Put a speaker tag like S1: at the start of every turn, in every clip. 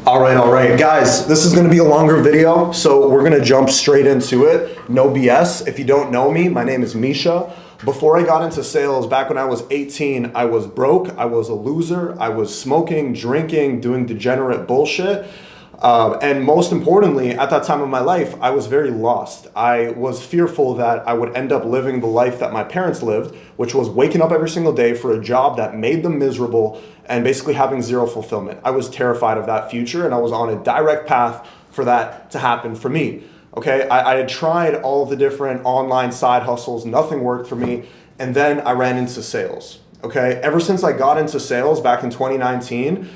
S1: All right, guys, this is gonna be a longer video, so we're gonna jump straight into it. No BS. If you don't know me, my name is Misha. Before I got into sales, back when I was 18, I was broke, I was a loser, I was smoking, drinking, doing degenerate bullshit. And most importantly, at that time of my life, I was very lost. I was fearful that I would end up living the life that my parents lived, which was waking up every single day for a job that made them miserable and basically having zero fulfillment. I was terrified of that future, and I was on a direct path for that to happen for me. Okay, I had tried all the different online side hustles, nothing worked for me, and then I ran into sales. Okay, ever since I got into sales back in 2019,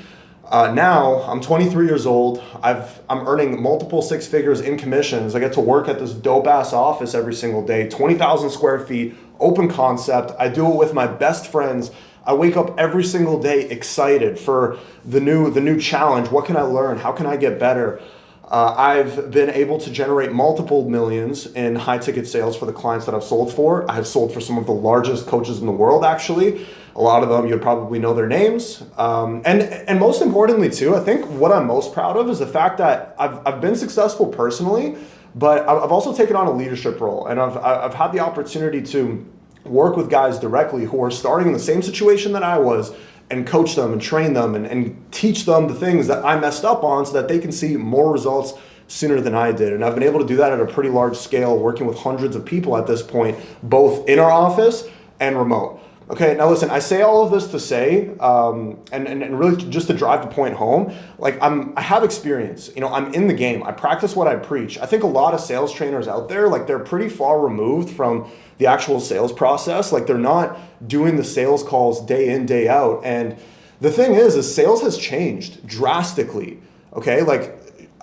S1: now I'm 23 years old. I'm earning multiple six figures in commissions. I get to work at this dope ass office every single day, 20,000 square feet, open concept. I do it with my best friends. I wake up every single day excited for the new challenge. What can I learn? How can I get better? I've been able to generate multiple millions in high ticket sales for the clients that I've sold for. I have sold for some of the largest coaches in the world, actually. A lot of them, you'd probably know their names. And most importantly too, I think what I'm most proud of is the fact that I've been successful personally, but I've also taken on a leadership role, and I've had the opportunity to work with guys directly who are starting in the same situation that I was, and coach them and train them and teach them the things that I messed up on so that they can see more results sooner than I did. And I've been able to do that at a pretty large scale, working with hundreds of people at this point, both in our office and remote. Okay, now listen, I say all of this to say, and really just to drive the point home, like I have experience, I'm in the game. I practice what I preach. I think a lot of sales trainers out there, like they're pretty far removed from the actual sales process. Like they're not doing the sales calls day in, day out. And the thing is sales has changed drastically. Okay, like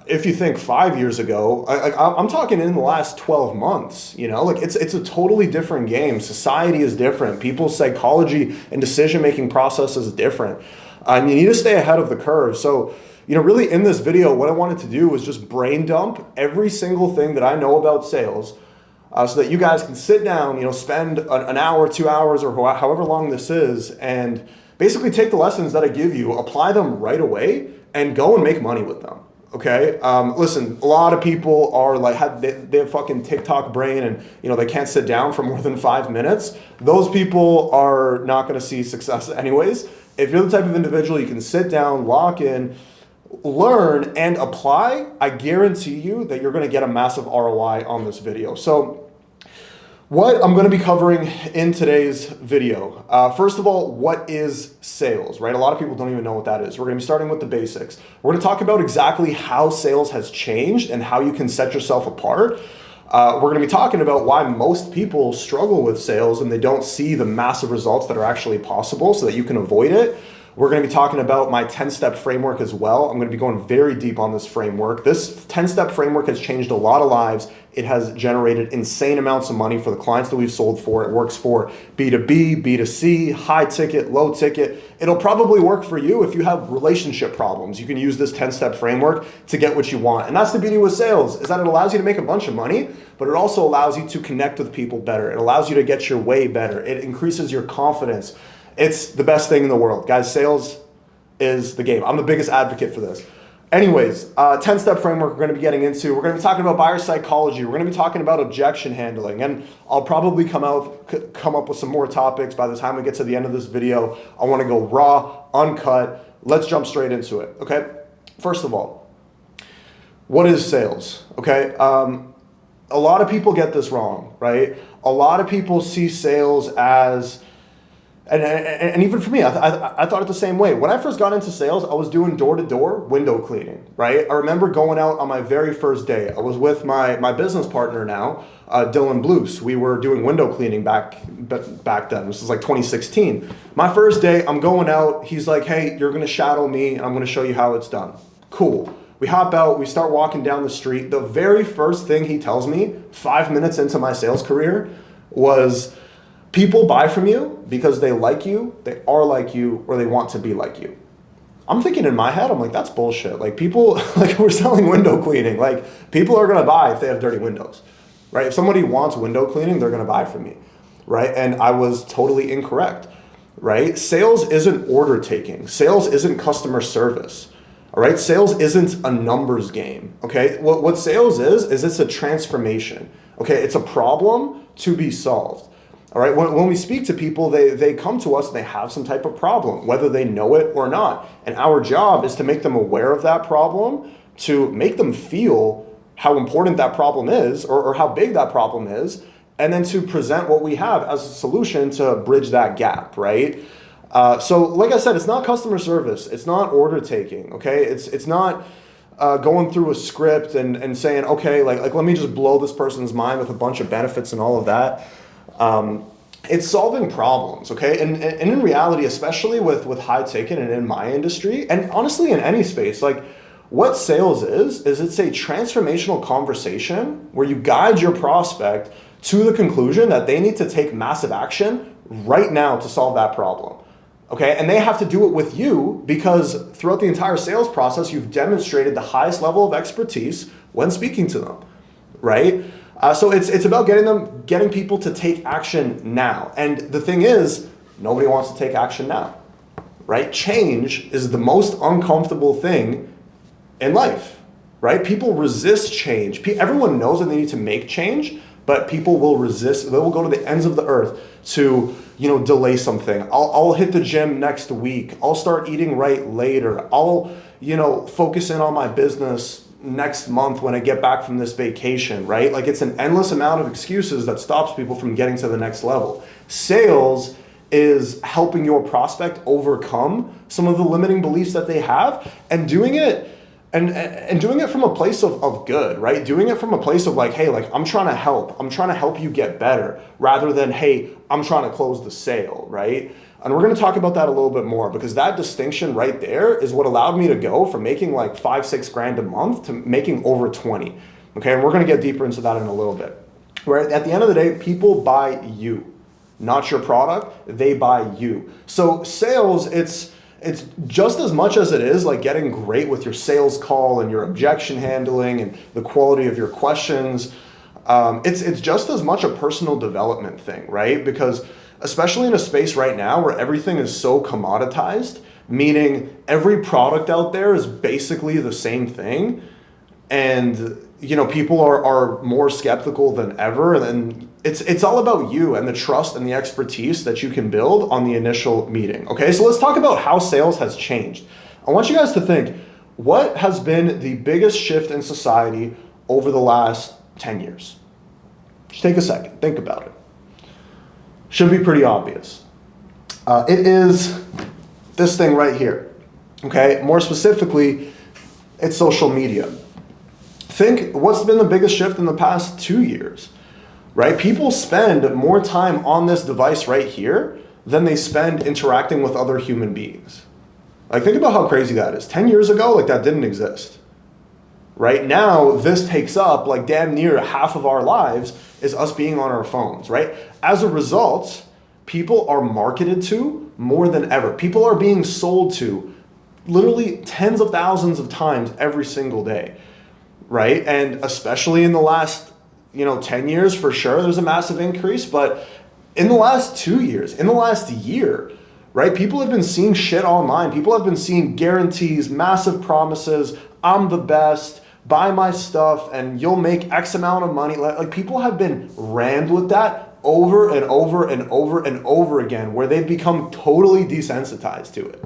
S1: if you think 5 years ago, I'm talking in the last 12 months, like it's a totally different game. Society is different. People's psychology and decision-making process is different. And you need to stay ahead of the curve. So, really in this video, what I wanted to do was just brain dump every single thing that I know about sales, so that you guys can sit down, spend an hour, 2 hours, or however long this is, and basically take the lessons that I give you, apply them right away, and go and make money with them. Okay, listen, a lot of people are like, they have fucking TikTok brain, and they can't sit down for more than 5 minutes. Those people are not going to see success anyways. If you're the type of individual you can sit down, lock in, learn, and apply, I guarantee you that you're going to get a massive ROI on this video. So what I'm going to be covering in today's video. First of all, what is sales, right? A lot of people don't even know what that is. We're going to be starting with the basics. We're going to talk about exactly how sales has changed and how you can set yourself apart. We're going to be talking about why most people struggle with sales and they don't see the massive results that are actually possible so that you can avoid it. We're going to be talking about my 10-step framework as well. I'm going to be going very deep on this framework. This 10-step framework has changed a lot of lives. It has generated insane amounts of money for the clients that we've sold for. It works for B2B, B2C, high ticket, low ticket. It'll probably work for you if you have relationship problems. You can use this 10-step framework to get what you want. And that's the beauty with sales, is that it allows you to make a bunch of money, but it also allows you to connect with people better. It allows you to get your way better. It increases your confidence. It's the best thing in the world. Guys, sales is the game. I'm the biggest advocate for this. Anyways, 10-step framework we're going to be getting into. We're going to be talking about buyer psychology. We're going to be talking about objection handling. And I'll probably come up with some more topics by the time we get to the end of this video. I want to go raw, uncut. Let's jump straight into it, okay? First of all, what is sales, okay? A lot of people get this wrong, right? A lot of people see sales as... And even for me, I thought it the same way. When I first got into sales, I was doing door-to-door window cleaning, right? I remember going out on my very first day. I was with my business partner now, Dylan Blues. We were doing window cleaning back then. This was like 2016. My first day, I'm going out. He's like, hey, you're going to shadow me, and I'm going to show you how it's done. Cool. We hop out. We start walking down the street. The very first thing he tells me 5 minutes into my sales career was... people buy from you because they like you, they are like you, or they want to be like you. I'm thinking in my head, I'm like, that's bullshit. Like people, like we're selling window cleaning. Like people are going to buy if they have dirty windows, right? If somebody wants window cleaning, they're going to buy from me, right? And I was totally incorrect, right? Sales isn't order taking. Sales isn't customer service. All right, sales isn't a numbers game. Okay, what sales is it's a transformation. Okay, it's a problem to be solved. All right, when we speak to people, they come to us and they have some type of problem, whether they know it or not. And our job is to make them aware of that problem, to make them feel how important that problem is or how big that problem is, and then to present what we have as a solution to bridge that gap, right? So like I said, it's not customer service. It's not order taking, okay? It's not going through a script and saying, okay, like let me just blow this person's mind with a bunch of benefits and all of that. It's solving problems, okay? And in reality, especially with high ticket and in my industry, and honestly in any space, like what sales is it's a transformational conversation where you guide your prospect to the conclusion that they need to take massive action right now to solve that problem. Okay, and they have to do it with you because throughout the entire sales process, you've demonstrated the highest level of expertise when speaking to them, right? So it's about getting people to take action now. And the thing is, nobody wants to take action now, right? Change is the most uncomfortable thing in life, right? People resist change. Everyone knows that they need to make change, but people will resist. They will go to the ends of the earth to, delay something. I'll hit the gym next week. I'll start eating right later. I'll, focus in on my business next month when I get back from this vacation, right? Like it's an endless amount of excuses that stops people from getting to the next level. Sales is helping your prospect overcome some of the limiting beliefs that they have and doing it and doing it from a place of good, right? Doing it from a place of like, hey, like I'm trying to help you get better rather than, hey, I'm trying to close the sale, right? And we're going to talk about that a little bit more because that distinction right there is what allowed me to go from making like $5-6 grand a month to making over 20. Okay. And we're going to get deeper into that in a little bit. Where at the end of the day, people buy you, not your product. They buy you. So sales, it's just as much as it is like getting great with your sales call and your objection handling and the quality of your questions. It's just as much a personal development thing, right? Because especially in a space right now where everything is so commoditized, meaning every product out there is basically the same thing. And, people are more skeptical than ever. And it's all about you and the trust and the expertise that you can build on the initial meeting. Okay, so let's talk about how sales has changed. I want you guys to think, what has been the biggest shift in society over the last 10 years? Just take a second, think about it. Should be pretty obvious. It is this thing right here. Okay, more specifically, it's social media. Think what's been the biggest shift in the past 2 years, right? People spend more time on this device right here than they spend interacting with other human beings. Like think about how crazy that is. 10 years ago, like that didn't exist. Right now, this takes up like damn near half of our lives is us being on our phones, right? As a result, people are marketed to more than ever. People are being sold to literally tens of thousands of times every single day. Right? And especially in the last, 10 years for sure, there's a massive increase. But in the last 2 years, in the last year, right? People have been seeing shit online. People have been seeing guarantees, massive promises. I'm the best, buy my stuff and you'll make X amount of money. Like people have been rammed with that over and over and over and over again where they've become totally desensitized to it.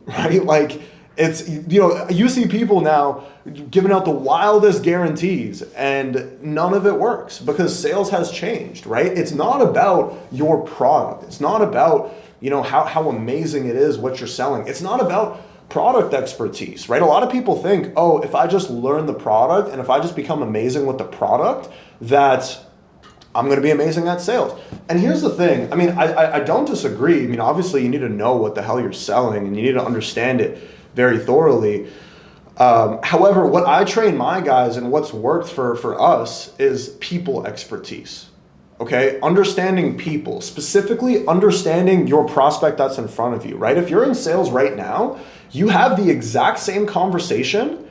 S1: Right? Like it's, you see people now giving out the wildest guarantees and none of it works because sales has changed, right? It's not about your product. It's not about, how amazing it is what you're selling. It's not about product expertise, right? A lot of people think, oh, if I just learn the product and if I just become amazing with the product, that I'm going to be amazing at sales. And here's the thing. I don't disagree. Obviously you need to know what the hell you're selling and you need to understand it very thoroughly. However, what I train my guys and what's worked for us is people expertise. Okay, understanding people, specifically understanding your prospect that's in front of you, right? If you're in sales right now, you have the exact same conversation,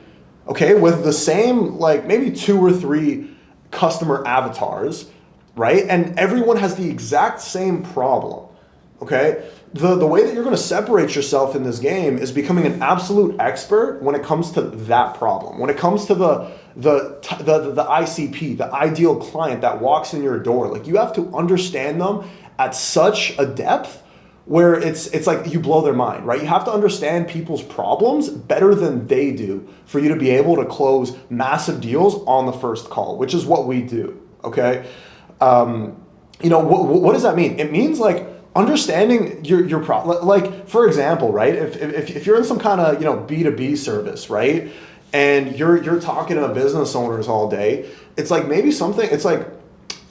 S1: okay, with the same, like maybe 2 or 3 customer avatars, right? And everyone has the exact same problem, okay? the way that you're going to separate yourself in this game is becoming an absolute expert when it comes to that problem. When it comes to the ICP, the ideal client that walks in your door, like you have to understand them at such a depth where it's like you blow their mind, right? You have to understand people's problems better than they do for you to be able to close massive deals on the first call, which is what we do, okay? What does that mean? It means like understanding your problem. Like, for example, right? If you're in some kind of, B2B service, right? And you're talking to business owners all day, it's like maybe something, it's like,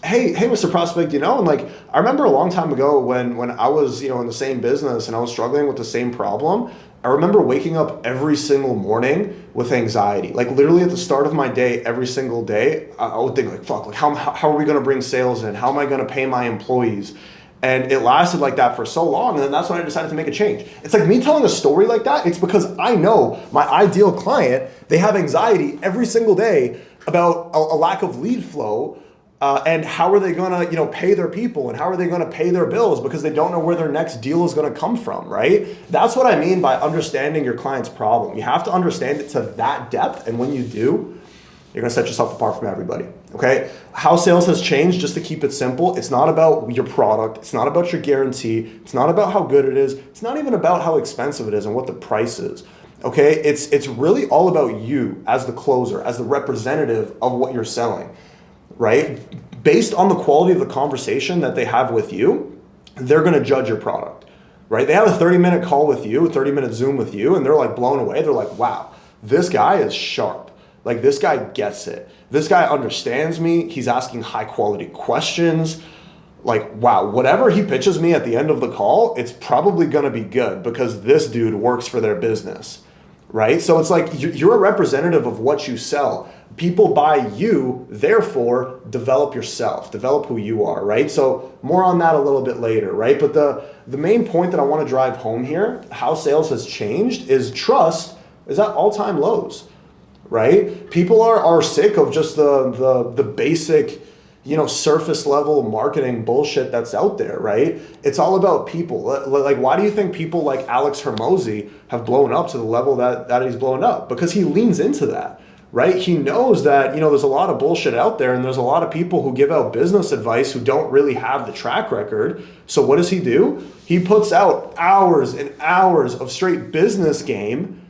S1: hey, Mr. Prospect, and like, I remember a long time ago when I was, in the same business and I was struggling with the same problem, I remember waking up every single morning with anxiety. Like literally at the start of my day, every single day, I would think like, fuck, like how are we going to bring sales in? How am I going to pay my employees? And it lasted like that for so long. And then that's when I decided to make a change. It's like me telling a story like that. It's because I know my ideal client, they have anxiety every single day about a lack of lead flow. And how are they going to, pay their people, and how are they going to pay their bills because they don't know where their next deal is going to come from, right? That's what I mean by understanding your client's problem. You have to understand it to that depth, and when you do, you're going to set yourself apart from everybody, okay? How sales has changed, just to keep it simple, it's not about your product, it's not about your guarantee, it's not about how good it is, it's not even about how expensive it is and what the price is, okay? It's really all about you as the closer, as the representative of what you're selling. Right? Based on the quality of the conversation that they have with you, they're going to judge your product, right? They have a 30-minute call with you, a 30-minute Zoom with you, and they're like blown away. They're like, wow, this guy is sharp. Like this guy gets it. This guy understands me. He's asking high quality questions. Like, wow, whatever he pitches me at the end of the call, it's probably going to be good because this dude works for their business, right? So it's like you're a representative of what you sell. People buy you, therefore develop yourself, develop who you are, right? So more on that a little bit later, right? But the main point that I want to drive home here, how sales has changed, is trust is at all-time lows, right? People are sick of just the basic, surface level marketing bullshit that's out there, right? It's all about people. Like, why do you think people like Alex Hermosi have blown up to the level that he's blown up? Because he leans into that. Right? He knows that, there's a lot of bullshit out there, and there's a lot of people who give out business advice who don't really have the track record. So what does he do? He puts out hours and hours of straight business game,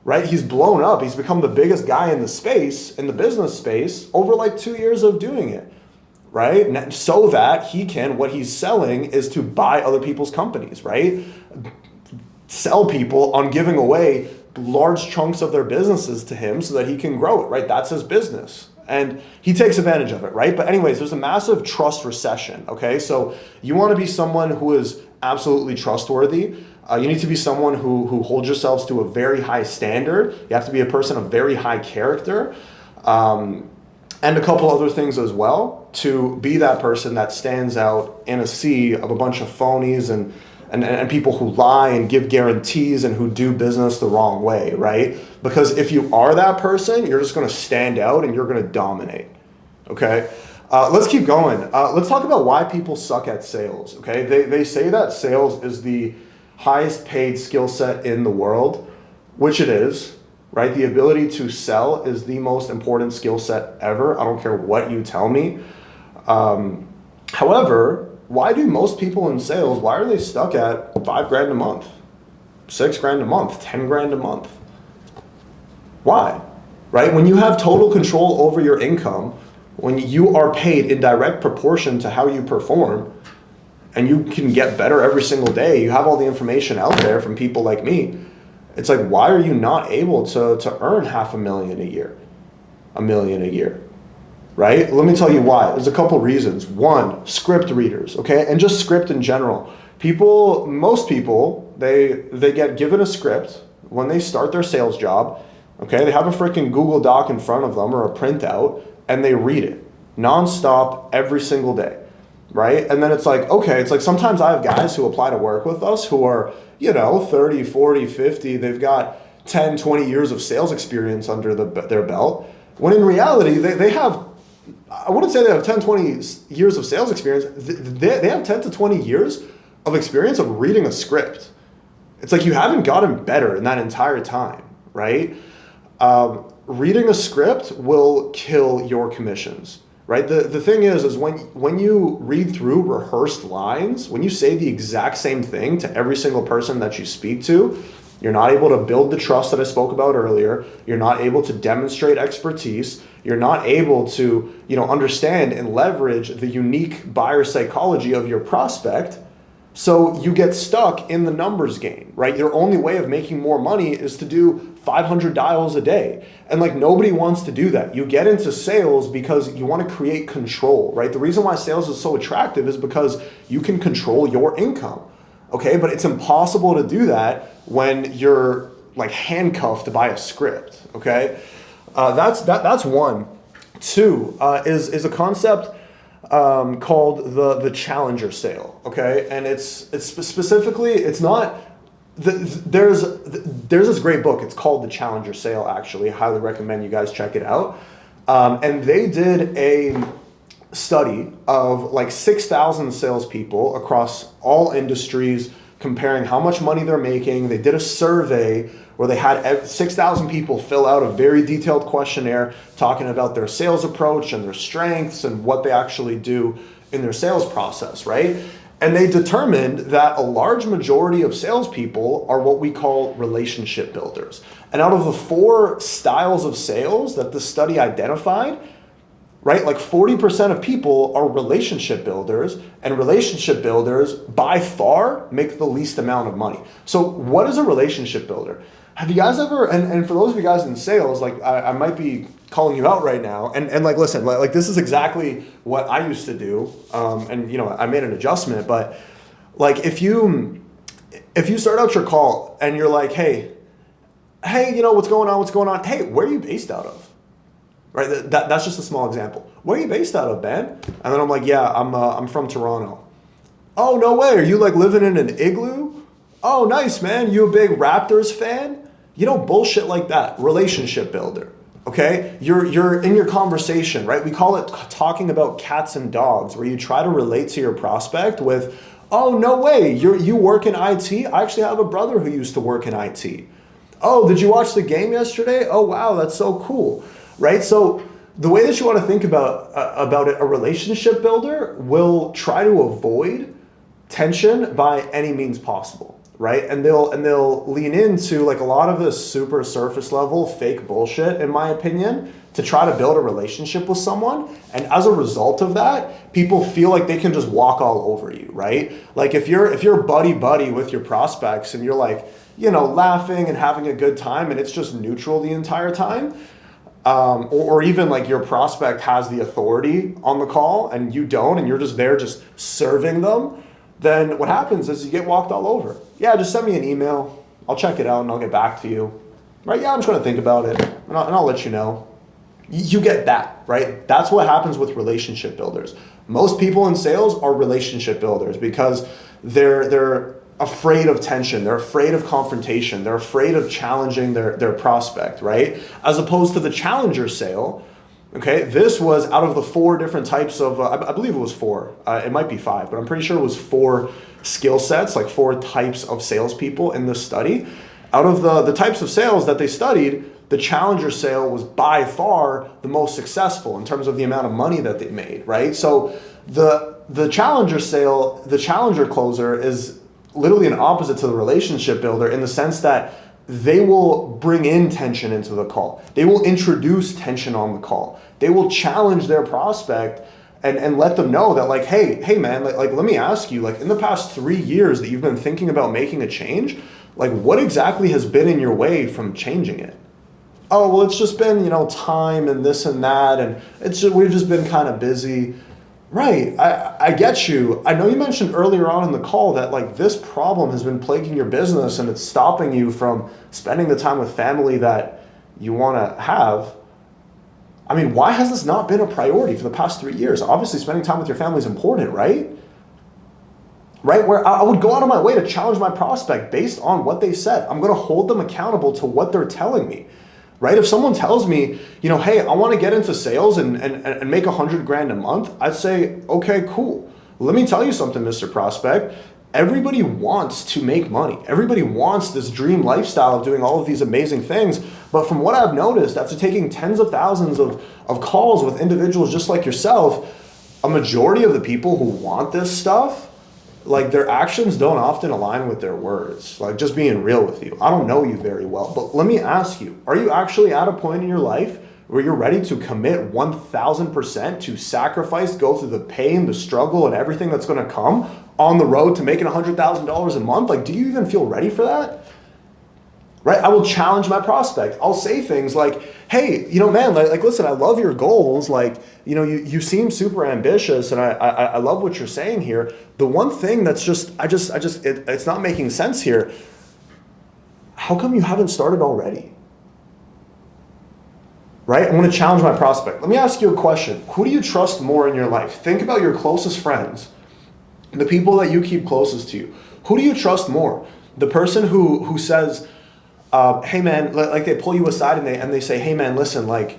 S1: right? He's blown up. He's become the biggest guy in the space, in the business space, over like 2 years of doing it, right? So that he can, what he's selling is to buy other people's companies, right? Sell people on giving away large chunks of their businesses to him so that he can grow it, right? That's his business. And he takes advantage of it, right? But anyways, there's a massive trust recession, okay? So you want to be someone who is absolutely trustworthy. You need to be someone who holds yourselves to a very high standard. You have to be a person of very high character. And a couple other things as well to be that person that stands out in a sea of a bunch of phonies and people who lie and give guarantees and who do business the wrong way, right? Because if you are that person, you're just going to stand out and you're going to dominate, okay? Let's keep going. Let's talk about why people suck at sales, okay? They say that sales is the highest paid skill set in the world, which it is, right? The ability to sell is the most important skill set ever. I don't care what you tell me. However, why do most people in sales, why are they stuck at $5,000 a month, $6,000 a month, $10,000 a month? Why? Right? When you have total control over your income, when you are paid in direct proportion to how you perform, and you can get better every single day, you have all the information out there from people like me, it's like, why are you not able to earn $500,000 a year, $1 million a year? Right? Let me tell you why. There's a couple reasons. One, script readers, okay? And just script in general. Most people, they get given a script when they start their sales job, okay? They have a freaking Google Doc in front of them or a printout, and they read it nonstop every single day, right? And then it's like, okay, it's like sometimes I have guys who apply to work with us who are, 30, 40, 50. They've got 10, 20 years of sales experience under their belt, when in reality, they have, I wouldn't say they have 10, 20 years of sales experience. They have 10 to 20 years of experience of reading a script. It's like you haven't gotten better in that entire time, right? Reading a script will kill your commissions, right? The thing is when you read through rehearsed lines, when you say the exact same thing to every single person that you speak to, you're not able to build the trust that I spoke about earlier. You're not able to demonstrate expertise. You're not able to, understand and leverage the unique buyer psychology of your prospect. So you get stuck in the numbers game, right? Your only way of making more money is to do 500 dials a day. And like nobody wants to do that. You get into sales because you want to create control, right? The reason why sales is so attractive is because you can control your income. Okay, but it's impossible to do that when you're like handcuffed by a script. Okay, that's one. Two is a concept called the challenger sale. Okay, and it's specifically it's not. There's this great book. It's called The Challenger Sale. Actually, I highly recommend you guys check it out. And they did a study of like 6,000 salespeople across all industries, comparing how much money they're making. They did a survey where they had 6,000 people fill out a very detailed questionnaire talking about their sales approach and their strengths and what they actually do in their sales process, right? And they determined that a large majority of salespeople are what we call relationship builders. And out of the 4 styles of sales that the study identified, right? Like 40% of people are relationship builders, and relationship builders by far make the least amount of money. So what is a relationship builder? Have you guys ever, and for those of you guys in sales, like I might be calling you out right now, and like, listen, like this is exactly what I used to do. And I made an adjustment, but like if you start out your call and you're like, hey, what's going on? Hey, where are you based out of? Right, that's just a small example. Where are you based out of, Ben? And then I'm like, yeah, I'm from Toronto. Oh, no way. Are you like living in an igloo? Oh, nice, man. You a big Raptors fan? Bullshit like that. Relationship builder. Okay, you're in your conversation, right? We call it talking about cats and dogs, where you try to relate to your prospect with, oh, no way. You work in IT? I actually have a brother who used to work in IT. Oh, did you watch the game yesterday? Oh, wow, that's so cool. Right? So the way that you want to think about it, a relationship builder will try to avoid tension by any means possible, right? And they'll lean into like a lot of this super surface level fake bullshit, in my opinion, to try to build a relationship with someone. And as a result of that, people feel like they can just walk all over you, right? Like if you're buddy with your prospects and you're like, laughing and having a good time and it's just neutral the entire time, or even like your prospect has the authority on the call and you don't, and you're just there just serving them, then what happens is you get walked all over. Yeah, just send me an email. I'll check it out and I'll get back to you. Right? Yeah, I'm just going to think about it and I'll let you know. You get that, right? That's what happens with relationship builders. Most people in sales are relationship builders because they're afraid of tension, they're afraid of confrontation, they're afraid of challenging their prospect, right? As opposed to the challenger sale, okay, this was out of the 4 different types of, I believe it was 4, it might be 5, but I'm pretty sure it was 4 skill sets, like 4 types of salespeople in this study. Out of the types of sales that they studied, the challenger sale was by far the most successful in terms of the amount of money that they made, right? So the challenger sale, the challenger closer is literally an opposite to the relationship builder in the sense that they will bring in tension into the call. They will introduce tension on the call. They will challenge their prospect and let them know that like, hey man, like let me ask you, like in the past 3 years that you've been thinking about making a change, like what exactly has been in your way from changing it? Oh, well, it's just been, time and this and that, and we've just been kind of busy. Right, I get you. I know you mentioned earlier on in the call that like this problem has been plaguing your business and it's stopping you from spending the time with family that you want to have. I mean, why has this not been a priority for the past 3 years? Obviously, spending time with your family is important, right? Right, where I would go out of my way to challenge my prospect based on what they said. I'm going to hold them accountable to what they're telling me. Right? If someone tells me, hey, I want to get into sales and make $100,000 a month, I'd say, okay, cool. Let me tell you something, Mr. Prospect. Everybody wants to make money. Everybody wants this dream lifestyle of doing all of these amazing things. But from what I've noticed, after taking tens of thousands of calls with individuals just like yourself, a majority of the people who want this stuff, like their actions don't often align with their words. Like, just being real with you. I don't know you very well, but let me ask you, are you actually at a point in your life where you're ready to commit 1000% to sacrifice, go through the pain, the struggle, and everything that's going to come on the road to making $100,000 a month? Like, do you even feel ready for that? Right? I will challenge my prospect. I'll say things like, hey, man, like listen, I love your goals. Like, you seem super ambitious, and I love what you're saying here. The one thing that's it's not making sense here. How come you haven't started already? Right? I'm going to challenge my prospect. Let me ask you a question. Who do you trust more in your life? Think about your closest friends, the people that you keep closest to you. Who do you trust more? The person who says, hey man, like they pull you aside and they say, hey man, listen, like,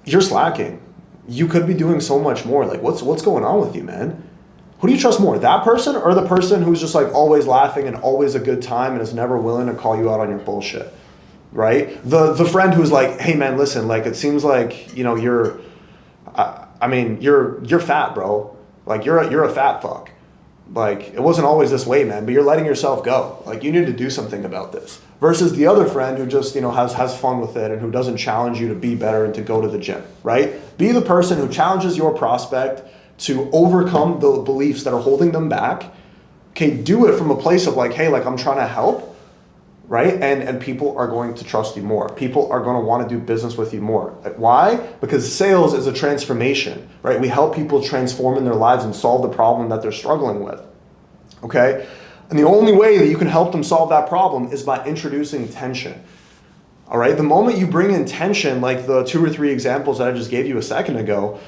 S1: you're slacking. You could be doing so much more. Like, what's going on with you, man? Who do you trust more? That person, or the person who's just like always laughing and always a good time and is never willing to call you out on your bullshit? Right? The friend who's like, hey man, listen, like, it seems like, you're fat, bro. Like, you're a fat fuck. Like, it wasn't always this way, man, but you're letting yourself go. Like, you need to do something about this. Versus the other friend who just, has fun with it and who doesn't challenge you to be better and to go to the gym, right? Be the person who challenges your prospect to overcome the beliefs that are holding them back. Okay, do it from a place of like, hey, like, I'm trying to help. Right? And people are going to trust you more. People are going to want to do business with you more. Why? Because sales is a transformation, right? We help people transform in their lives and solve the problem that they're struggling with. Okay? And the only way that you can help them solve that problem is by introducing tension. All right? The moment you bring in tension, like the 2 or 3 examples that I just gave you a second ago,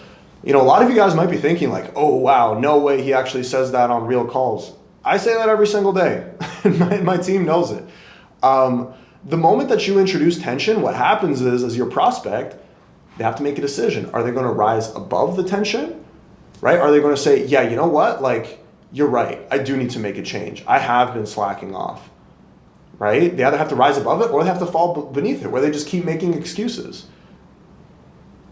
S1: a lot of you guys might be thinking like, oh, wow, no way he actually says that on real calls. I say that every single day. my team knows it. The moment that you introduce tension, what happens is, as your prospect, they have to make a decision. Are they going to rise above the tension, right? Are they going to say, yeah, you know what? Like, you're right. I do need to make a change. I have been slacking off, right? They either have to rise above it or they have to fall beneath it, where they just keep making excuses,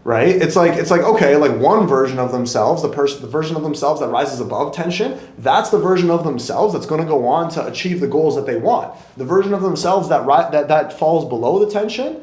S1: right? It's like, okay, like one version of themselves, the version of themselves that rises above tension, that's the version of themselves that's going to go on to achieve the goals that they want. The version of themselves that falls below the tension,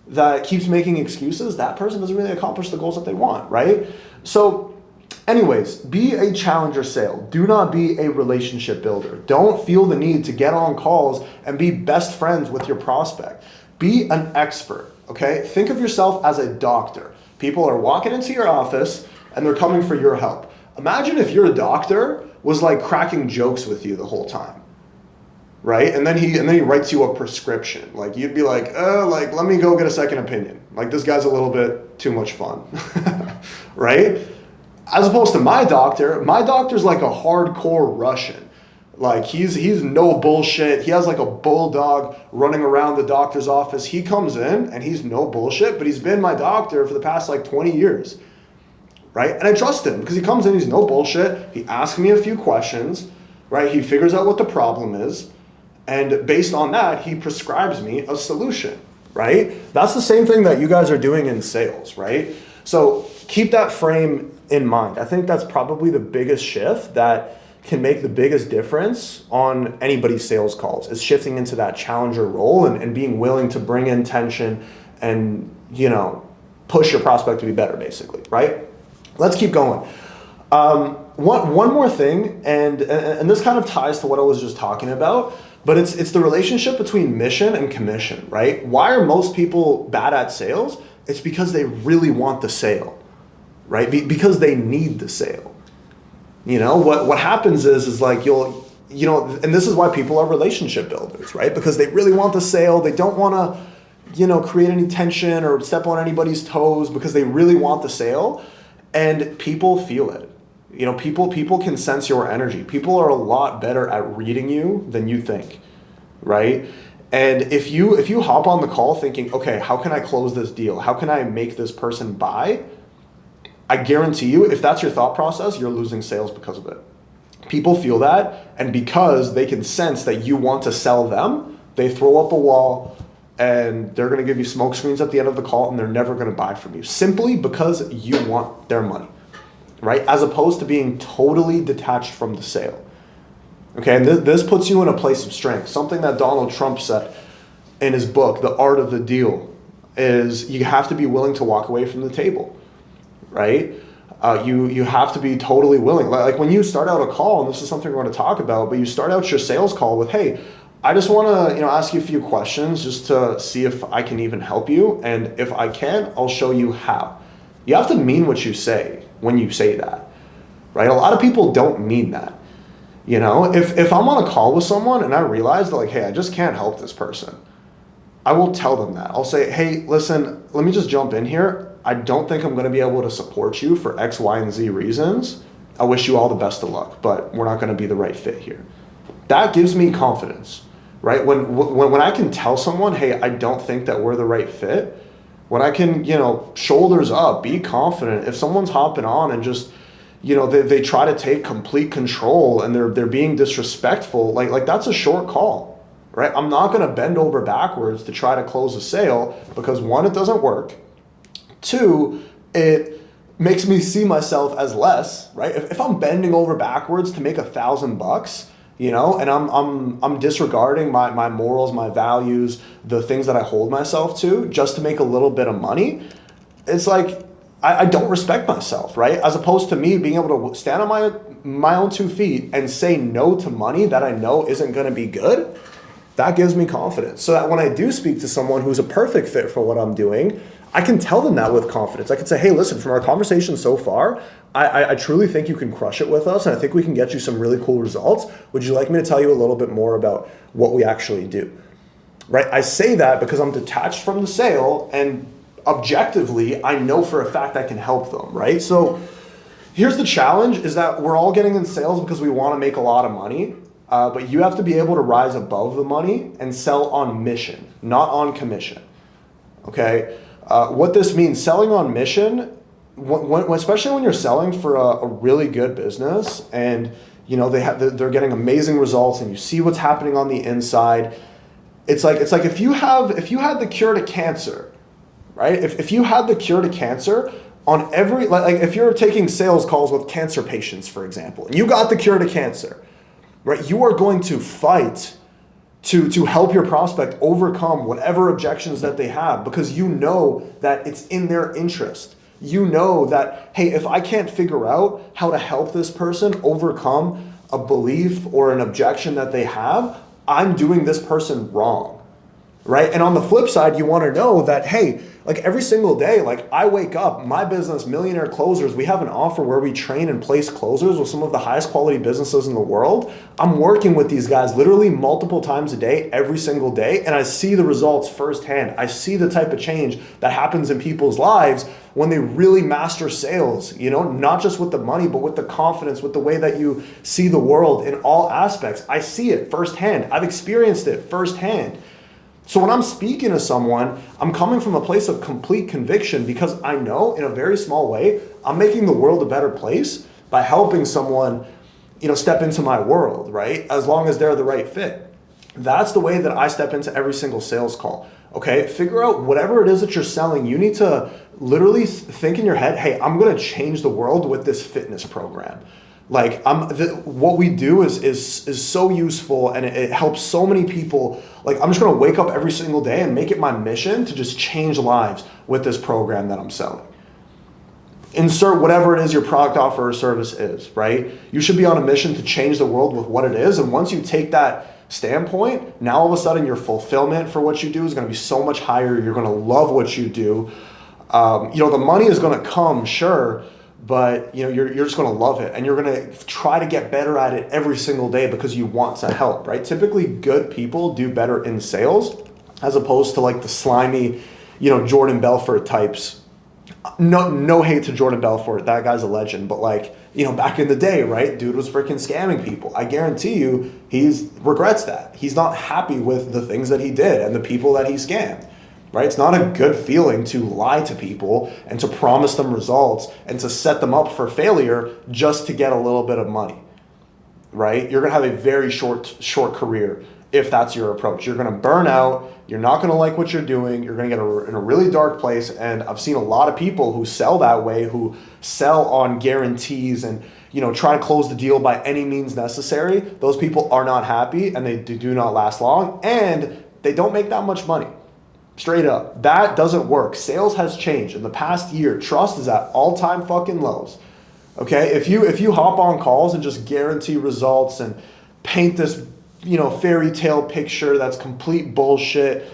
S1: that keeps making excuses, that person doesn't really accomplish the goals that they want, right? So anyways, be a challenger sale. Do not be a relationship builder. Don't feel the need to get on calls and be best friends with your prospect. Be an expert, okay? Think of yourself as a doctor. People are walking into your office and they're coming for your help. Imagine if your doctor was like cracking jokes with you the whole time, right? And then he writes you a prescription. Like, you'd be like, let me go get a second opinion. Like, this guy's a little bit too much fun, right? As opposed to my doctor's like a hardcore Russian. Like, he's no bullshit. He has like a bulldog running around the doctor's office. He comes in and he's no bullshit, but he's been my doctor for the past like 20 years, right? And I trust him because he comes in, he's no bullshit. He asks me a few questions, right? He figures out what the problem is. And based on that, he prescribes me a solution, right? That's the same thing that you guys are doing in sales, right? So keep that frame in mind. I think that's probably the biggest shift that can make the biggest difference on anybody's sales calls, is shifting into that challenger role and being willing to bring in tension and, push your prospect to be better, basically, right? Let's keep going. One more thing, and this kind of ties to what I was just talking about, but it's the relationship between mission and commission, right? Why are most people bad at sales? It's because they really want the sale, right? Because they need the sale. What happens is like and this is why people are relationship builders, right? Because they really want the sale. They don't want to, create any tension or step on anybody's toes, because they really want the sale, and people feel it. People can sense your energy. People are a lot better at reading you than you think, right? And if you hop on the call thinking, okay, how can I close this deal? How can I make this person buy? I guarantee you, if that's your thought process, you're losing sales because of it. People feel that, and because they can sense that you want to sell them, they throw up a wall and they're going to give you smoke screens at the end of the call, and they're never going to buy from you simply because you want their money, right? As opposed to being totally detached from the sale. Okay, and this puts you in a place of strength. Something that Donald Trump said in his book, The Art of the Deal, is you have to be willing to walk away from the table, right? You have to be totally willing. Like when you start out a call, and this is something we're going to talk about, but you start out your sales call with, hey, I just want to ask you a few questions just to see if I can even help you. And if I can, I'll show you how. You have to mean what you say when you say that, right? A lot of people don't mean that. If I'm on a call with someone and I realize that like, hey, I just can't help this person, I will tell them that. I'll say, hey, listen, let me just jump in here. I don't think I'm going to be able to support you for X, Y, and Z reasons. I wish you all the best of luck, but we're not going to be the right fit here. That gives me confidence, right? When I can tell someone, hey, I don't think that we're the right fit, when I can, shoulders up, be confident. If someone's hopping on and just, they try to take complete control and they're being disrespectful, like that's a short call, right? I'm not going to bend over backwards to try to close a sale because one, it doesn't work. Two, it makes me see myself as less, right? If I'm bending over backwards to make $1,000, and I'm disregarding my morals, my values, the things that I hold myself to just to make a little bit of money, it's like I don't respect myself, right? As opposed to me being able to stand on my own 2 feet and say no to money that I know isn't going to be good. That gives me confidence. So that when I do speak to someone who's a perfect fit for what I'm doing, I can tell them that with confidence. I can say, hey, listen, from our conversation so far, I truly think you can crush it with us, and I think we can get you some really cool results. Would you like me to tell you a little bit more about what we actually do? Right? I say that because I'm detached from the sale, and objectively, I know for a fact I can help them, right? So here's the challenge, is that we're all getting in sales because we want to make a lot of money, but you have to be able to rise above the money and sell on mission, not on commission, okay? What this means, selling on mission, especially when you're selling for a really good business and they're getting amazing results and you see what's happening on the inside, it's like if you had the cure to cancer, right? If you had the cure to cancer on every, like if you're taking sales calls with cancer patients, for example, and you got the cure to cancer, right? You are going to fight to help your prospect overcome whatever objections that they have, because you know that it's in their interest. You know that, hey, if I can't figure out how to help this person overcome a belief or an objection that they have, I'm doing this person wrong, right? And on the flip side, you want to know that, hey, like every single day, like I wake up, my business, Millionaire Closers, we have an offer where we train and place closers with some of the highest quality businesses in the world. I'm working with these guys literally multiple times a day, every single day, and I see the results firsthand. I see the type of change that happens in people's lives when they really master sales, not just with the money, but with the confidence, with the way that you see the world in all aspects. I see it firsthand. I've experienced it firsthand. So when I'm speaking to someone, I'm coming from a place of complete conviction because I know in a very small way, I'm making the world a better place by helping someone, step into my world, right? As long as they're the right fit. That's the way that I step into every single sales call. Okay, figure out whatever it is that you're selling. You need to literally think in your head, hey, I'm going to change the world with this fitness program. Like what we do is so useful, and it helps so many people. Like I'm just going to wake up every single day and make it my mission to just change lives with this program that I'm selling. Insert whatever it is your product, offer, or service is, right? You should be on a mission to change the world with what it is. And once you take that standpoint, now all of a sudden your fulfillment for what you do is going to be so much higher. You're going to love what you do. The money is going to come, sure, but you're just going to love it, and you're going to try to get better at it every single day because you want to help, right? Typically good people do better in sales as opposed to like the slimy, Jordan Belfort types. No hate to Jordan Belfort, that guy's a legend, but back in the day, right, dude was freaking scamming people. I guarantee you he regrets that. He's not happy with the things that he did and the people that he scammed. Right? It's not a good feeling to lie to people and to promise them results and to set them up for failure just to get a little bit of money. right? You're gonna have a very short career if that's your approach. You're gonna burn out, you're not gonna like what you're doing, you're gonna get in a really dark place. And I've seen a lot of people who sell that way, who sell on guarantees and try to close the deal by any means necessary. Those people are not happy and they do not last long, and they don't make that much money. Straight up. That doesn't work. Sales has changed. In the past year, trust is at all-time fucking lows. Okay? If you hop on calls and just guarantee results and paint this, fairy tale picture that's complete bullshit,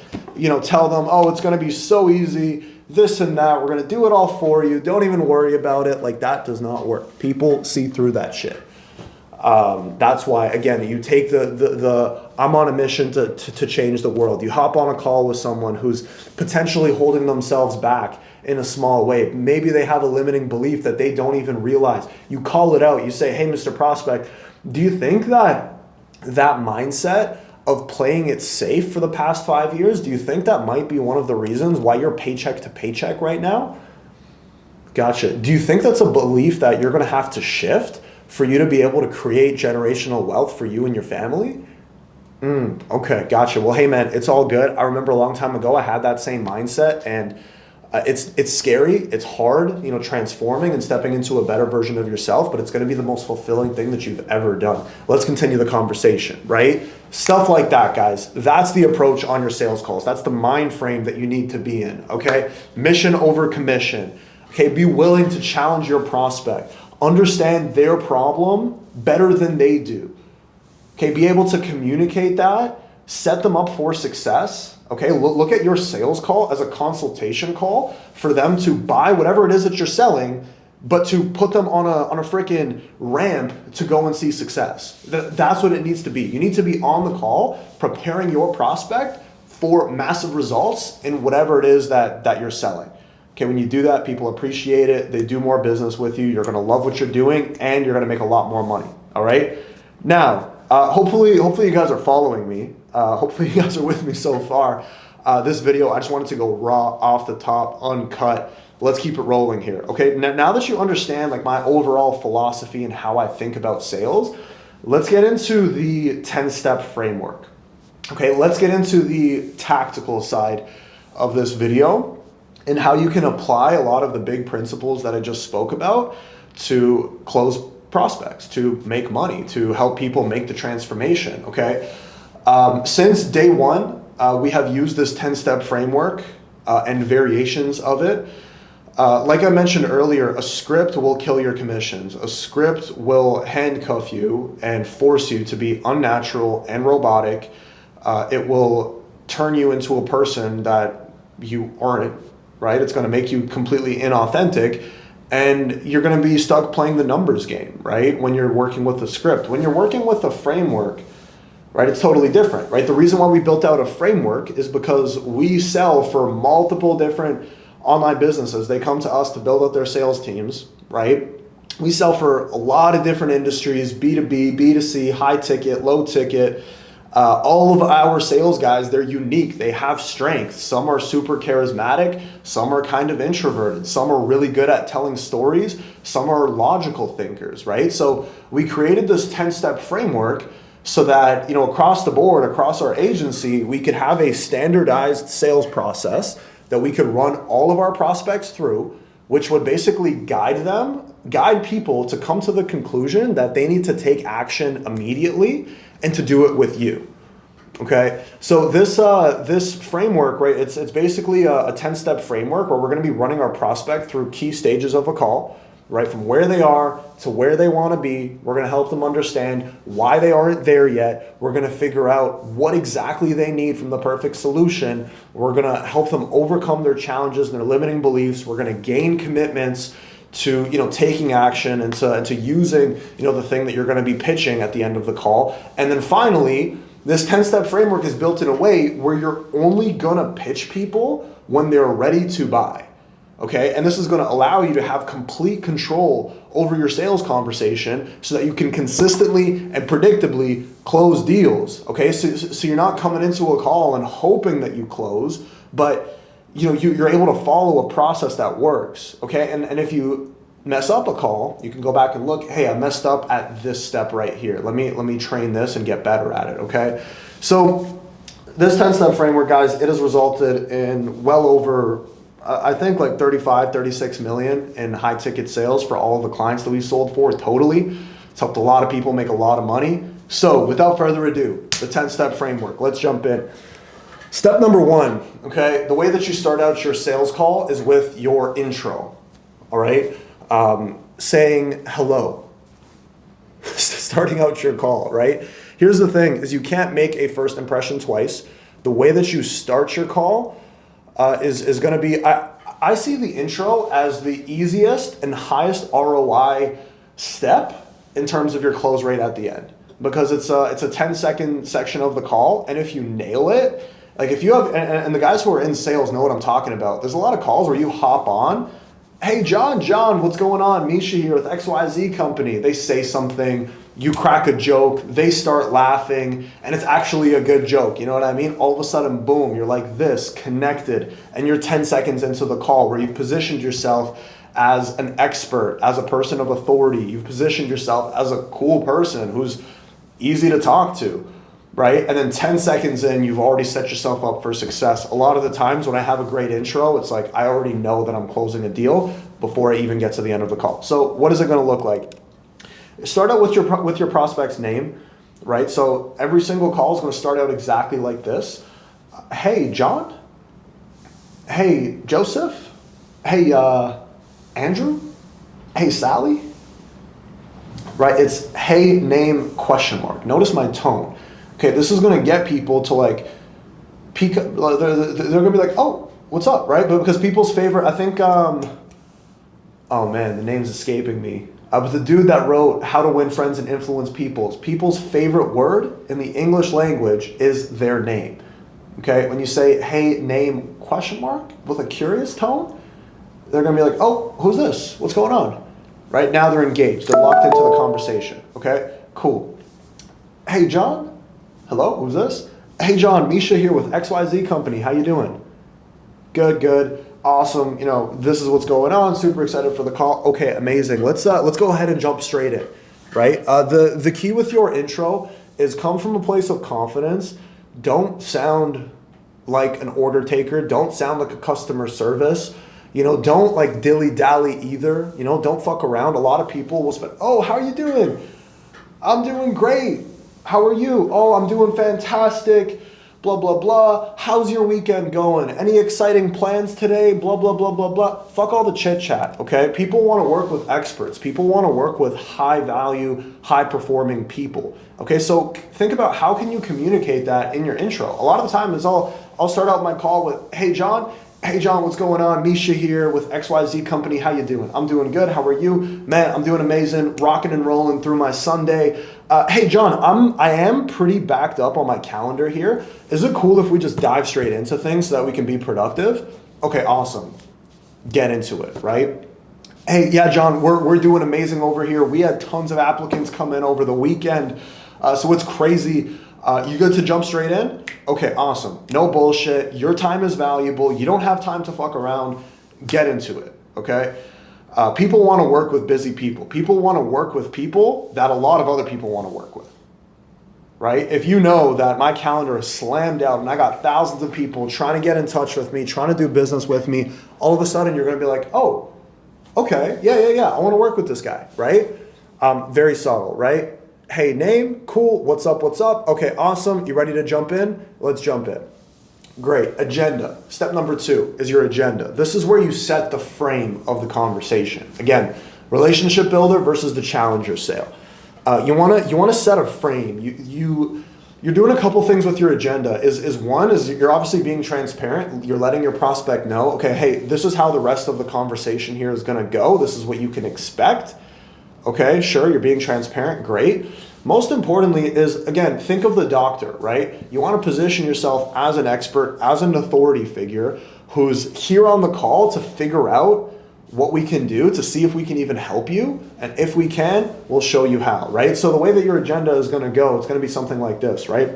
S1: tell them, "Oh, it's going to be so easy, this and that, we're going to do it all for you, don't even worry about it," like that does not work. People see through that shit. That's why, again, you take the I'm on a mission to change the world. You hop on a call with someone who's potentially holding themselves back in a small way. Maybe they have a limiting belief that they don't even realize. You call it out. You say, "Hey, Mr. Prospect, do you think that mindset of playing it safe for the past 5 years, do you think that might be one of the reasons why you're paycheck to paycheck right now?" Gotcha. Do you think that's a belief that you're going to have to shift for you to be able to create generational wealth for you and your family? Okay, gotcha. Well, hey man, it's all good. I remember a long time ago I had that same mindset, and it's scary, it's hard, transforming and stepping into a better version of yourself, but it's going to be the most fulfilling thing that you've ever done. Let's continue the conversation, right? Stuff like that, guys. That's the approach on your sales calls. That's the mind frame that you need to be in, okay? Mission over commission. Okay, be willing to challenge your prospect. Understand their problem better than they do. Okay, be able to communicate that, set them up for success. Okay, look at your sales call as a consultation call for them to buy whatever it is that you're selling, but to put them on a freaking ramp to go and see success. That's what it needs to be. You need to be on the call preparing your prospect for massive results in whatever it is that you're selling. Okay, when you do that, people appreciate it. They do more business with you. You're going to love what you're doing, and you're going to make a lot more money. All right. Now, hopefully you guys are following me. Hopefully you guys are with me so far. This video, I just wanted to go raw, off the top, uncut. Let's keep it rolling here. Okay. Now that you understand like my overall philosophy and how I think about sales, let's get into the 10-step framework. Okay. Let's get into the tactical side of this video and how you can apply a lot of the big principles that I just spoke about to close prospects, to make money, to help people make the transformation, okay? Since day one, we have used this 10-step framework and variations of it. Like I mentioned earlier, a script will kill your commissions. A script will handcuff you and force you to be unnatural and robotic. It will turn you into a person that you aren't, right? It's going to make you completely inauthentic, and you're going to be stuck playing the numbers game, right? When you're working with a script. When you're working with a framework, right, it's totally different, right? The reason why we built out a framework is because we sell for multiple different online businesses. They come to us to build out their sales teams, right? We sell for a lot of different industries, B2B, B2C, high ticket, low ticket. All of our sales guys, they're unique. They have strengths. Some are super charismatic. Some are kind of introverted. Some are really good at telling stories. Some are logical thinkers, right? So we created this 10-step framework so that, across the board, across our agency, we could have a standardized sales process that we could run all of our prospects through, which would basically guide people to come to the conclusion that they need to take action immediately and to do it with you. Okay, so this framework, right? It's basically a 10-step framework where we're going to be running our prospect through key stages of a call, right? From where they are to where they want to be. We're going to help them understand why they aren't there yet. We're going to figure out what exactly they need from the perfect solution. We're going to help them overcome their challenges and their limiting beliefs. We're going to gain commitments to taking action and to using the thing that you're going to be pitching at the end of the call. And then finally, this 10-step framework is built in a way where you're only going to pitch people when they're ready to buy. Okay, and this is going to allow you to have complete control over your sales conversation so that you can consistently and predictably close deals. Okay, so you're not coming into a call and hoping that you close, but you're able to follow a process that works. Okay, and if you mess up a call, you can go back and look, hey, I messed up at this step right here. Let me train this and get better at it, okay? So this 10-step framework, guys, it has resulted in well over, I think like 35, 36 million in high ticket sales for all of the clients that we've sold for totally. It's helped a lot of people make a lot of money. So without further ado, the 10-step framework, let's jump in. Step number one, okay, the way that you start out your sales call is with your intro, all right? Saying hello, starting out your call, right? Here's the thing, is you can't make a first impression twice. The way that you start your call is gonna be, I see the intro as the easiest and highest ROI step in terms of your close rate at the end. Because it's a 10-second section of the call, and if you nail it, like if you have, and the guys who are in sales know what I'm talking about. There's a lot of calls where you hop on, hey, John, what's going on? Misha here with XYZ company. They say something, you crack a joke, they start laughing, and it's actually a good joke. You know what I mean? All of a sudden, boom, you're like this, connected, and you're 10 seconds into the call where you've positioned yourself as an expert, as a person of authority. You've positioned yourself as a cool person who's easy to talk to, right? And then 10 seconds in, you've already set yourself up for success. A lot of the times when I have a great intro, it's like I already know that I'm closing a deal before I even get to the end of the call. So what is it going to look like? Start out with your prospect's name, right? So every single call is going to start out exactly like this. Hey, John. Hey, Joseph. Hey, Andrew. Hey, Sally. Right? It's hey, name, question mark. Notice my tone. Okay, this is going to get people to like peek. They're going to be like, oh, what's up, right? But because people's favorite, I think, oh man, the name's escaping me. But the dude that wrote How to Win Friends and Influence People's favorite word in the English language is their name. Okay, when you say hey, name, question mark with a curious tone, they're going to be like, oh, who's this? What's going on? Right now they're engaged. They're locked into the conversation. Okay, cool. Hey, John. Hello, who's this? Hey, John, Misha here with XYZ company. How you doing? Good. Awesome. You know, this is what's going on. Super excited for the call. Okay, amazing. Let's go ahead and jump straight in, right? The key with your intro is come from a place of confidence. Don't sound like an order taker. Don't sound like a customer service. You know, don't like dilly-dally either. You know, don't fuck around. A lot of people will spend, oh, how are you doing? I'm doing great. How are you? Oh, I'm doing fantastic. Blah, blah, blah. How's your weekend going? Any exciting plans today? Blah, blah, blah, blah, blah. Fuck all the chit chat, okay? People want to work with experts. People want to work with high value, high performing people. Okay, so think about how can you communicate that in your intro. A lot of the time is I'll start out my call with, hey, John. Hey, John, what's going on? Misha here with XYZ company. How you doing? I'm doing good. How are you? Man, I'm doing amazing. Rocking and rolling through my Sunday. Hey, John, I am pretty backed up on my calendar here. Is it cool if we just dive straight into things so that we can be productive? Okay, awesome. Get into it, right? Hey, yeah, John, we're doing amazing over here. We had tons of applicants come in over the weekend. So it's crazy. You good to jump straight in? Okay, awesome. No bullshit. Your time is valuable. You don't have time to fuck around. Get into it, okay? People want to work with busy people. People want to work with people that a lot of other people want to work with, right? If you know that my calendar is slammed out and I got thousands of people trying to get in touch with me, trying to do business with me, all of a sudden you're going to be like, oh, okay, yeah. I want to work with this guy, right? Very subtle, right? Hey, name, cool, what's up? Okay, awesome, you ready to jump in? Let's jump in. Great, agenda. Step number 2 is your agenda. This is where you set the frame of the conversation. Again, relationship builder versus the challenger sale. You wanna set a frame. You're doing a couple things with your agenda. One is you're obviously being transparent. You're letting your prospect know, okay, hey, this is how the rest of the conversation here is gonna go. This is what you can expect. Okay, sure, you're being transparent, great. Most importantly is, again, think of the doctor, right? You want to position yourself as an expert, as an authority figure who's here on the call to figure out what we can do to see if we can even help you. And if we can, we'll show you how, right? So the way that your agenda is going to go, it's going to be something like this, right?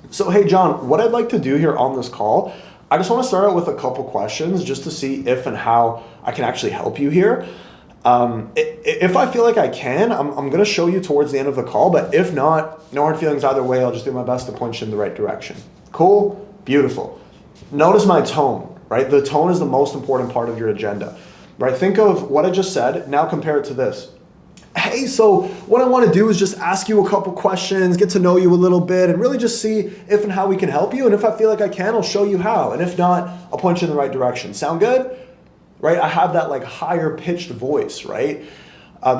S1: So, hey, John, what I'd like to do here on this call, I just want to start out with a couple questions just to see if and how I can actually help you here. If I feel like I can, I'm going to show you towards the end of the call, but if not, no hard feelings either way. I'll just do my best to point you in the right direction. Cool? Beautiful. Notice my tone, right? The tone is the most important part of your agenda, right? Think of what I just said. Now compare it to this. Hey, so what I want to do is just ask you a couple questions, get to know you a little bit, and really just see if and how we can help you. And if I feel like I can, I'll show you how. And if not, I'll point you in the right direction. Sound good? Right? I have that like higher pitched voice, right?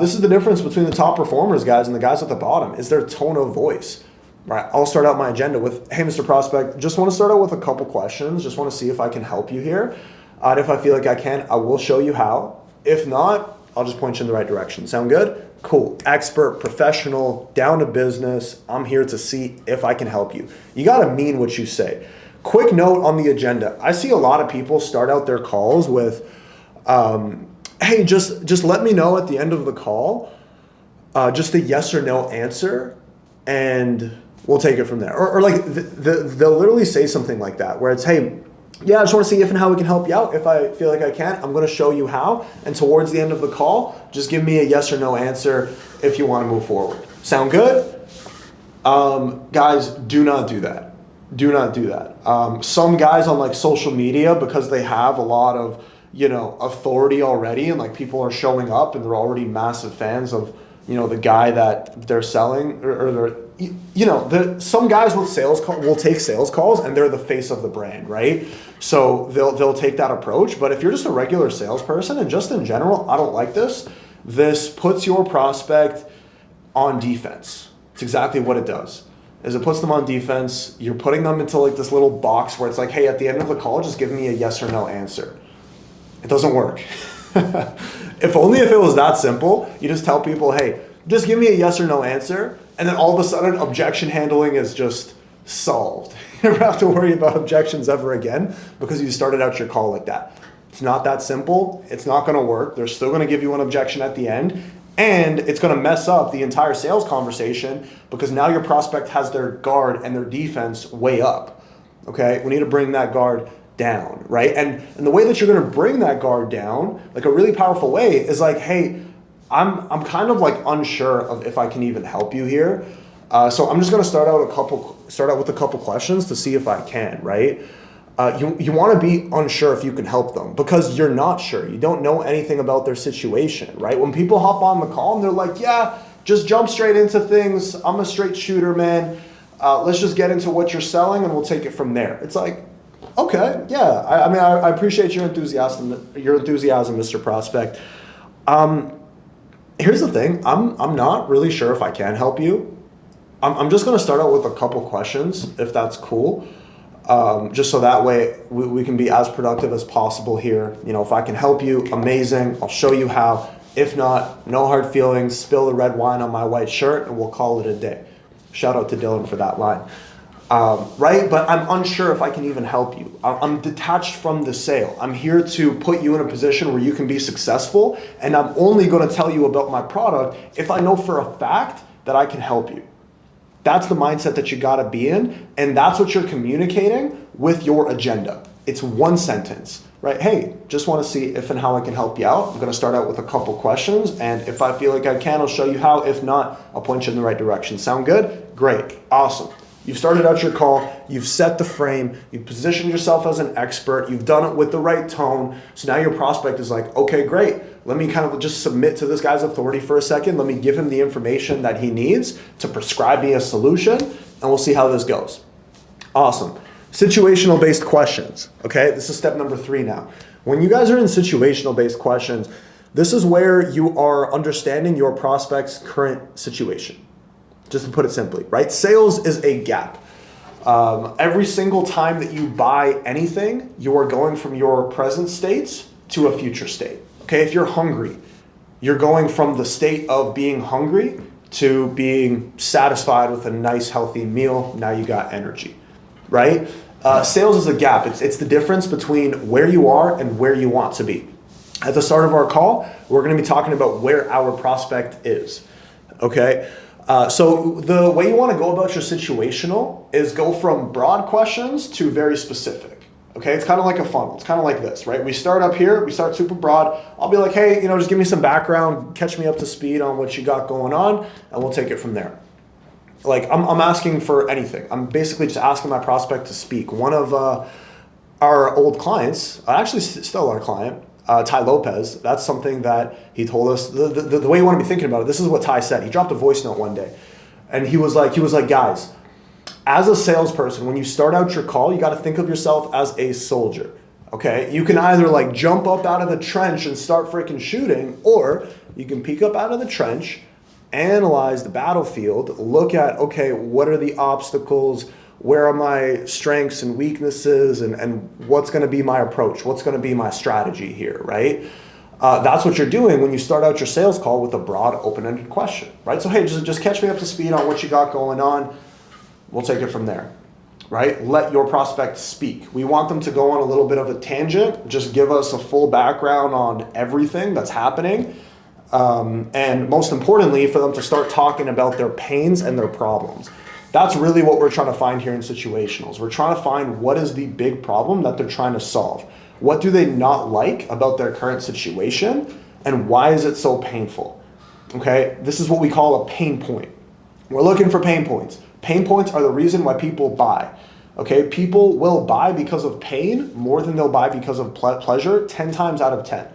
S1: This is the difference between the top performers, guys, and the guys at the bottom, is their tone of voice. Right? I'll start out my agenda with, hey, Mr. Prospect, just want to start out with a couple questions. Just want to see if I can help you here. And if I feel like I can, I will show you how. If not, I'll just point you in the right direction. Sound good? Cool. Expert, professional, down to business. I'm here to see if I can help you. You got to mean what you say. Quick note on the agenda. I see a lot of people start out their calls with, hey, just let me know at the end of the call, just a yes or no answer, and we'll take it from there. Or like they'll literally say something like that, where it's, hey, yeah, I just want to see if and how we can help you out. If I feel like I can, I'm going to show you how. And towards the end of the call, just give me a yes or no answer if you want to move forward. Sound good? Guys, do not do that. Do not do that. Some guys on like social media, because they have a lot of, authority already, and like people are showing up and they're already massive fans of, the guy that they're selling, or they're, some guys with will take sales calls and they're the face of the brand, right? So they'll take that approach. But if you're just a regular salesperson, and just in general, I don't like this. This puts your prospect on defense. It's exactly what it does. Is it puts them on defense. You're putting them into like this little box where it's like, hey, at the end of the call, just give me a yes or no answer. It doesn't work. If only if it was that simple. You just tell people, hey, just give me a yes or no answer, and then all of a sudden objection handling is just solved. You never have to worry about objections ever again because you started out your call like that. It's not that simple. It's not going to work. They're still going to give you an objection at the end, and it's going to mess up the entire sales conversation because now your prospect has their guard and their defense way up. Okay? We need to bring that guard down, right? And the way that you're going to bring that guard down, like a really powerful way, is like, hey, I'm kind of like unsure of if I can even help you here. So I'm just going to start out with a couple questions to see if I can, right? You want to be unsure if you can help them because you're not sure. You don't know anything about their situation, right? When people hop on the call and they're like, yeah, just jump straight into things. I'm a straight shooter, man. Let's just get into what you're selling and we'll take it from there. It's like, okay, yeah. I mean, I appreciate your enthusiasm, Mr. Prospect. Here's the thing. I'm not really sure if I can help you. I'm just going to start out with a couple questions, if that's cool. Just so that way we can be as productive as possible here. If I can help you, amazing. I'll show you how. If not, no hard feelings. Spill the red wine on my white shirt and we'll call it a day. Shout out to Dylan for that line. Right? But I'm unsure if I can even help you. I'm detached from the sale. I'm here to put you in a position where you can be successful, and I'm only going to tell you about my product if I know for a fact that I can help you. That's the mindset that you got to be in, and that's what you're communicating with your agenda. It's one sentence, right? Hey, just want to see if and how I can help you out. I'm going to start out with a couple questions, and if I feel like I can, I'll show you how. If not, I'll point you in the right direction. Sound good? Great. Awesome. You've started out your call, you've set the frame, you've positioned yourself as an expert, you've done it with the right tone. So now your prospect is like, okay, great. Let me kind of just submit to this guy's authority for a second. Let me give him the information that he needs to prescribe me a solution, and we'll see how this goes. Awesome. Situational based questions. Okay, this is step number 3 now. When you guys are in situational based questions, this is where you are understanding your prospect's current situation. Just to put it simply, right? Sales is a gap. Every single time that you buy anything, you are going from your present state to a future state. Okay, if you're hungry, you're going from the state of being hungry to being satisfied with a nice, healthy meal. Now you got energy, right? Sales is a gap. It's the difference between where you are and where you want to be. At the start of our call, we're going to be talking about where our prospect is, okay? So the way you want to go about your situational is go from broad questions to very specific, Okay, it's kind of like a funnel. It's kind of like this, right? We start up here, we start super broad. I'll be like, hey, just give me some background, catch me up to speed on what you got going on, and we'll take it from there. Like, I'm asking for anything. I'm basically just asking my prospect to speak. One of our old clients, actually still our client, Ty Lopez, that's something that he told us. The way you want to be thinking about it, this is what Ty said. He dropped a voice note one day, and he was like, guys, as a salesperson, when you start out your call, you got to think of yourself as a soldier. Okay, you can either like jump up out of the trench and start freaking shooting, or you can peek up out of the trench, analyze the battlefield, look at, okay, what are the obstacles, where are my strengths and weaknesses, and what's going to be my approach, what's going to be my strategy here, right? That's what you're doing when you start out your sales call with a broad, open-ended question, right? So hey, just catch me up to speed on what you got going on. We'll take it from there, right? Let your prospect speak. We want them to go on a little bit of a tangent. Just give us a full background on everything that's happening. And most importantly, for them to start talking about their pains and their problems. That's really what we're trying to find here in situationals. We're trying to find what is the big problem that they're trying to solve. What do they not like about their current situation? And why is it so painful? Okay, this is what we call a pain point. We're looking for pain points. Pain points are the reason why people buy. Okay, people will buy because of pain more than they'll buy because of pleasure 10 times out of 10.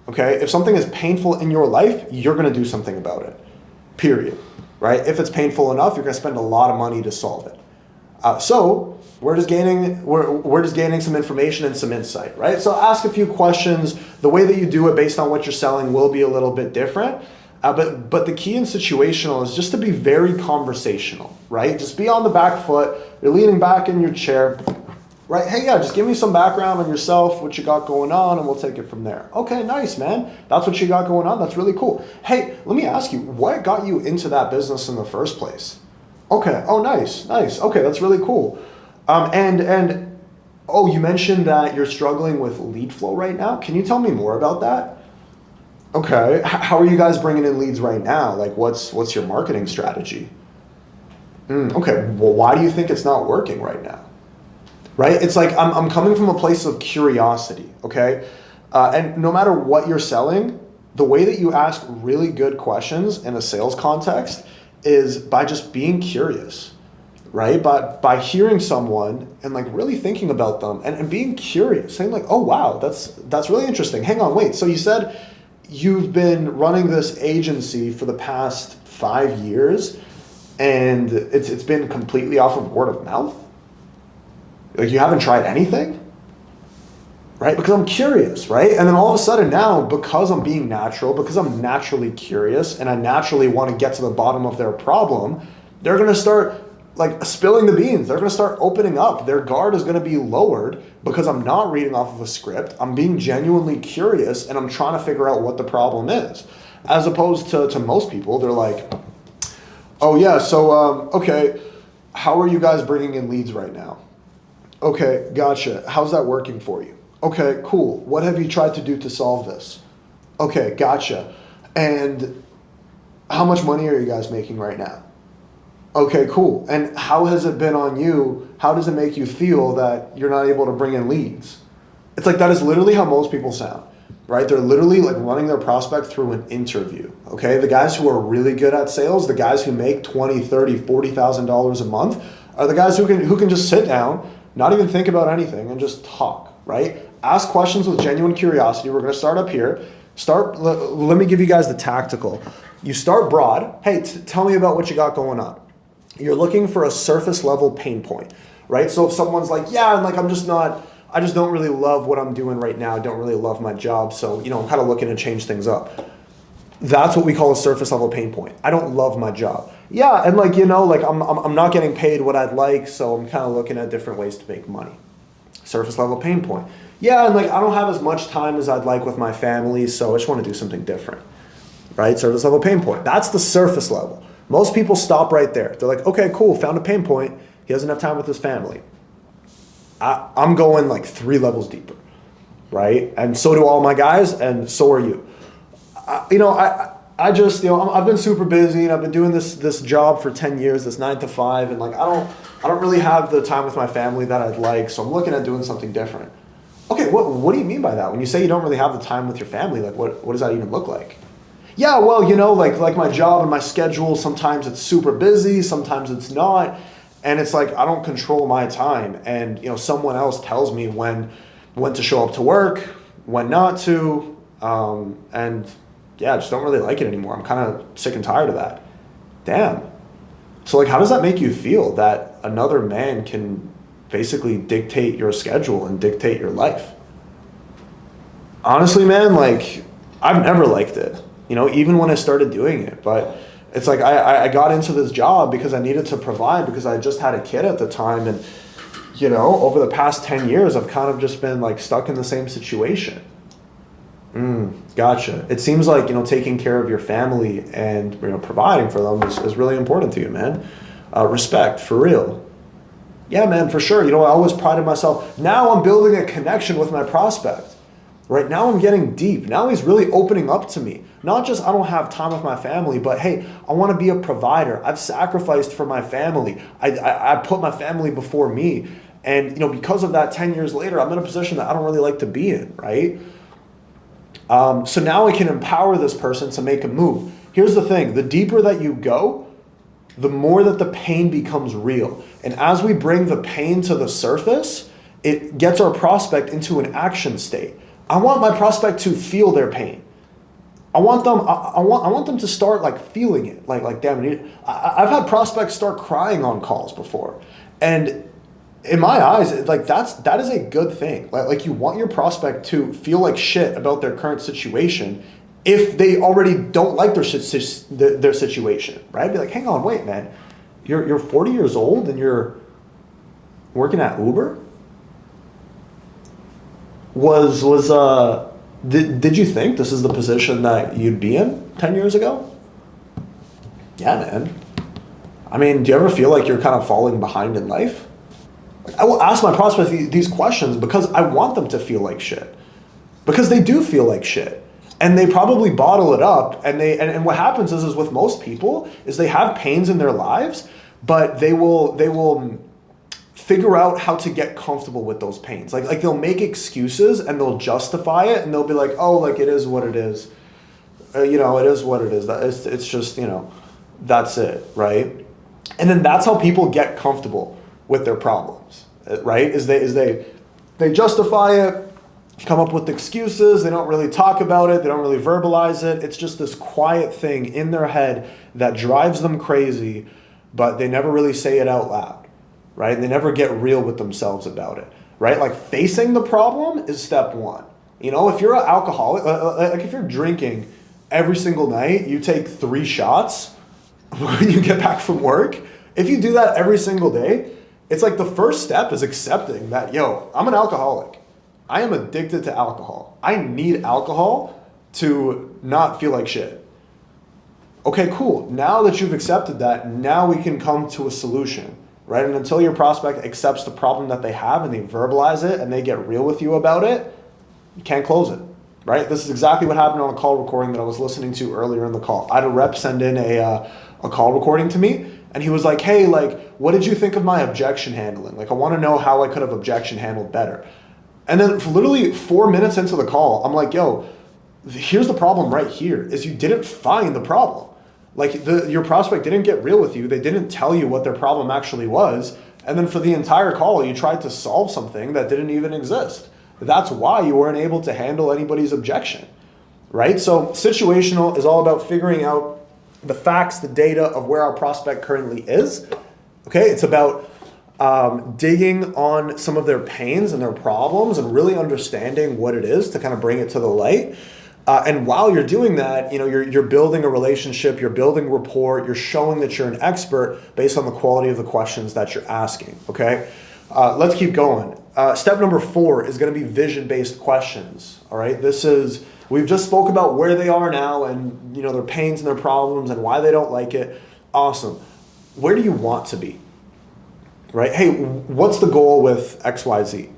S1: Okay, if something is painful in your life, you're going to do something about it, period, right? If it's painful enough, you're going to spend a lot of money to solve it. So we're just gaining some information and some insight, right? So ask a few questions. The way that you do it based on what you're selling will be a little bit different. But the key in situational is just to be very conversational, right? Just be on the back foot. You're leaning back in your chair, right? Hey, yeah, just give me some background on yourself, what you got going on, and we'll take it from there. Okay, nice, man. That's what you got going on. That's really cool. Hey, let me ask you, what got you into that business in the first place? Okay. Oh, nice. Okay, that's really cool. You mentioned that you're struggling with lead flow right now. Can you tell me more about that? Okay, how are you guys bringing in leads right now? Like, what's your marketing strategy? Okay, well, why do you think it's not working right now? Right? It's like I'm coming from a place of curiosity, okay? And no matter what you're selling, the way that you ask really good questions in a sales context is by just being curious, right? By hearing someone and like really thinking about them and being curious, saying like, oh, wow, that's really interesting. Hang on, wait, so you said you've been running this agency for the past 5 years and it's been completely off of word of mouth? Like, you haven't tried anything? Right? Because I'm curious, right? And then all of a sudden now, because I'm being natural, because I'm naturally curious and I naturally want to get to the bottom of their problem, they're going to start like spilling the beans. They're going to start opening up. Their guard is going to be lowered because I'm not reading off of a script. I'm being genuinely curious and I'm trying to figure out what the problem is. As opposed to most people, they're like, oh yeah, so, okay, how are you guys bringing in leads right now? Okay, gotcha. How's that working for you? Okay, cool. What have you tried to do to solve this? Okay, gotcha. And how much money are you guys making right now? Okay, cool. And how has it been on you? How does it make you feel that you're not able to bring in leads? It's like that is literally how most people sound, right? They're literally like running their prospect through an interview, okay? The guys who are really good at sales, the guys who make $20,000, $30,000, $40,000 a month are the guys who can just sit down, not even think about anything and just talk, right? Ask questions with genuine curiosity. We're going to start up here. Let me give you guys the tactical. You start broad. Hey, tell me about what you got going on. You're looking for a surface level pain point, right? So if someone's like, yeah, and like I just don't really love what I'm doing right now. I don't really love my job. So, I'm kind of looking to change things up. That's what we call a surface level pain point. I don't love my job. Yeah, and like, I'm not getting paid what I'd like, so I'm kind of looking at different ways to make money. Surface level pain point. Yeah, and like I don't have as much time as I'd like with my family, so I just want to do something different. Right? Surface level pain point. That's the surface level. Most people stop right there. They're like, okay, cool, found a pain point. He doesn't have time with his family. I'm going like 3 levels deeper, right? And so do all my guys, and so are you. I I just, I've been super busy and I've been doing this job for 10 years, this 9 to 5, and like I don't really have the time with my family that I'd like, so I'm looking at doing something different. Okay, what do you mean by that? When you say you don't really have the time with your family, like what does that even look like? Yeah, well, like my job and my schedule, sometimes it's super busy, sometimes it's not, and it's like I don't control my time, and someone else tells me when to show up to work, when not to, and yeah, I just don't really like it anymore. I'm kind of sick and tired of that. Damn. So like, how does that make you feel that another man can basically dictate your schedule and dictate your life? Honestly, man, like I've never liked it, even when I started doing it, but it's like I got into this job because I needed to provide because I just had a kid at the time. And, over the past 10 years, I've kind of just been like stuck in the same situation. Gotcha. It seems like, taking care of your family and, providing for them is really important to you, man. Respect, for real. Yeah, man, for sure. I always prided myself. Now I'm building a connection with my prospect. Right now I'm getting deep. Now he's really opening up to me. Not just I don't have time with my family, but hey, I want to be a provider. I've sacrificed for my family. I put my family before me. And, because of that, 10 years later, I'm in a position that I don't really like to be in, right? So now I can empower this person to make a move. Here's the thing. The deeper that you go, the more that the pain becomes real. And as we bring the pain to the surface, it gets our prospect into an action state. I want my prospect to feel their pain. I want them to start like feeling it. Like damn it. I've had prospects start crying on calls before. And in my eyes, that is a good thing. Like you want your prospect to feel like shit about their current situation if they already don't like their situation, right? Be like, hang on, wait, man, you're 40 years old and you're working at Uber? Did you think this is the position that you'd be in 10 years ago? Yeah, man. I mean, do you ever feel like you're kind of falling behind in life? I will ask my prospects these questions because I want them to feel like shit. Because they do feel like shit. And they probably bottle it up. And what happens is with most people is they have pains in their lives, but they will figure out how to get comfortable with those pains. Like they'll make excuses and they'll justify it and they'll be like, oh, like it is what it is. It is what it is. It's just, that's it, right? And then that's how people get comfortable with their problems, right? Is they justify it, come up with excuses, they don't really talk about it, they don't really verbalize it. It's just this quiet thing in their head that drives them crazy, but they never really say it out loud, right? They never get real with themselves about it, right? Like facing the problem is step one. If you're an alcoholic, like if you're drinking every single night, you take 3 shots when you get back from work. If you do that every single day, it's like the first step is accepting that, I'm an alcoholic. I am addicted to alcohol. I need alcohol to not feel like shit. Okay, cool. Now that you've accepted that, now we can come to a solution, right? And until your prospect accepts the problem that they have and they verbalize it and they get real with you about it, you can't close it, right? This is exactly what happened on a call recording that I was listening to earlier in the call. I had a rep send in a call recording to me. And he was like, hey, like, what did you think of my objection handling? Like, I want to know how I could have objection handled better. And then for literally 4 minutes into the call, I'm like, here's the problem right here, is you didn't find the problem. Like, your prospect didn't get real with you. They didn't tell you what their problem actually was. And then for the entire call, you tried to solve something that didn't even exist. That's why you weren't able to handle anybody's objection, right? So situational is all about figuring out the facts, the data of where our prospect currently is. Okay, it's about digging on some of their pains and their problems and really understanding what it is to kind of bring it to the light. And while you're doing that, you're building a relationship, you're building rapport, you're showing that you're an expert based on the quality of the questions that you're asking. Okay, let's keep going. Step number 4 is going to be vision-based questions. All right, we've just spoke about where they are now and their pains and their problems and why they don't like it. Awesome. Where do you want to be? Right? Hey, what's the goal with XYZ?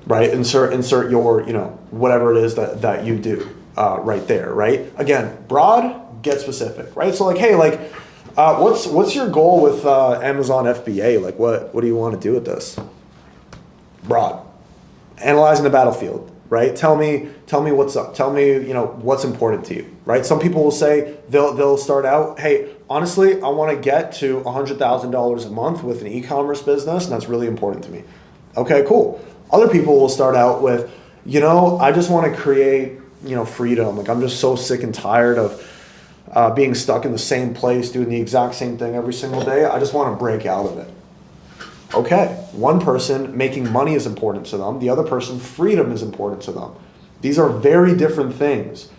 S1: Right? Insert your, whatever it is that you do. right there, right? Again, broad, get specific, right? So like, hey, like, what's your goal with Amazon FBA? Like, what do you want to do with this? Broad. Analyzing the battlefield, right? Tell me what's up. Tell me, what's important to you, right? Some people will say they'll start out, hey, honestly, I want to get to $100,000 a month with an e-commerce business, and that's really important to me. Okay, cool. Other people will start out with, I just want to create, freedom. Like, I'm just so sick and tired of being stuck in the same place, doing the exact same thing every single day. I just want to break out of it. Okay, one person, making money is important to them. The other person, freedom is important to them. These are very different things.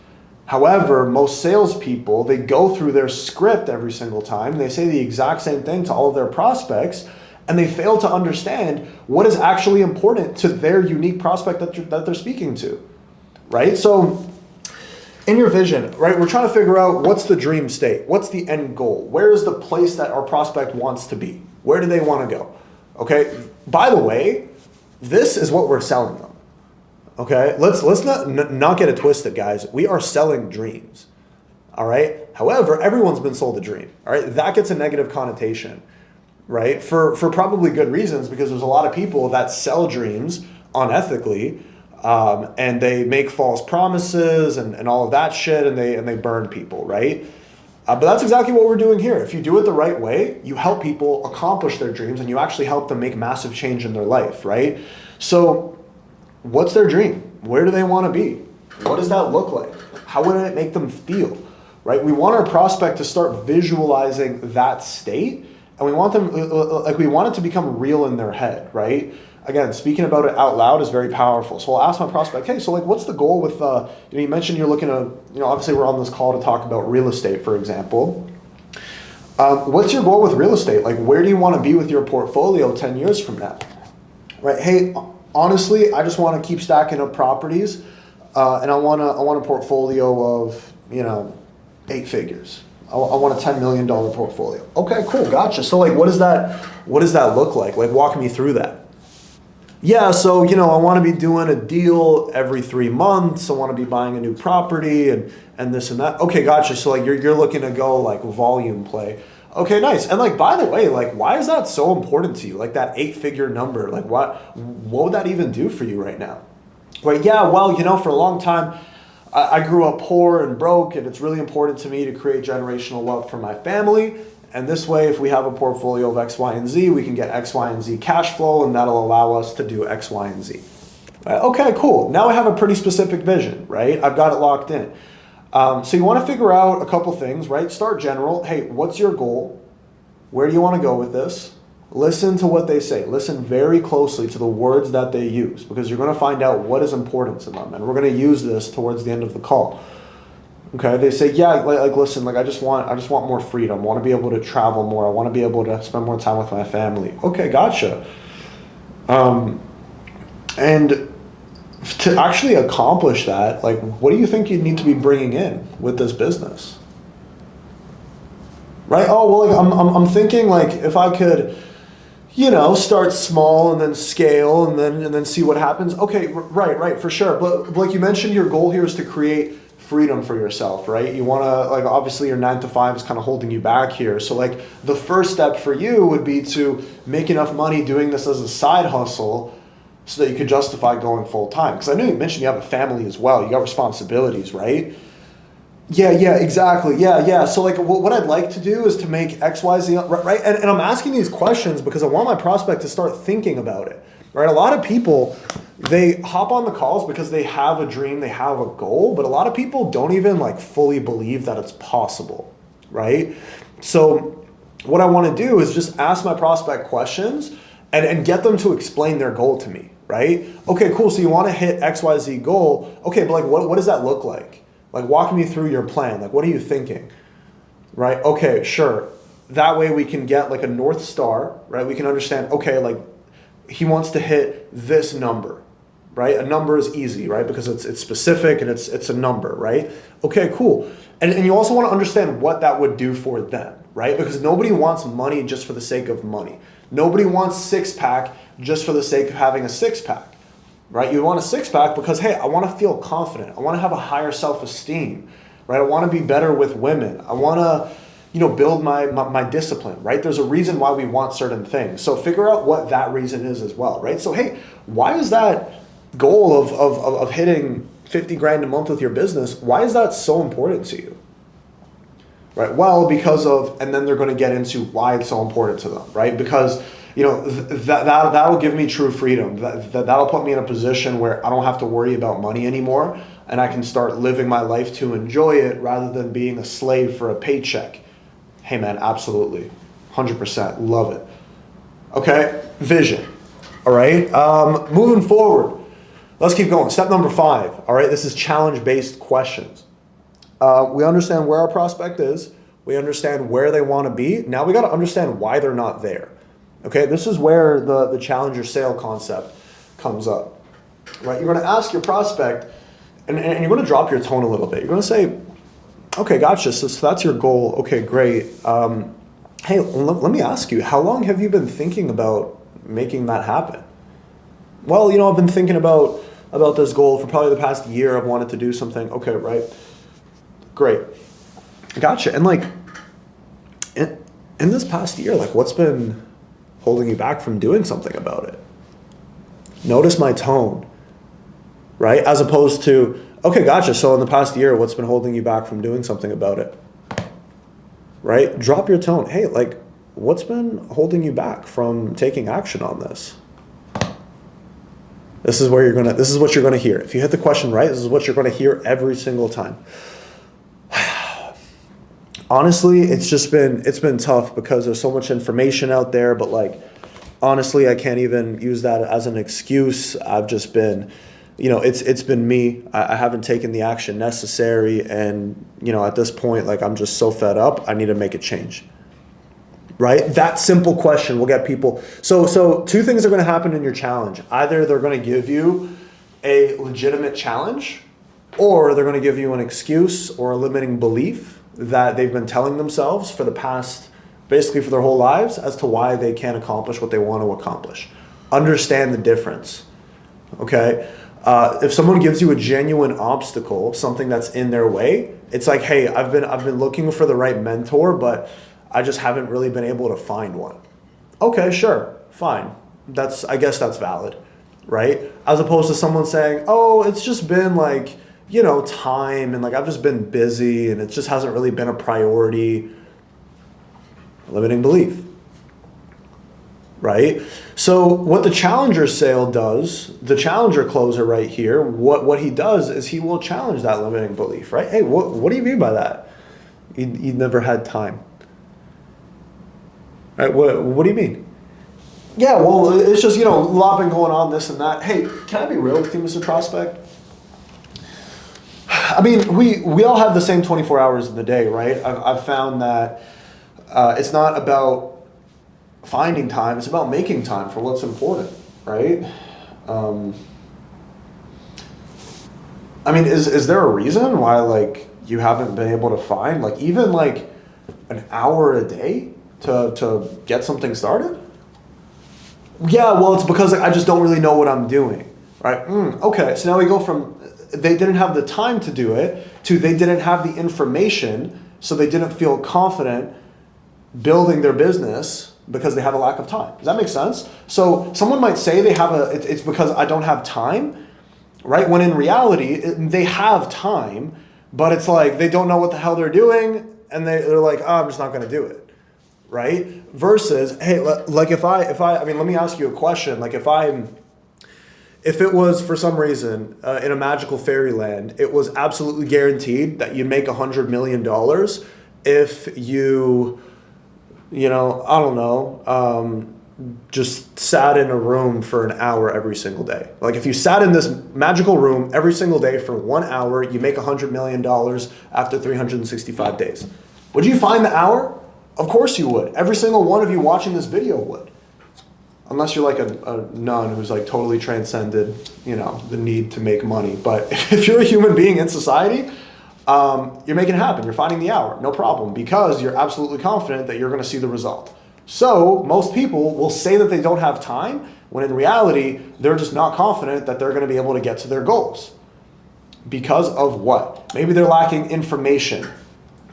S1: However, most salespeople, they go through their script every single time. They say the exact same thing to all of their prospects, and they fail to understand what is actually important to their unique prospect that they're speaking to, right? So in your vision, right, we're trying to figure out what's the dream state, what's the end goal, where is the place that our prospect wants to be, where do they want to go? Okay, by the way, this is what we're selling them. Okay, let's not get it twisted, guys. We are selling dreams. All right. However, everyone's been sold a dream. All right, that gets a negative connotation, right? For probably good reasons, because there's a lot of people that sell dreams unethically, and they make false promises and all of that shit, and they burn people, right? But that's exactly what we're doing here. If you do it the right way, you help people accomplish their dreams, and you actually help them make massive change in their life, right? So what's their dream? Where do they want to be? What does that look like? How would it make them feel, right? We want our prospect to start visualizing that state, and we want them, we want it to become real in their head, right? Again, speaking about it out loud is very powerful. So I'll ask my prospect, hey, so like, what's the goal with, you mentioned you're looking to, obviously we're on this call to talk about real estate, for example. What's your goal with real estate? Like, where do you want to be with your portfolio 10 years from now? Right? Hey, honestly, I just want to keep stacking up properties, and I want a portfolio of, 8 figures. I want a $10 million portfolio. Okay, cool, gotcha. So like, what does that look like? Like, walk me through that. Yeah, so, I want to be doing a deal every 3 months. I want to be buying a new property and this and that. Okay, gotcha. So like, you're looking to go like volume play. Okay, nice. And like, by the way, like, why is that so important to you? Like that 8-figure number, like what would that even do for you right now? Right, yeah, well, for a long time, I grew up poor and broke, and it's really important to me to create generational wealth for my family. And this way, if we have a portfolio of X, Y, and Z, we can get X, Y, and Z cash flow, and that'll allow us to do X, Y, and Z. Right? Okay, cool. Now I have a pretty specific vision, right? I've got it locked in. So you want to figure out a couple things, right? Start general. Hey, what's your goal? Where do you want to go with this? Listen to what they say. Listen very closely to the words that they use, because you're going to find out what is important to them. And we're going to use this towards the end of the call. Okay, they say, yeah, like listen, like I just want more freedom. I want to be able to travel more. I want to be able to spend more time with my family. Okay, gotcha. And to actually accomplish that, like, what do you think you need to be bringing in with this business? Right? Oh, well, like I'm thinking like if I could, start small and then scale and then see what happens. Okay, right, for sure. But like you mentioned, your goal here is to create freedom for yourself, right? You want to, like, obviously your 9 to 5 is kind of holding you back here. So like the first step for you would be to make enough money doing this as a side hustle so that you could justify going full time. Because I know you mentioned you have a family as well. You got responsibilities, right? Yeah, exactly. Yeah. So like what I'd like to do is to make X, Y, Z, right? And I'm asking these questions because I want my prospect to start thinking about it, right? A lot of people, they hop on the calls because they have a dream, they have a goal, but a lot of people don't even like fully believe that it's possible, right? So what I want to do is just ask my prospect questions and get them to explain their goal to me, right? Okay, cool. So you want to hit XYZ goal. Okay, but like what does that look like? Like, walk me through your plan. Like, what are you thinking? Right? Okay, sure. That way we can get like a North Star, right? We can understand, okay, like he wants to hit this number, right? A number is easy, right? Because it's specific and it's a number, right? Okay, cool. And you also want to understand what that would do for them, right? Because nobody wants money just for the sake of money. Nobody wants 6-pack just for the sake of having a 6-pack, right? You want a six pack because, hey, I want to feel confident. I want to have a higher self-esteem, right? I want to be better with women. I want to, build my discipline, right? There's a reason why we want certain things. So figure out what that reason is as well, right? So, hey, why is that goal of hitting 50 grand a month with your business, why is that so important to you? Right? Well, because of, and then they're going to get into why it's so important to them, right? Because, that'll give me true freedom. That'll put me in a position where I don't have to worry about money anymore, and I can start living my life to enjoy it rather than being a slave for a paycheck. Hey man, absolutely. 100%. Love it. Okay, vision. All right, moving forward. Let's keep going. Step number 5. All right, this is challenge-based questions. We understand where our prospect is. We understand where they want to be. Now we got to understand why they're not there. Okay, this is where the challenger sale concept comes up. Right, you're going to ask your prospect, and you're going to drop your tone a little bit. You're going to say, okay, gotcha. So that's your goal. Okay, great. Hey, let me ask you, how long have you been thinking about making that happen? Well, I've been thinking about this goal for probably the past year. I've wanted to do something. Okay, right. Great. Gotcha. And in this past year, what's been holding you back from doing something about it? Notice my tone, right? As opposed to, okay, gotcha. So in the past year, what's been holding you back from doing something about it? Right? Drop your tone. Hey, what's been holding you back from taking action on this? This is what you're gonna hear. If you hit the question right, this is what you're gonna hear every single time. Honestly, it's been tough because there's so much information out there, but honestly, I can't even use that as an excuse. I've just been, it's been me. I haven't taken the action necessary, and at this point, I'm just so fed up. I need to make a change. Right? That simple question will get people. So 2 things are going to happen in your challenge. Either they're going to give you a legitimate challenge, or they're going to give you an excuse or a limiting belief that they've been telling themselves for the past, basically for their whole lives, as to why they can't accomplish what they want to accomplish. Understand the difference. Okay? If someone gives you a genuine obstacle, something that's in their way, it's like, hey, I've been looking for the right mentor, but I just haven't really been able to find one. Okay, sure, fine. I guess that's valid, right? As opposed to someone saying, oh, it's just been time, and I've just been busy, and it just hasn't really been a priority. Limiting belief, right? So what the challenger sale does, the challenger closer right here, what he does is he will challenge that limiting belief, right? Hey, what do you mean by that? You never had time. Right, what do you mean? Yeah, well, it's just, a lot been going on, this and that. Hey, can I be real with you, Mr. Prospect? I mean, we all have the same 24 hours in the day, right? I've found that it's not about finding time, it's about making time for what's important, right? I mean, is there a reason why, you haven't been able to find, even an hour a day to get something started? Yeah, well, it's because I just don't really know what I'm doing, right? Okay, so now we go from they didn't have the time to do it to they didn't have the information, so they didn't feel confident building their business because they have a lack of time. Does that make sense? So someone might say it's because I don't have time, right? When in reality, they have time, but it's they don't know what the hell they're doing, and they're like, oh, I'm just not going to do it. Right? Versus, hey, if I mean, let me ask you a question. If it was for some reason in a magical fairyland, it was absolutely guaranteed that you make $100 million if you, I don't know, just sat in a room for an hour every single day. If you sat in this magical room every single day for 1 hour, you make $100 million after 365 days. Would you find the hour? Of course you would. Every single one of you watching this video would. Unless you're a nun who's totally transcended, the need to make money. But if you're a human being in society, you're making it happen. You're finding the hour, no problem, because you're absolutely confident that you're going to see the result. So most people will say that they don't have time when in reality, they're just not confident that they're going to be able to get to their goals. Because of what? Maybe they're lacking information,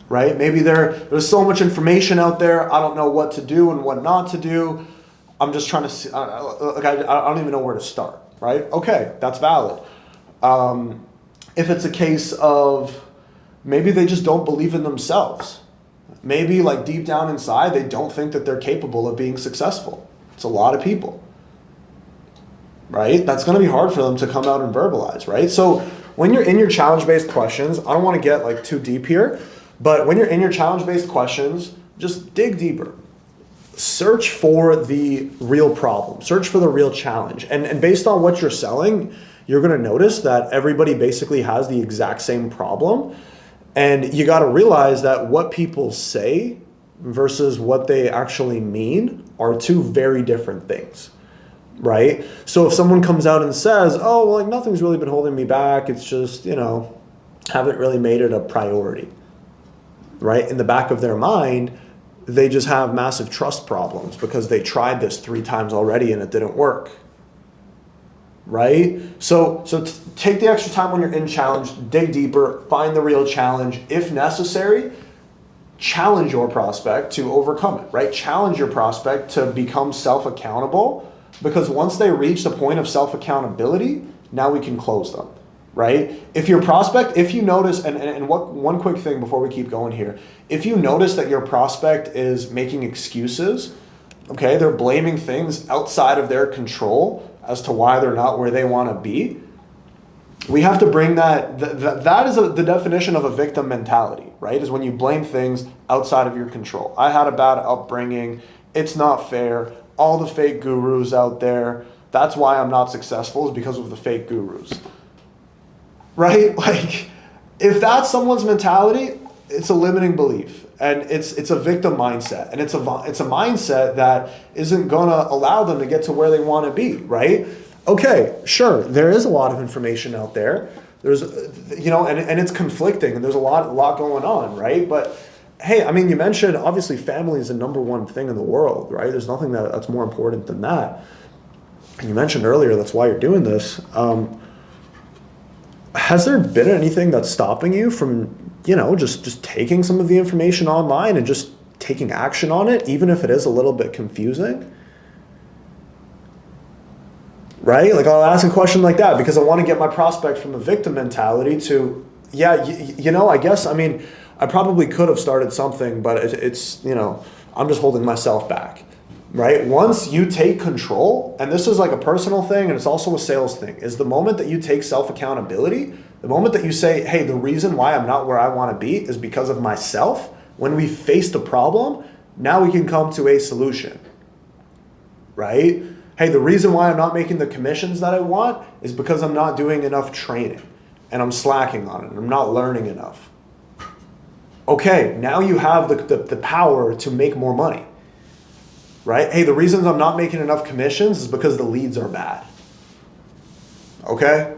S1: right? Maybe there's so much information out there, I don't know what to do and what not to do. I'm just trying to see, I don't even know where to start, right? Okay, that's valid. If it's a case of maybe they just don't believe in themselves. Maybe like deep down inside, they don't think that they're capable of being successful. It's a lot of people, right? That's going to be hard for them to come out and verbalize, right? So when you're in your challenge-based questions, I don't want to get like too deep here, but when you're in your challenge-based questions, just dig deeper. Search for the real problem. Search for the real challenge. And based on what you're selling, you're going to notice that everybody basically has the exact same problem. And you got to realize that what people say versus what they actually mean are two very different things, right? So if someone comes out and says, oh, well, like nothing's really been holding me back, it's just, haven't really made it a priority, right? In the back of their mind, they just have massive trust problems because they tried this 3 times already and it didn't work, right? So take the extra time when you're in challenge, dig deeper, find the real challenge. If necessary, challenge your prospect to overcome it, right? Challenge your prospect to become self-accountable, because once they reach the point of self-accountability, now we can close them, right? If your prospect, if you notice, and one quick thing before we keep going here, if you notice that your prospect is making excuses, okay, they're blaming things outside of their control as to why they're not where they want to be, we have to bring that is the definition of a victim mentality, right? Is when you blame things outside of your control. I had a bad upbringing. It's not fair. All the fake gurus out there. That's why I'm not successful, is because of the fake gurus, right? Like, if that's someone's mentality, it's a limiting belief, and it's a victim mindset, and it's a mindset that isn't gonna allow them to get to where they want to be, right? Okay, sure, there is a lot of information out there. There's, and it's conflicting, and there's a lot going on, right? But hey, I mean, you mentioned obviously family is the number one thing in the world, right? There's nothing that's more important than that. And you mentioned earlier that's why you're doing this. Has there been anything that's stopping you from, just taking some of the information online and just taking action on it, even if it is a little bit confusing? Right? Like, I'll ask a question like that because I want to get my prospect from a victim mentality to, I guess, I probably could have started something, but it's I'm just holding myself back, right? Once you take control, and this is like a personal thing and it's also a sales thing, is the moment that you take self-accountability, the moment that you say, hey, the reason why I'm not where I want to be is because of myself. When we faced a problem, now we can come to a solution, right? Hey, the reason why I'm not making the commissions that I want is because I'm not doing enough training and I'm slacking on it and I'm not learning enough. Okay, now you have the power to make more money, right? Hey, the reasons I'm not making enough commissions is because the leads are bad. Okay?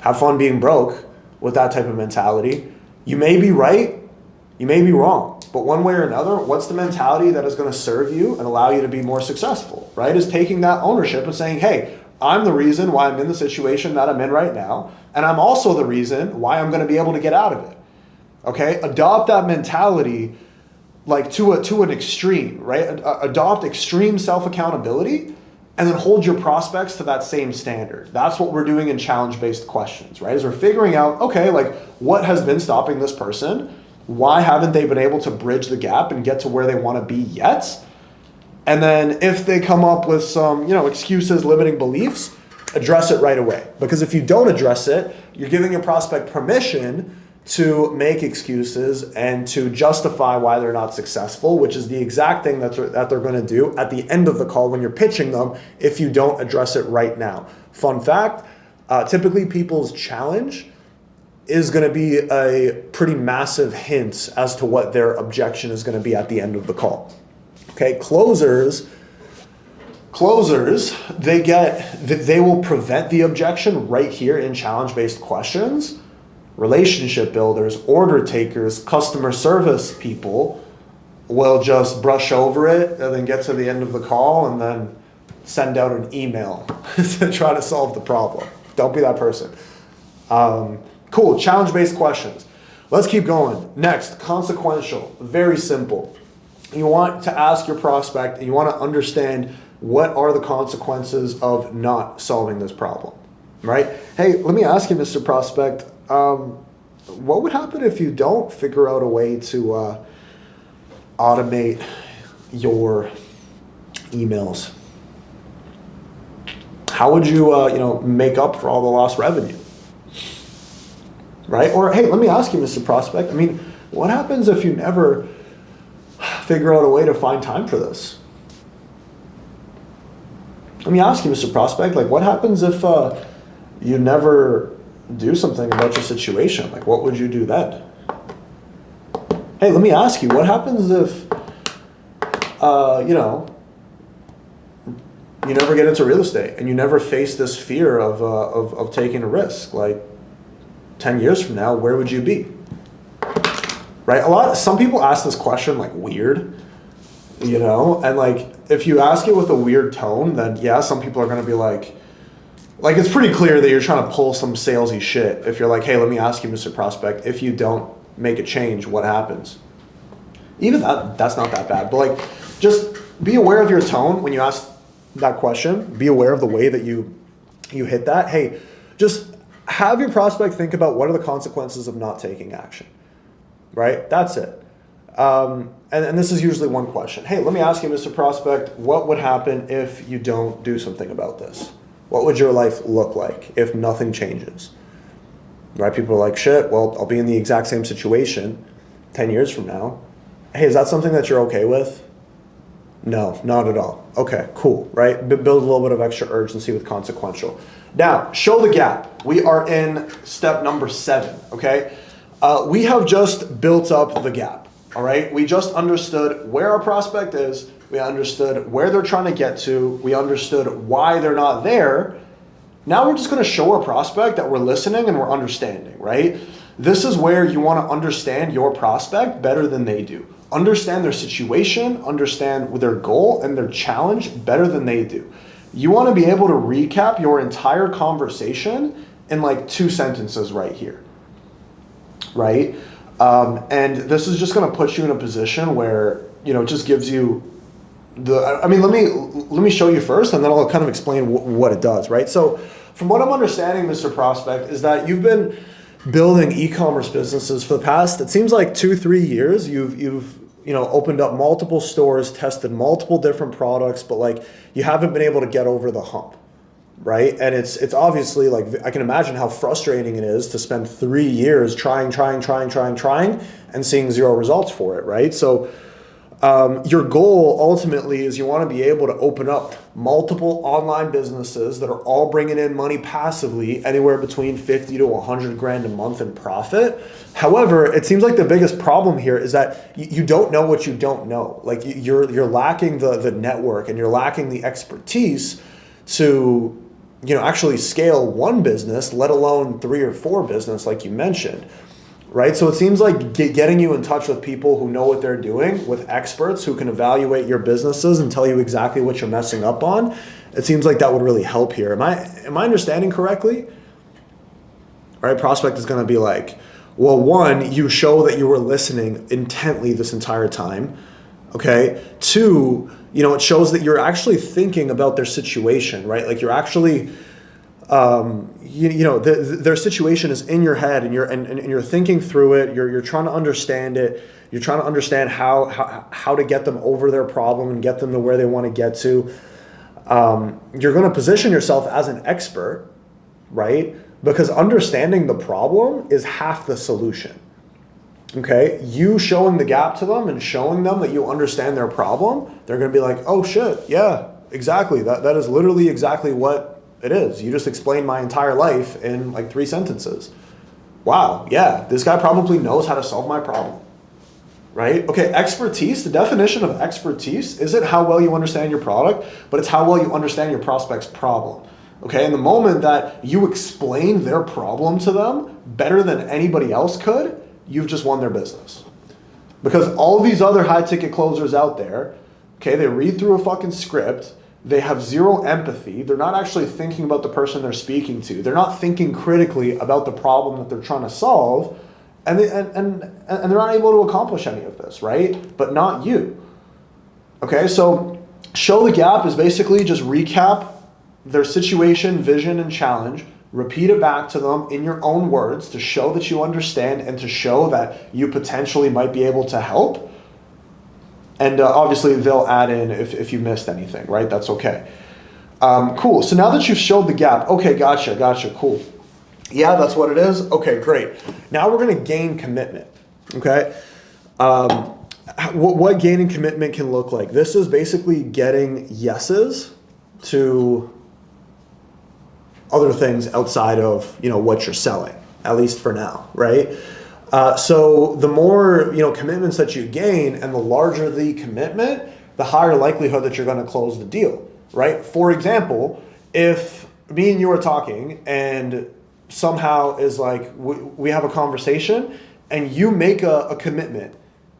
S1: Have fun being broke with that type of mentality. You may be right, you may be wrong, but one way or another, what's the mentality that is going to serve you and allow you to be more successful, right? Is taking that ownership and saying, hey, I'm the reason why I'm in the situation that I'm in right now, and I'm also the reason why I'm going to be able to get out of it. Okay? Adopt that mentality like to an extreme, right? Adopt extreme self-accountability and then hold your prospects to that same standard. That's what we're doing in challenge-based questions, right? Is we're figuring out, okay, like what has been stopping this person? Why haven't they been able to bridge the gap and get to where they want to be yet? And then if they come up with some, excuses, limiting beliefs, address it right away. Because if you don't address it, you're giving your prospect permission to make excuses and to justify why they're not successful, which is the exact thing that they're going to do at the end of the call when you're pitching them if you don't address it right now. Fun fact, typically people's challenge is going to be a pretty massive hint as to what their objection is going to be at the end of the call. Okay, closers, they will prevent the objection right here in challenge-based questions. Relationship builders, order takers, customer service people will just brush over it and then get to the end of the call and then send out an email to try to solve the problem. Don't be that person. Cool, challenge-based questions. Let's keep going. Next, consequential, very simple. You want to ask your prospect, and you want to understand what are the consequences of not solving this problem, right? Hey, let me ask you, Mr. Prospect, what would happen if you don't figure out a way to automate your emails? How would you, make up for all the lost revenue, right? Or, hey, let me ask you, Mr. Prospect, I mean, what happens if you never figure out a way to find time for this? Let me ask you, Mr. Prospect, like, what happens if you never do something about your situation? Like, what would you do then? Hey, let me ask you, what happens if, you never get into real estate and you never face this fear of taking a risk? Like, 10 years from now, where would you be? Right? Some people ask this question like weird, and like, if you ask it with a weird tone, then yeah, some people are going to be like it's pretty clear that you're trying to pull some salesy shit. If you're like, hey, let me ask you, Mr. Prospect, if you don't make a change, what happens? Even that's not that bad, but like, just be aware of your tone when you ask that question. Be aware of the way that you hit that. Hey, just have your prospect think about what are the consequences of not taking action, right? That's it. And this is usually one question. Hey, let me ask you, Mr. Prospect, what would happen if you don't do something about this? What would your life look like if nothing changes? Right? People are like, shit, well, I'll be in the exact same situation 10 years from now. Hey, is that something that you're okay with? No, not at all. Okay, cool, right? Build a little bit of extra urgency with consequential. Now, show the gap. We are in step number 7, okay? We have just built up the gap, all right? We just understood where our prospect is. We understood where they're trying to get to. We understood why they're not there. Now we're just gonna show our prospect that we're listening and we're understanding, right? This is where you wanna understand your prospect better than they do. Understand their situation, understand their goal and their challenge better than they do. You want to be able to recap your entire conversation in like 2 sentences right here, right? And this is just going to put you in a position where, it just gives you let me show you first, and then I'll kind of explain what it does, right? So from what I'm understanding, Mr. Prospect, is that you've been building e-commerce businesses for the past, it seems like 2-3 years. You've opened up multiple stores, tested multiple different products, but like you haven't been able to get over the hump, right? And it's obviously, like, I can imagine how frustrating it is to spend 3 years trying and seeing 0 results for it, right? So your goal ultimately is you want to be able to open up multiple online businesses that are all bringing in money passively, anywhere between 50 to 100 grand a month in profit. However, it seems like the biggest problem here is that you don't know what you don't know. Like, you're lacking the network, and you're lacking the expertise to actually scale one business, let alone 3 or 4 business like you mentioned. Right? So it seems like getting you in touch with people who know what they're doing, with experts who can evaluate your businesses and tell you exactly what you're messing up on, it seems like that would really help here. Am I understanding correctly? All right, prospect is going to be like, well, 1, you show that you were listening intently this entire time. Okay. 2, it shows that you're actually thinking about their situation, right? Like, you're actually their situation is in your head, and you're thinking through it. You're trying to understand it. You're trying to understand how to get them over their problem and get them to where they want to get to. You're going to position yourself as an expert, right? Because understanding the problem is half the solution. Okay, you showing the gap to them and showing them that you understand their problem, they're going to be like, oh shit, yeah, exactly. That is literally exactly what it is. You just explained my entire life in like 3 sentences. Wow, yeah, this guy probably knows how to solve my problem, right? Okay, expertise, the definition of expertise isn't how well you understand your product, but it's how well you understand your prospect's problem. Okay, and the moment that you explain their problem to them better than anybody else could, you've just won their business. Because all these other high ticket closers out there, okay, they read through a fucking script, They have zero empathy. They're not actually thinking about the person they're speaking to. They're not thinking critically about the problem that they're trying to solve, and they're not able to accomplish any of this, right? But not you. Okay, so show the gap is basically just recap their situation, vision, and challenge, repeat it back to them in your own words to show that you understand and to show that you potentially might be able to help. And obviously they'll add in if you missed anything, right? That's okay. Cool. So now that you've showed the gap, okay, gotcha, cool. Yeah, that's what it is. Okay, great. Now we're going to gain commitment, okay? What gaining commitment can look like. This is basically getting yeses to other things outside of, what you're selling, at least for now, right? So the more, commitments that you gain and the larger the commitment, the higher likelihood that you're going to close the deal, right? For example, if me and you are talking and somehow is like, we have a conversation and you make a commitment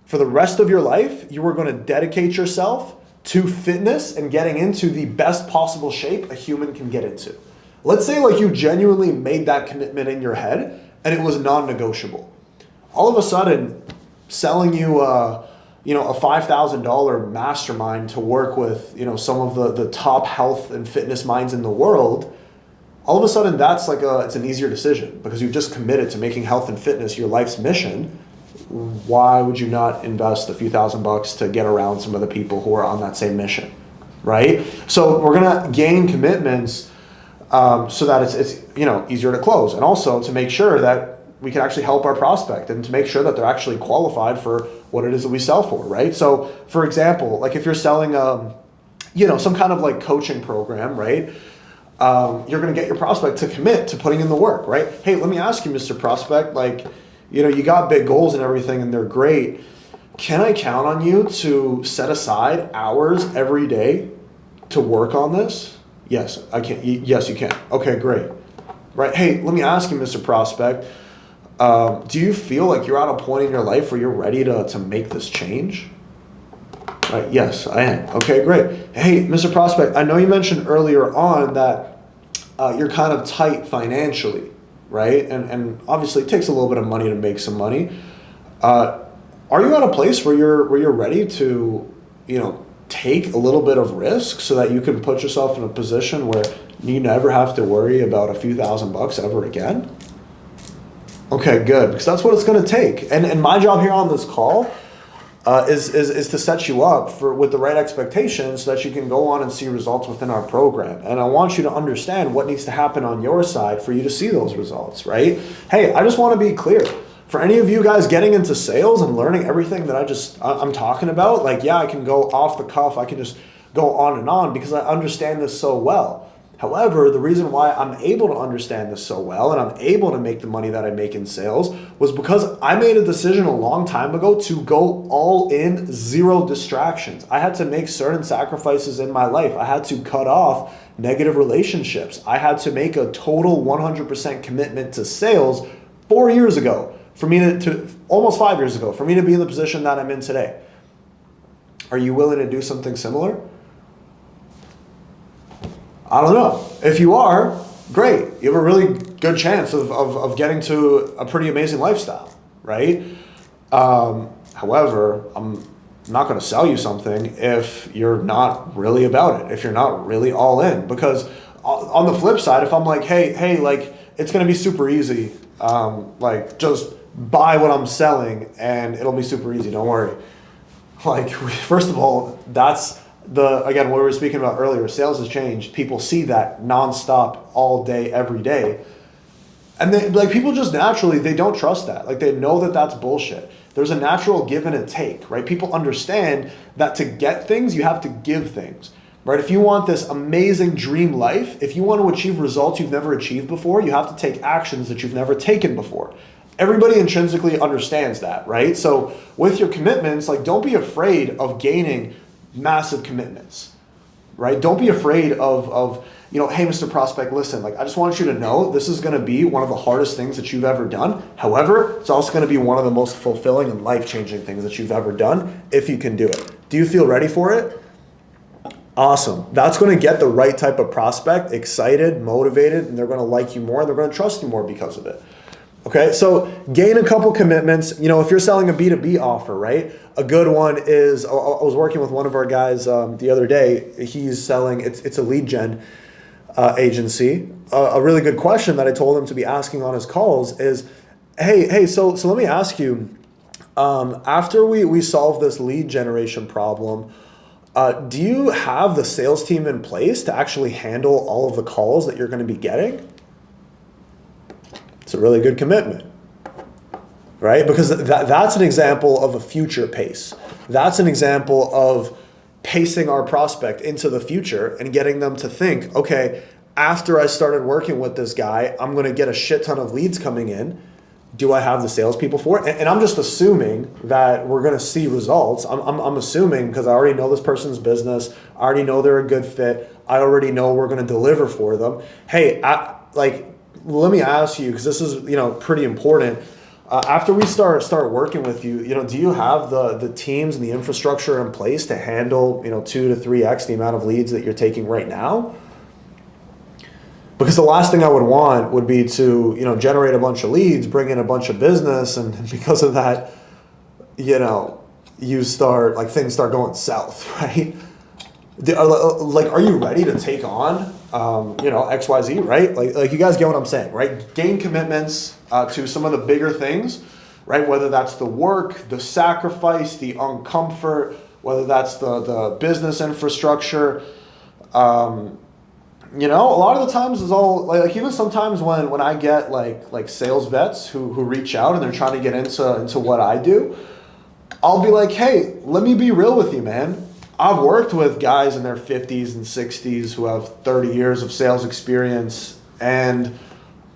S1: for the rest of your life, you are going to dedicate yourself to fitness and getting into the best possible shape a human can get into. Let's say like you genuinely made that commitment in your head and it was non-negotiable. All of a sudden, selling you a $5,000 mastermind to work with, some of the top health and fitness minds in the world, all of a sudden that's it's an easier decision because you've just committed to making health and fitness your life's mission. Why would you not invest a few $1,000s to get around some of the people who are on that same mission, right? So we're gonna gain commitments so that it's easier to close, and also to make sure that we can actually help our prospect and to make sure that they're actually qualified for what it is that we sell for, right? So for example, like if you're selling some kind of like coaching program, right? You're going to get your prospect to commit to putting in the work, right? Hey, let me ask you, Mr. Prospect, you got big goals and everything and they're great. Can I count on you to set aside hours every day to work on this? Yes, I can. Yes, you can. Okay, great. Right. Hey, let me ask you, Mr. Prospect, do you feel like you're at a point in your life where you're ready to make this change? Right. Yes, I am. Okay, great. Hey, Mr. Prospect, I know you mentioned earlier on that you're kind of tight financially, right? And obviously it takes a little bit of money to make some money. Are you at a place where you're ready to, take a little bit of risk so that you can put yourself in a position where you never have to worry about a few $1,000s ever again? Okay, good, because that's what it's going to take. And my job here on this call is to set you up with the right expectations so that you can go on and see results within our program. And I want you to understand what needs to happen on your side for you to see those results, right? Hey, I just want to be clear. For any of you guys getting into sales and learning everything that I'm talking about, I can go off the cuff. I can just go on and on because I understand this so well. However, the reason why I'm able to understand this so well and I'm able to make the money that I make in sales was because I made a decision a long time ago to go all in, zero distractions. I had to make certain sacrifices in my life. I had to cut off negative relationships. I had to make a total 100% commitment to sales 4 years ago. For me to almost 5 years ago, for me to be in the position that I'm in today. Are you willing to do something similar? I don't know. If you are, great. You have a really good chance of getting to a pretty amazing lifestyle, right? However, I'm not going to sell you something if you're not really about it, if you're not really all in. Because on the flip side, if I'm like, hey, it's going to be super easy, just buy what I'm selling and it'll be super easy, don't worry. First of all, that's again, what we were speaking about earlier, sales has changed. People see that nonstop all day, every day. And people just naturally, they don't trust that. They know that that's bullshit. There's a natural give and a take, right? People understand that to get things, you have to give things, right? If you want this amazing dream life, if you want to achieve results you've never achieved before, you have to take actions that you've never taken before. Everybody intrinsically understands that, right? So with your commitments, don't be afraid of gaining massive commitments, right? Don't be afraid of hey, Mr. Prospect, listen, I just want you to know this is going to be one of the hardest things that you've ever done. However, it's also going to be one of the most fulfilling and life-changing things that you've ever done if you can do it. Do you feel ready for it? Awesome. That's going to get the right type of prospect excited, motivated, and they're going to like you more and they're going to trust you more because of it. Okay, so gain a couple commitments. If you're selling a B2B offer, right? A good one is, I was working with one of our guys the other day. He's selling, it's a lead gen agency. A really good question that I told him to be asking on his calls is, hey, so let me ask you, after we solve this lead generation problem, do you have the sales team in place to actually handle all of the calls that you're going to be getting? It's a really good commitment, right? Because that's an example of a future pace. That's an example of pacing our prospect into the future and getting them to think, okay, after I started working with this guy, I'm going to get a shit ton of leads coming in. Do I have the salespeople for it? And I'm just assuming that we're going to see results. I'm assuming because I already know this person's business. I already know they're a good fit. I already know we're going to deliver for them. Hey, let me ask you, because this is pretty important. After we start working with you, do you have the teams and the infrastructure in place to handle 2 to 3x the amount of leads that you're taking right now? Because the last thing I would want would be to, generate a bunch of leads, bring in a bunch of business, and because of that, things start going south, right? Are you ready to take on, XYZ, right? Like you guys get what I'm saying, right? Gain commitments to some of the bigger things, right? Whether that's the work, the sacrifice, the uncomfort, whether that's the business infrastructure, a lot of the times is all like even sometimes when I get like sales vets who reach out and they're trying to get into what I do, I'll be like, hey, let me be real with you, man. I've worked with guys in their 50s and 60s who have 30 years of sales experience, and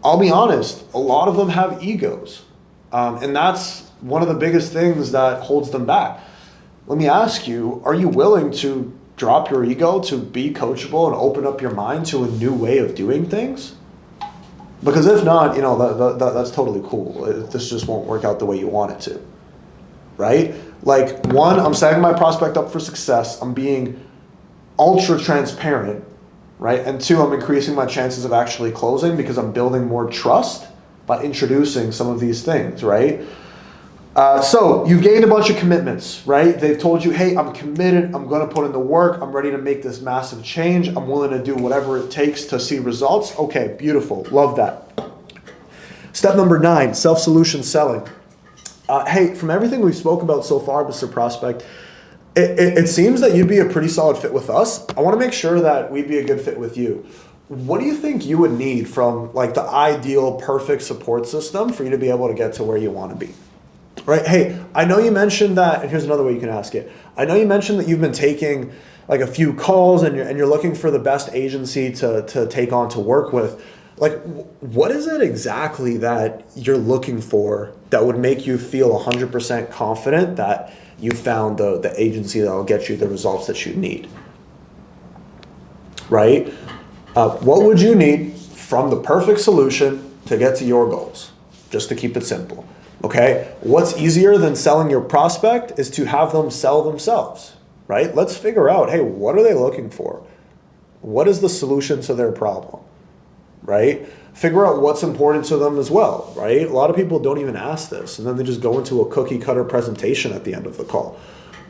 S1: I'll be honest, a lot of them have egos, and that's one of the biggest things that holds them back. Let me ask you, are you willing to drop your ego to be coachable and open up your mind to a new way of doing things? Because if not, that's totally cool. This just won't work out the way you want it to, right? Like, one, I'm setting my prospect up for success. I'm being ultra transparent, right? And two, I'm increasing my chances of actually closing because I'm building more trust by introducing some of these things, right? So you've gained a bunch of commitments, right? They've told you, hey, I'm committed. I'm going to put in the work. I'm ready to make this massive change. I'm willing to do whatever it takes to see results. Okay, beautiful. Love that. Step number 9, self-solution selling. Hey, from everything we've spoke about so far, Mr. Prospect, it seems that you'd be a pretty solid fit with us. I want to make sure that we'd be a good fit with you. What do you think you would need from like the ideal, perfect support system for you to be able to get to where you want to be? Right? Hey, I know you mentioned that, and here's another way you can ask it. I know you mentioned that you've been taking like a few calls and you're looking for the best agency to take on to work with. Like, what is it exactly that you're looking for that would make you feel 100% confident that you found the agency that will get you the results that you need? Right? What would you need from the perfect solution to get to your goals? Just to keep it simple. Okay, what's easier than selling your prospect is to have them sell themselves, right? Let's figure out, hey, what are they looking for? What is the solution to their problem, right? Figure out what's important to them as well, right? A lot of people don't even ask this, and then they just go into a cookie cutter presentation at the end of the call.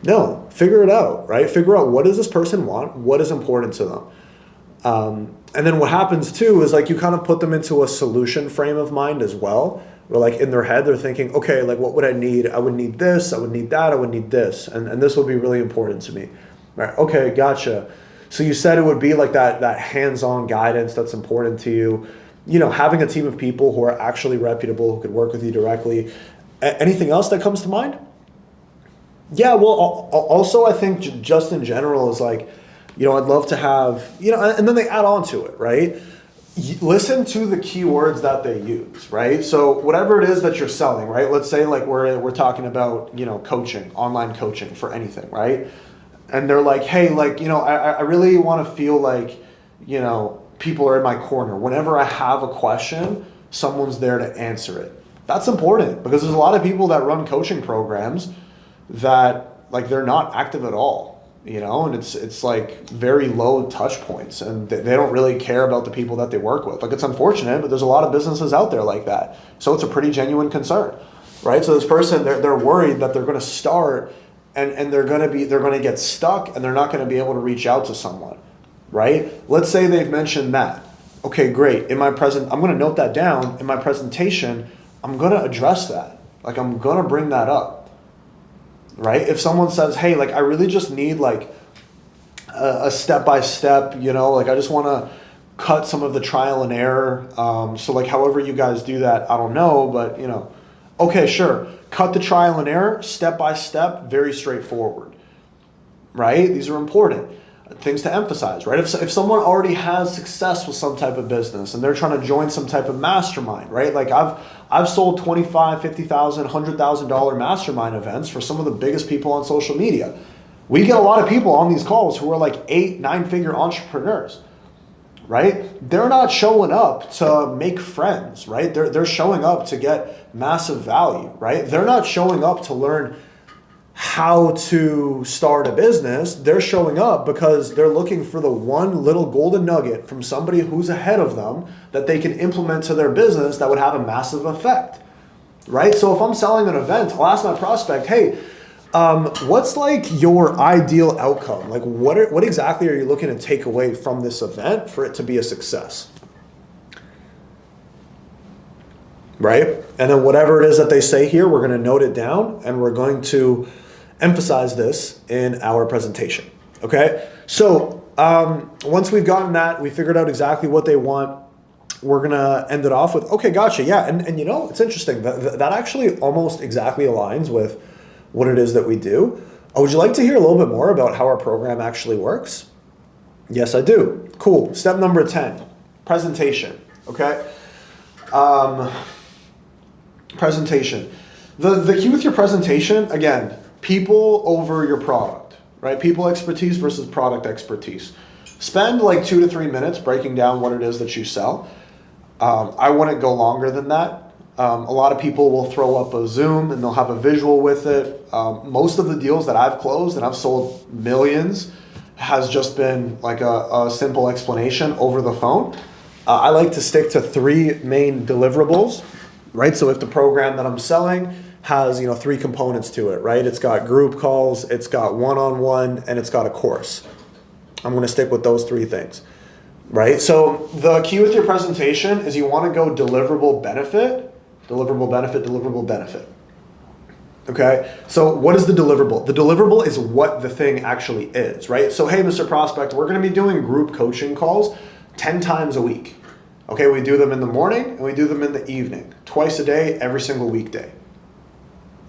S1: No, figure it out, right? Figure out what does this person want? What is important to them? And then what happens too is like you kind of put them into a solution frame of mind as well. Where like in their head, they're thinking, okay, like what would I need? I would need this, I would need that, I would need this. And this would be really important to me. Right? Okay, gotcha. So you said it would be like that hands-on guidance that's important to you. Having a team of people who are actually reputable, who could work with you directly. Anything else that comes to mind? Yeah, well, also I think just in general is like, I'd love to have, and then they add on to it, right? Listen to the keywords that they use, right? So whatever it is that you're selling, right? Let's say like we're talking about, coaching, online coaching for anything, right? And they're like, hey, like, I really want to feel like, people are in my corner. Whenever I have a question, someone's there to answer it. That's important because there's a lot of people that run coaching programs that like they're not active at all. And it's like very low touch points, and they don't really care about the people that they work with. Like, it's unfortunate, but there's a lot of businesses out there like that. So it's a pretty genuine concern, right? So this person, they're worried that they're going to start and they're going to get stuck, and they're not going to be able to reach out to someone, right? Let's say they've mentioned that. Okay, great. I'm going to note that down in my presentation. I'm going to address that. Like, I'm going to bring that up, right? If someone says, hey, like, I really just need like a step-by-step, like, I just want to cut some of the trial and error. So like, however you guys do that, I don't know, but okay, sure. Cut the trial and error, step-by-step, very straightforward, right? These are important things to emphasize, right? If someone already has success with some type of business and they're trying to join some type of mastermind, right? Like, I've sold $25,000, $50,000, $100,000 mastermind events for some of the biggest people on social media. We get a lot of people on these calls who are like 8, 9-figure entrepreneurs, right? They're not showing up to make friends, right? They're showing up to get massive value, right? They're not showing up to learn how to start a business. They're showing up because they're looking for the one little golden nugget from somebody who's ahead of them that they can implement to their business that would have a massive effect, right? So if I'm selling an event, I'll ask my prospect, hey, what's like your ideal outcome? Like, what exactly are you looking to take away from this event for it to be a success? Right? And then whatever it is that they say here, we're going to note it down, and we're going to emphasize this in our presentation. Okay? So once we've gotten that, we figured out exactly what they want, we're going to end it off with, okay, gotcha. Yeah. And it's interesting. That actually almost exactly aligns with what it is that we do. Would you like to hear a little bit more about how our program actually works? Yes, I do. Cool. Step number 10, presentation. Okay? Presentation. The key with your presentation, again, people over your product, right? People expertise versus product expertise. Spend like 2 to 3 minutes breaking down what it is that you sell. I wouldn't go longer than that. A lot of people will throw up a Zoom and they'll have a visual with it. Most of the deals that I've closed, and I've sold millions, has just been like a simple explanation over the phone. I like to stick to 3 main deliverables, right? So if the program that I'm selling has 3 components to it, right? It's got group calls, it's got one-on-one, and it's got a course. I'm going to stick with those 3 things, right? So the key with your presentation is you want to go deliverable benefit, deliverable benefit, deliverable benefit. Okay, so what is the deliverable? The deliverable is what the thing actually is, right? So hey, Mr. Prospect, we're going to be doing group coaching calls 10 times a week. Okay, we do them in the morning and we do them in the evening, twice a day, every single weekday.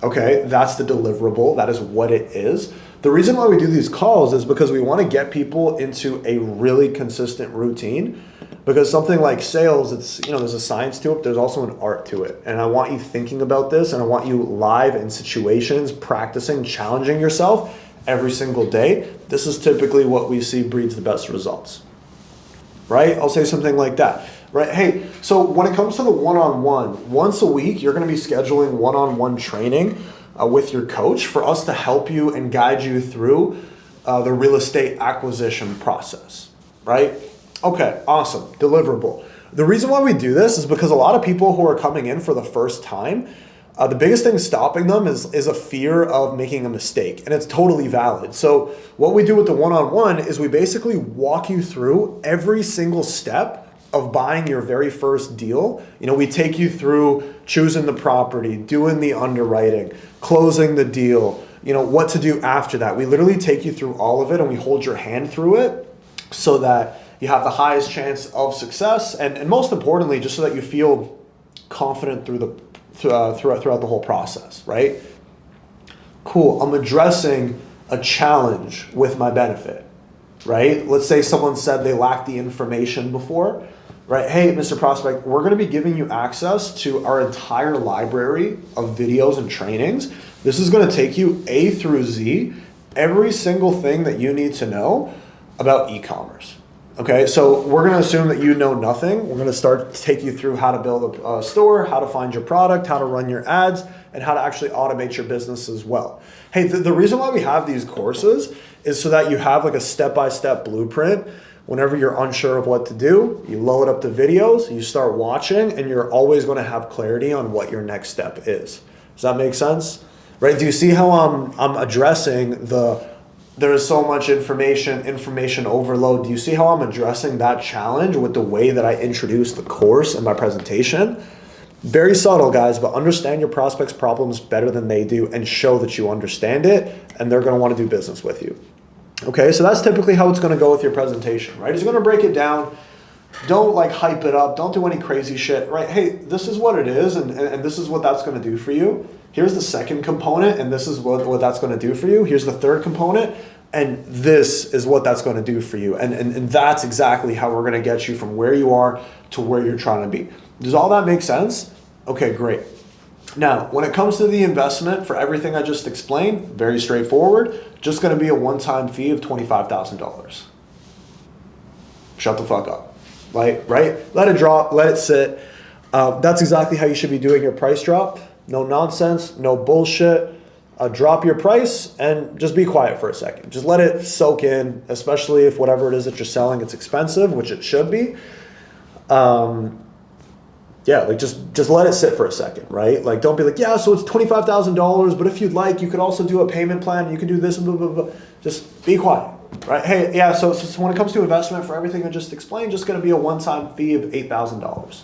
S1: Okay, that's the deliverable. That is what it is. The reason why we do these calls is because we want to get people into a really consistent routine, because something like sales, it's, there's a science to it, but there's also an art to it. And I want you thinking about this, and I want you live in situations, practicing, challenging yourself every single day. This is typically what we see breeds the best results, right? I'll say something like that, right? Hey, so when it comes to the one-on-one, once a week, you're going to be scheduling one-on-one training with your coach for us to help you and guide you through the real estate acquisition process, right? Okay, awesome, deliverable. The reason why we do this is because a lot of people who are coming in for the first time, the biggest thing stopping them is a fear of making a mistake, and it's totally valid. So what we do with the one-on-one is we basically walk you through every single step of buying your very first deal. We take you through choosing the property, doing the underwriting, closing the deal, what to do after that. We literally take you through all of it, and we hold your hand through it so that you have the highest chance of success, and most importantly, just so that you feel confident throughout the whole process, right? Cool, I'm addressing a challenge with my benefit, right? Let's say someone said they lacked the information before, right? Hey, Mr. Prospect, we're going to be giving you access to our entire library of videos and trainings. This is going to take you A through Z, every single thing that you need to know about e-commerce. Okay, so we're going to assume that you know nothing. We're going to start to take you through how to build a store, how to find your product, how to run your ads, and how to actually automate your business as well. Hey, the reason why we have these courses is so that you have like a step-by-step blueprint. Whenever you're unsure of what to do, you load up the videos, you start watching, and you're always going to have clarity on what your next step is. Does that make sense? Right? Do you see how I'm addressing there is so much information overload? Do you see how I'm addressing that challenge with the way that I introduce the course and my presentation? Very subtle, guys, but understand your prospects' problems better than they do and show that you understand it, and they're going to want to do business with you. Okay, so that's typically how it's going to go with your presentation, right? He's going to break it down. Don't like hype it up. Don't do any crazy shit, right? Hey, this is what it is, and this is what that's going to do for you. Here's the second component, and this is what that's going to do for you. Here's the third component, and this is what that's going to do for you. And that's exactly how we're going to get you from where you are to where you're trying to be. Does all that make sense? Okay, great. Now, when it comes to the investment for everything I just explained, very straightforward, just going to be a one-time fee of $25,000. Shut the fuck up. Right? Let it drop, let it sit. That's exactly how you should be doing your price drop. No nonsense, no bullshit. Drop your price and just be quiet for a second. Just let it soak in, especially if whatever it is that you're selling, it's expensive, which it should be. Yeah, like just let it sit for a second, right? Like don't be like, yeah, so it's $25,000, but if you'd like, you could also do a payment plan. You can do this and blah, blah, blah. Just be quiet, right? Hey, yeah, so when it comes to investment for everything I just explained, just gonna be a one-time fee of $8,000.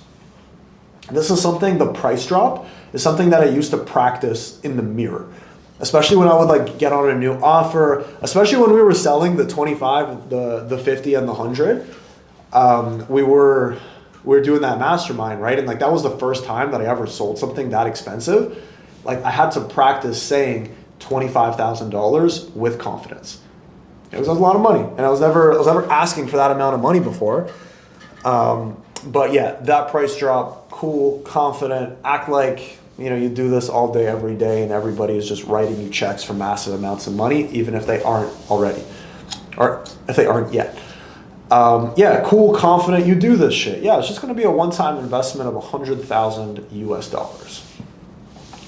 S1: This is something, the price drop is something that I used to practice in the mirror, especially when I would like get on a new offer, especially when we were selling the 25, the 50 and the 100. We were doing that mastermind, right? And like that was the first time that I ever sold something that expensive. Like I had to practice saying $25,000 with confidence. It was a lot of money, and I was never asking for that amount of money before. But yeah, that price drop, cool, confident, act like you do this all day, every day, and everybody is just writing you checks for massive amounts of money, even if they aren't already, or if they aren't yet. Yeah, cool, confident, you do this shit. Yeah, it's just going to be a one-time investment of $100,000 US.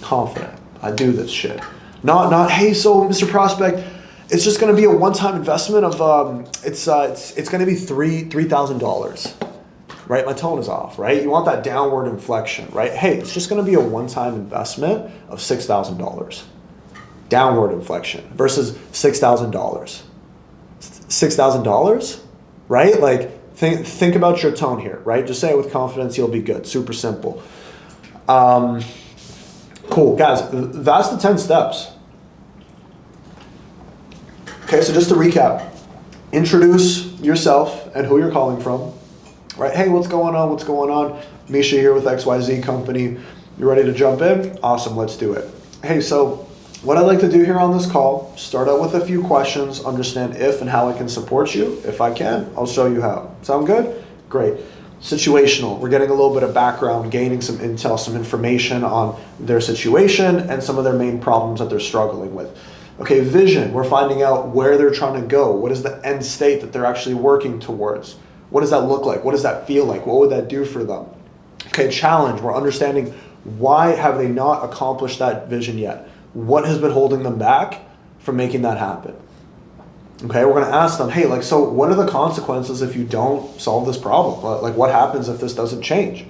S1: Confident, I do this shit. Not. Hey, so Mr. Prospect, it's just going to be a one-time investment of it's going to be $3,000. Right, my tone is off. Right, you want that downward inflection. Right, hey, it's just going to be a one-time investment of $6,000. Downward inflection versus $6,000. $6,000. Right? Like think about your tone here, right? Just say it with confidence, you'll be good. Super simple. Cool, guys, that's the 10 steps. Okay, so just to recap, introduce yourself and who you're calling from, right? Hey, what's going on? Misha here with XYZ Company. You ready to jump in? Awesome, let's do it. Hey, so what I'd like to do here on this call, start out with a few questions, understand if and how I can support you. If I can, I'll show you how. Sound good? Great. Situational. We're getting a little bit of background, gaining some intel, some information on their situation and some of their main problems that they're struggling with. Okay, vision. We're finding out where they're trying to go. What is the end state that they're actually working towards? What does that look like? What does that feel like? What would that do for them? Okay, challenge. We're understanding why have they not accomplished that vision yet? What has been holding them back from making that happen? Okay, we're going to ask them, hey, like, so what are the consequences if you don't solve this problem? Like, what happens if this doesn't change?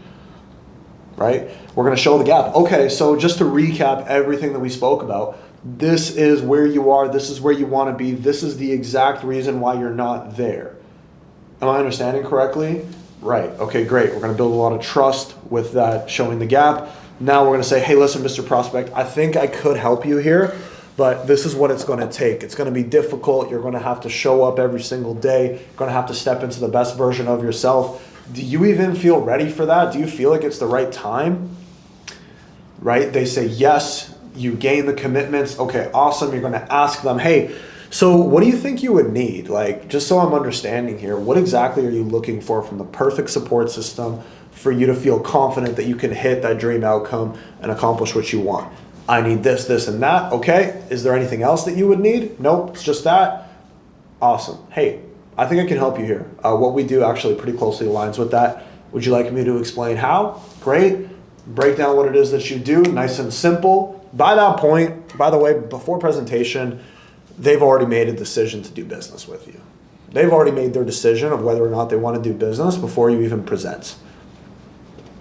S1: Right? We're going to show the gap. Okay, so just to recap everything that we spoke about, this is where you are. This is where you want to be. This is the exact reason why you're not there. Am I understanding correctly? Right. Okay, great. We're going to build a lot of trust with that, showing the gap. Now we're going to say, hey, listen, Mr. Prospect, I think I could help you here, but this is what it's going to take. It's going to be difficult. You're going to have to show up every single day. You're going to have to step into the best version of yourself. Do you even feel ready for that? Do you feel like it's the right time? Right? They say yes. You gain the commitments. Okay, awesome. You're going to ask them, hey, so what do you think you would need? Like, just so I'm understanding here, what exactly are you looking for from the perfect support system for you to feel confident that you can hit that dream outcome and accomplish what you want? I need this, this, and that. Okay. Is there anything else that you would need? Nope. It's just that. Awesome. Hey, I think I can help you here. What we do actually pretty closely aligns with that. Would you like me to explain how? Great. Break down what it is that you do. Nice and simple. By that point, by the way, before presentation, they've already made a decision to do business with you. They've already made their decision of whether or not they want to do business before you even present.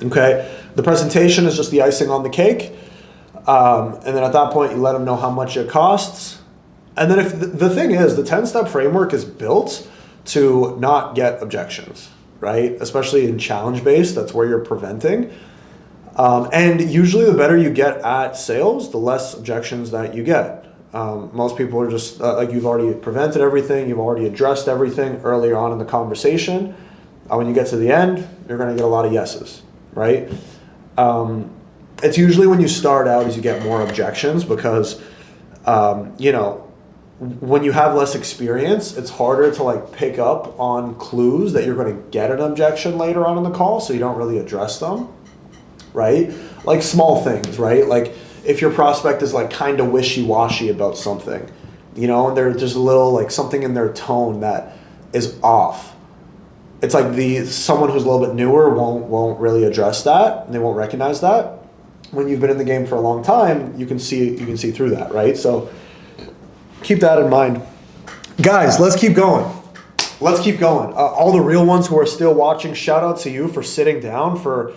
S1: Okay, the presentation is just the icing on the cake. And then at that point, you let them know how much it costs. And then if the thing is, the 10-step framework is built to not get objections, right? Especially in challenge-based, that's where you're preventing. And usually the better you get at sales, the less objections that you get. Most people are just like, you've already prevented everything, you've already addressed everything earlier on in the conversation. When you get to the end, you're going to get a lot of yeses, right? It's usually when you start out as you get more objections because, you know, when you have less experience, it's harder to like pick up on clues that you're going to get an objection later on in the call, so you don't really address them, right? Like small things, right? Like if your prospect is like kind of wishy-washy about something, you know, and there's a little like something in their tone that is off. It's like someone who's a little bit newer won't really address that, and they won't recognize that. When you've been in the game for a long time, you can see through that, right? So keep that in mind. Guys, let's keep going. Let's keep going. All the real ones who are still watching, shout out to you for sitting down, for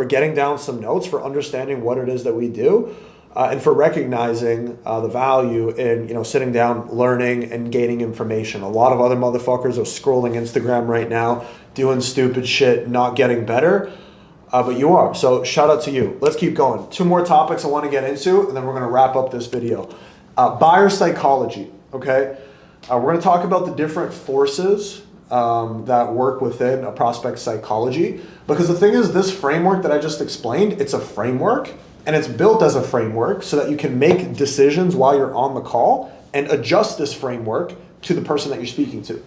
S1: getting down some notes, for understanding what it is that we do, and for recognizing the value in, you know, sitting down, learning, and gaining information. A lot of other motherfuckers are scrolling Instagram right now, doing stupid shit, not getting better, but you are. So shout out to you. Let's keep going. 2 more topics I want to get into, and then we're going to wrap up this video. Buyer psychology, okay? We're going to talk about the different forces that work within a prospect psychology, because the thing is, this framework that I just explained, it's a framework, and it's built as a framework so that you can make decisions while you're on the call and adjust this framework to the person that you're speaking to,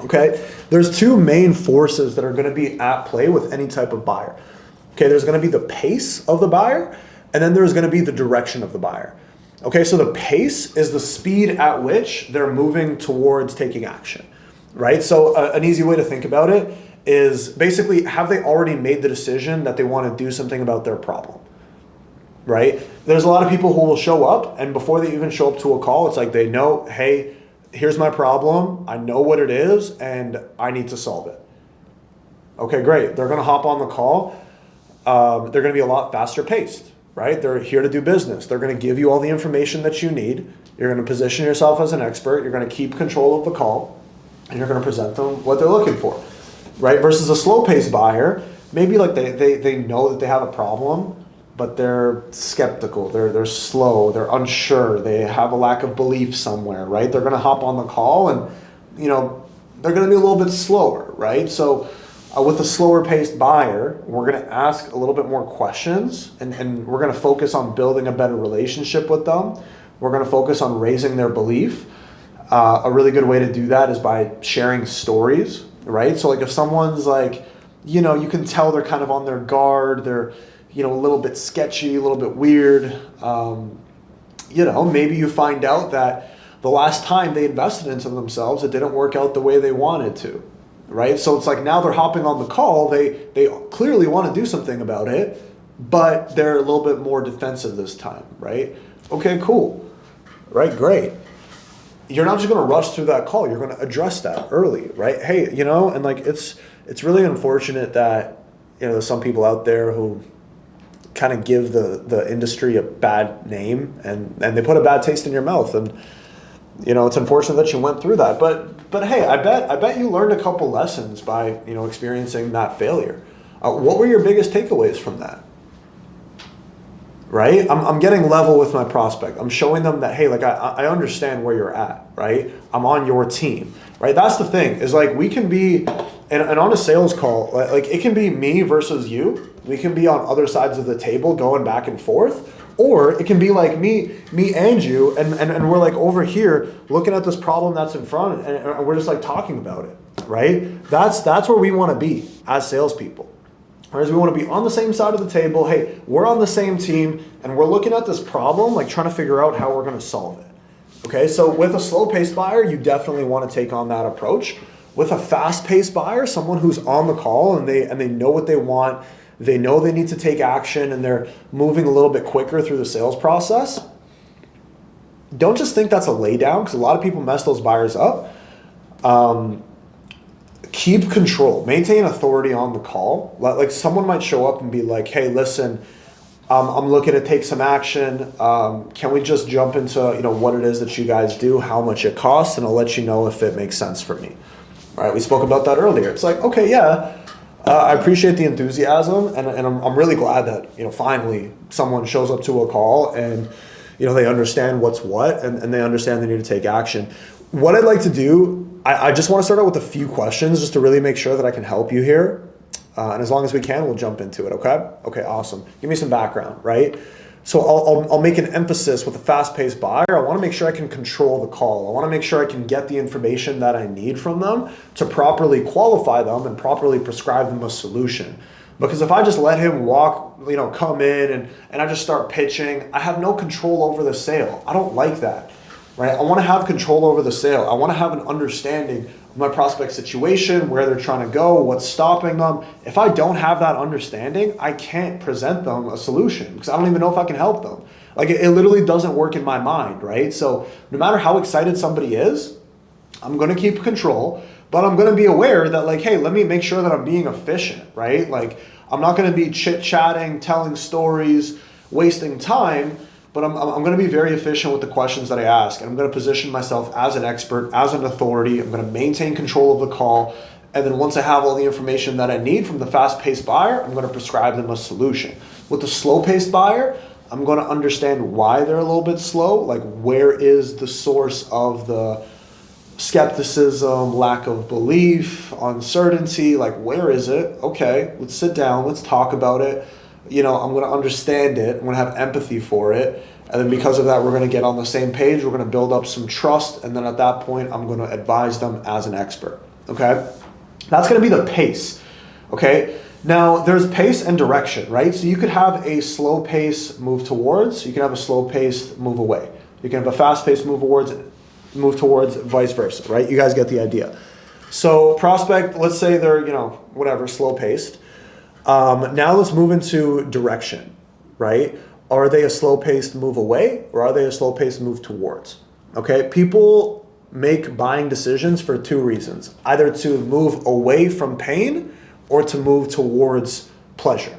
S1: okay? There's 2 main forces that are going to be at play with any type of buyer, okay? There's going to be the pace of the buyer, and then there's going to be the direction of the buyer. Okay, so the pace is the speed at which they're moving towards taking action, right? So an easy way to think about it is basically, have they already made the decision that they want to do something about their problem, right? There's a lot of people who will show up, and before they even show up to a call, it's like they know, hey, here's my problem, I know what it is, and I need to solve it. Okay, great. They're going to hop on the call. They're going to be a lot faster paced. Right? They're here to do business. They're going to give you all the information that you need. You're going to position yourself as an expert. You're going to keep control of the call, and you're going to present them what they're looking for, right? Versus a slow-paced buyer, maybe like they know that they have a problem, but they're skeptical. They're slow. They're unsure. They have a lack of belief somewhere, right? They're going to hop on the call, and you know they're going to be a little bit slower, right? So with a slower paced buyer, we're going to ask a little bit more questions, and we're going to focus on building a better relationship with them. We're going to focus on raising their belief. A really good way to do that is by sharing stories, right? So like if someone's like, you know, you can tell they're kind of on their guard, they're, you know, a little bit sketchy, a little bit weird, you know, maybe you find out that the last time they invested into themselves, it didn't work out the way they wanted to. Right? So it's like now they're hopping on the call. They clearly want to do something about it, but they're a little bit more defensive this time, right? Okay, cool. Right, great. You're not just going to rush through that call. You're going to address that early, right? Hey, you know, and like it's really unfortunate that, you know, there's some people out there who kind of give the industry a bad name and they put a bad taste in your mouth, and you know, it's unfortunate that you went through that, but hey, I bet you learned a couple lessons by, you know, experiencing that failure. What were your biggest takeaways from that? Right? I'm getting level with my prospect. I'm showing them that, hey, like I understand where you're at, right? I'm on your team, right? That's the thing, is like we can be, and on a sales call, like it can be me versus you. We can be on other sides of the table going back and forth. Or it can be like me and you, and we're like over here looking at this problem that's in front, and we're just like talking about it, right? That's where we want to be as salespeople. Whereas we want to be on the same side of the table. Hey, we're on the same team, and we're looking at this problem, like trying to figure out how we're going to solve it. Okay, so with a slow-paced buyer, you definitely want to take on that approach. With a fast-paced buyer, someone who's on the call and they know what they want, they know they need to take action, and they're moving a little bit quicker through the sales process, don't just think that's a lay down, because a lot of people mess those buyers up. Keep control, maintain authority on the call. Like someone might show up and be like, hey, listen, I'm looking to take some action. Can we just jump into what it is that you guys do, how much it costs, and I'll let you know if it makes sense for me. All right, we spoke about that earlier. It's like, okay, yeah, I appreciate the enthusiasm, and I'm really glad that finally someone shows up to a call and they understand what's what, and they understand they need to take action. What I'd like to do, I just want to start out with a few questions just to really make sure that I can help you here. And as long as we can, we'll jump into it, okay? Okay, awesome. Give me some background, right? So I'll make an emphasis with a fast-paced buyer. I want to make sure I can control the call. I want to make sure I can get the information that I need from them to properly qualify them and properly prescribe them a solution. Because if I just let him come in and I just start pitching, I have no control over the sale. I don't like that, right? I want to have control over the sale. I want to have an understanding of my prospect situation, where they're trying to go, what's stopping them. If I don't have that understanding, I can't present them a solution because I don't even know if I can help them. Like it literally doesn't work in my mind, right? So no matter how excited somebody is, I'm going to keep control, but I'm going to be aware that hey, let me make sure that I'm being efficient, right? Like I'm not going to be chit-chatting, telling stories, wasting time, but I'm going to be very efficient with the questions that I ask. And I'm going to position myself as an expert, as an authority. I'm going to maintain control of the call. And then once I have all the information that I need from the fast-paced buyer, I'm going to prescribe them a solution. With the slow-paced buyer, I'm going to understand why they're a little bit slow. Like where is the source of the skepticism, lack of belief, uncertainty? Like where is it? Okay, let's sit down. Let's talk about it. I'm going to understand it. I'm going to have empathy for it. And then because of that, we're going to get on the same page. We're going to build up some trust. And then at that point, I'm going to advise them as an expert. Okay? That's going to be the pace. Okay? Now, there's pace and direction, right? So you could have a slow pace move towards. You can have a slow pace move away. You can have a fast pace move towards, vice versa, right? You guys get the idea. So prospect, let's say they're, slow paced. Now let's move into direction, right? Are they a slow-paced move away or are they a slow-paced move towards? Okay, people make buying decisions for two reasons. Either to move away from pain or to move towards pleasure.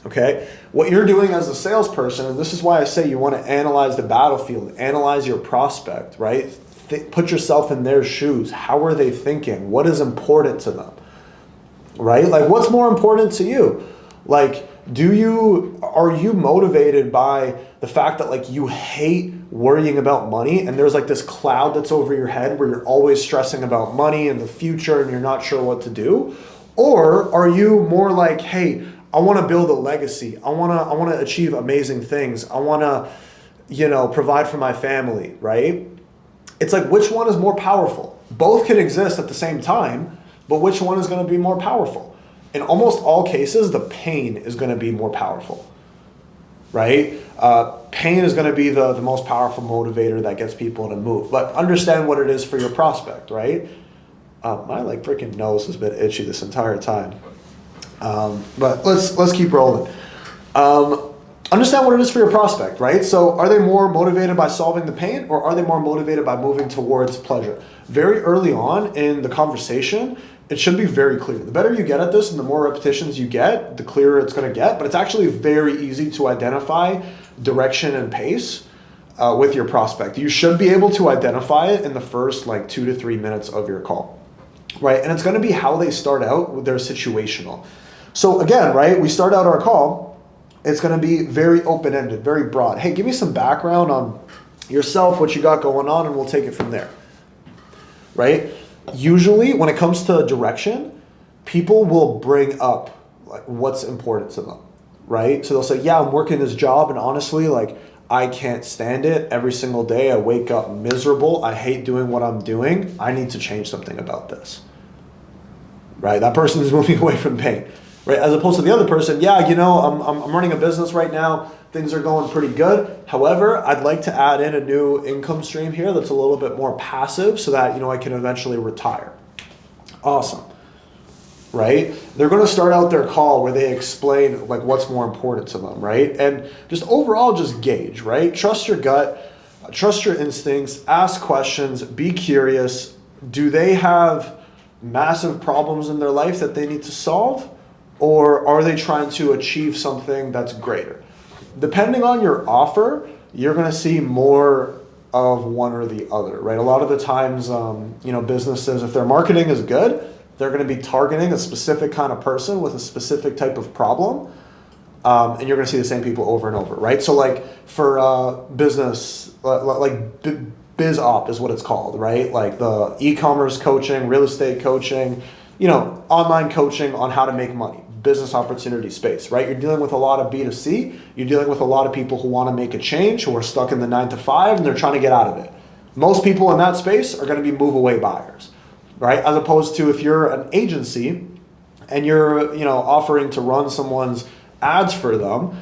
S1: Okay, what you're doing as a salesperson, and this is why I say you want to analyze the battlefield, analyze your prospect, right? Put yourself in their shoes. How are they thinking? What is important to them? Right? Like what's more important to you? Like, are you motivated by the fact that you hate worrying about money and there's this cloud that's over your head where you're always stressing about money and the future and you're not sure what to do? Or are you more like, hey, I want to build a legacy. I want to achieve amazing things. I want to, provide for my family, right? It's like, which one is more powerful? Both can exist at the same time, but which one is going to be more powerful? In almost all cases, the pain is going to be more powerful, right? Pain is going to be the most powerful motivator that gets people to move. But understand what it is for your prospect, right? My freaking nose has been itchy this entire time. But let's keep rolling. Understand what it is for your prospect, right? So are they more motivated by solving the pain or are they more motivated by moving towards pleasure? Very early on in the conversation, it should be very clear. The better you get at this and the more repetitions you get, the clearer it's going to get. But it's actually very easy to identify direction and pace with your prospect. You should be able to identify it in the first 2 to 3 minutes of your call, right? And it's going to be how they start out with their situational. So again, right, we start out our call, it's going to be very open-ended, very broad. Hey, give me some background on yourself, what you got going on, and we'll take it from there, right? Usually when it comes to direction, people will bring up what's important to them, right? So they'll say, yeah, I'm working this job and honestly, I can't stand it. Every single day I wake up miserable. I hate doing what I'm doing. I need to change something about this, right? That person is moving away from pain, right? As opposed to the other person, yeah, I'm running a business right now. Things are going pretty good. However, I'd like to add in a new income stream here that's a little bit more passive so that, I can eventually retire. Awesome. Right? They're going to start out their call where they explain what's more important to them, right? And just overall just gauge, right? Trust your gut. trust your instincts, ask questions, be curious. Do they have massive problems in their life that they need to solve? Or are they trying to achieve something that's greater? Depending on your offer, you're going to see more of one or the other, right? A lot of the times, businesses, if their marketing is good, they're going to be targeting a specific kind of person with a specific type of problem. And you're going to see the same people over and over, right? So like for business, like biz op is what it's called, right? Like the e-commerce coaching, real estate coaching, online coaching on how to make money, business opportunity space, right? You're dealing with a lot of B2C. You're dealing with a lot of people who want to make a change, who are stuck in the 9 to 5 and they're trying to get out of it. Most people in that space are going to be move away buyers, right? As opposed to if you're an agency and you're, offering to run someone's ads for them,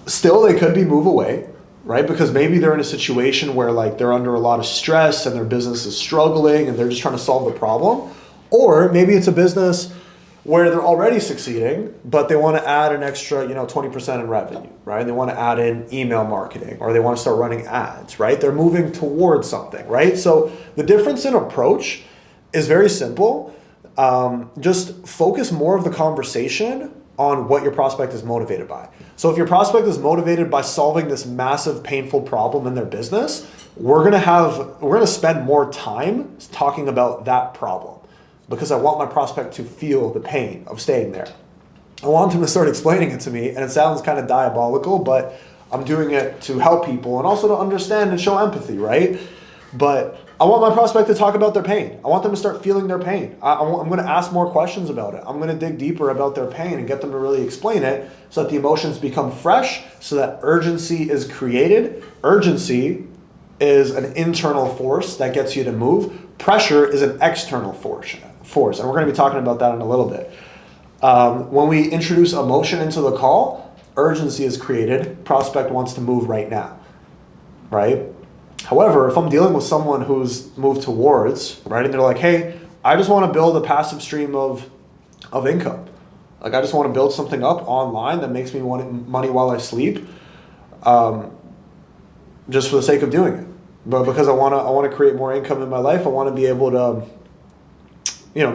S1: still they could be move away, right? Because maybe they're in a situation where like they're under a lot of stress and their business is struggling and they're just trying to solve the problem. Or maybe it's a business where they're already succeeding, but they want to add an extra, 20% in revenue, right? They want to add in email marketing, or they want to start running ads, right? They're moving towards something, right? So the difference in approach is very simple. Just focus more of the conversation on what your prospect is motivated by. So if your prospect is motivated by solving this massive, painful problem in their business, we're gonna spend more time talking about that problem, because I want my prospect to feel the pain of staying there. I want them to start explaining it to me, and it sounds kind of diabolical, but I'm doing it to help people and also to understand and show empathy, right? But I want my prospect to talk about their pain. I want them to start feeling their pain. I'm going to ask more questions about it. I'm going to dig deeper about their pain and get them to really explain it so that the emotions become fresh, so that urgency is created. Urgency is an internal force that gets you to move. Pressure is an external force. And we're going to be talking about that in a little bit. When we introduce emotion into the call, urgency is created. Prospect wants to move right now, right? However, if I'm dealing with someone who's moved towards, right, and they're like, hey, I just want to build a passive stream of income. Like, I just want to build something up online that makes me want money while I sleep, just for the sake of doing it. But because I want to create more income in my life, I want to be able to,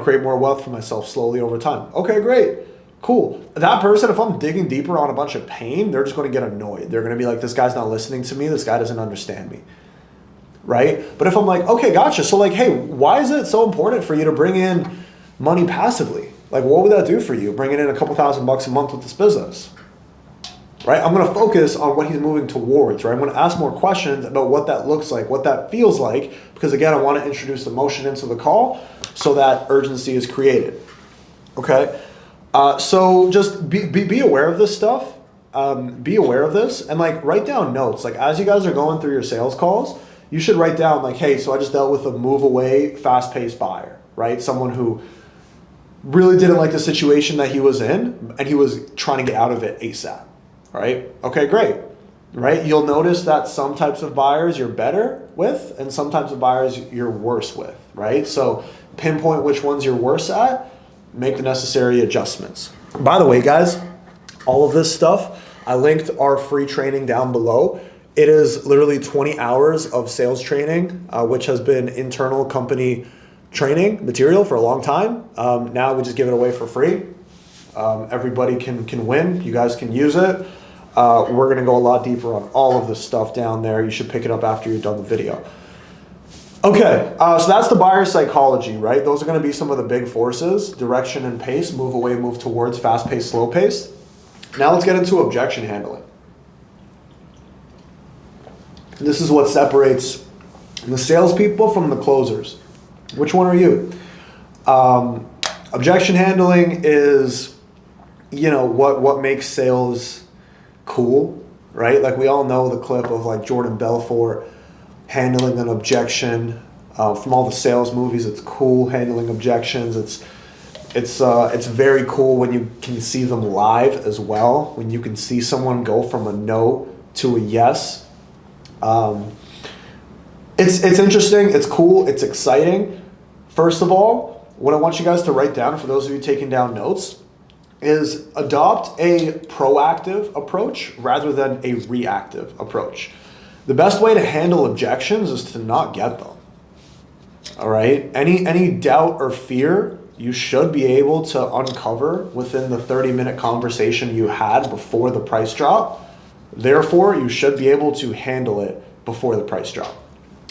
S1: create more wealth for myself slowly over time. Okay, great. Cool. That person, if I'm digging deeper on a bunch of pain, they're just going to get annoyed. They're going to be like, this guy's not listening to me. This guy doesn't understand me. Right? But if I'm like, okay, gotcha. So like, hey, why is it so important for you to bring in money passively? Like, what would that do for you? Bringing in a couple $1,000 a month with this business, right? I'm going to focus on what he's moving towards, right? I'm going to ask more questions about what that looks like, what that feels like, because again, I want to introduce emotion into the call so that urgency is created. Okay? So just be aware of this stuff. Be aware of this and like write down notes. Like as you guys are going through your sales calls, you should write down like, hey, so I just dealt with a move away, fast-paced buyer, right? Someone who really didn't like the situation that he was in and he was trying to get out of it ASAP, right? Okay, great, right? You'll notice that some types of buyers you're better with and some types of buyers you're worse with, right? So pinpoint which ones you're worse at, make the necessary adjustments. By the way, guys, all of this stuff, I linked our free training down below. It is literally 20 hours of sales training, which has been internal company training material for a long time. Now we just give it away for free. Everybody can win. You guys can use it. We're going to go a lot deeper on all of this stuff down there. You should pick it up after you've done the video. Okay, so that's the buyer psychology, right? Those are going to be some of the big forces: direction and pace, move away, move towards, fast-paced, slow-paced. Now let's get into objection handling. This is what separates the salespeople from the closers. Which one are you? Objection handling is, what makes sales cool, right? Like we all know the clip of like Jordan Belfort handling an objection from all the sales movies. It's cool handling objections. It's very cool when you can see them live as well. When you can see someone go from a no to a yes. It's interesting, it's cool, it's exciting. First of all, what I want you guys to write down, for those of you taking down notes, is adopt a proactive approach rather than a reactive approach. The best way to handle objections is to not get them. All right? Any doubt or fear, you should be able to uncover within the 30-minute conversation you had before the price drop. Therefore, you should be able to handle it before the price drop.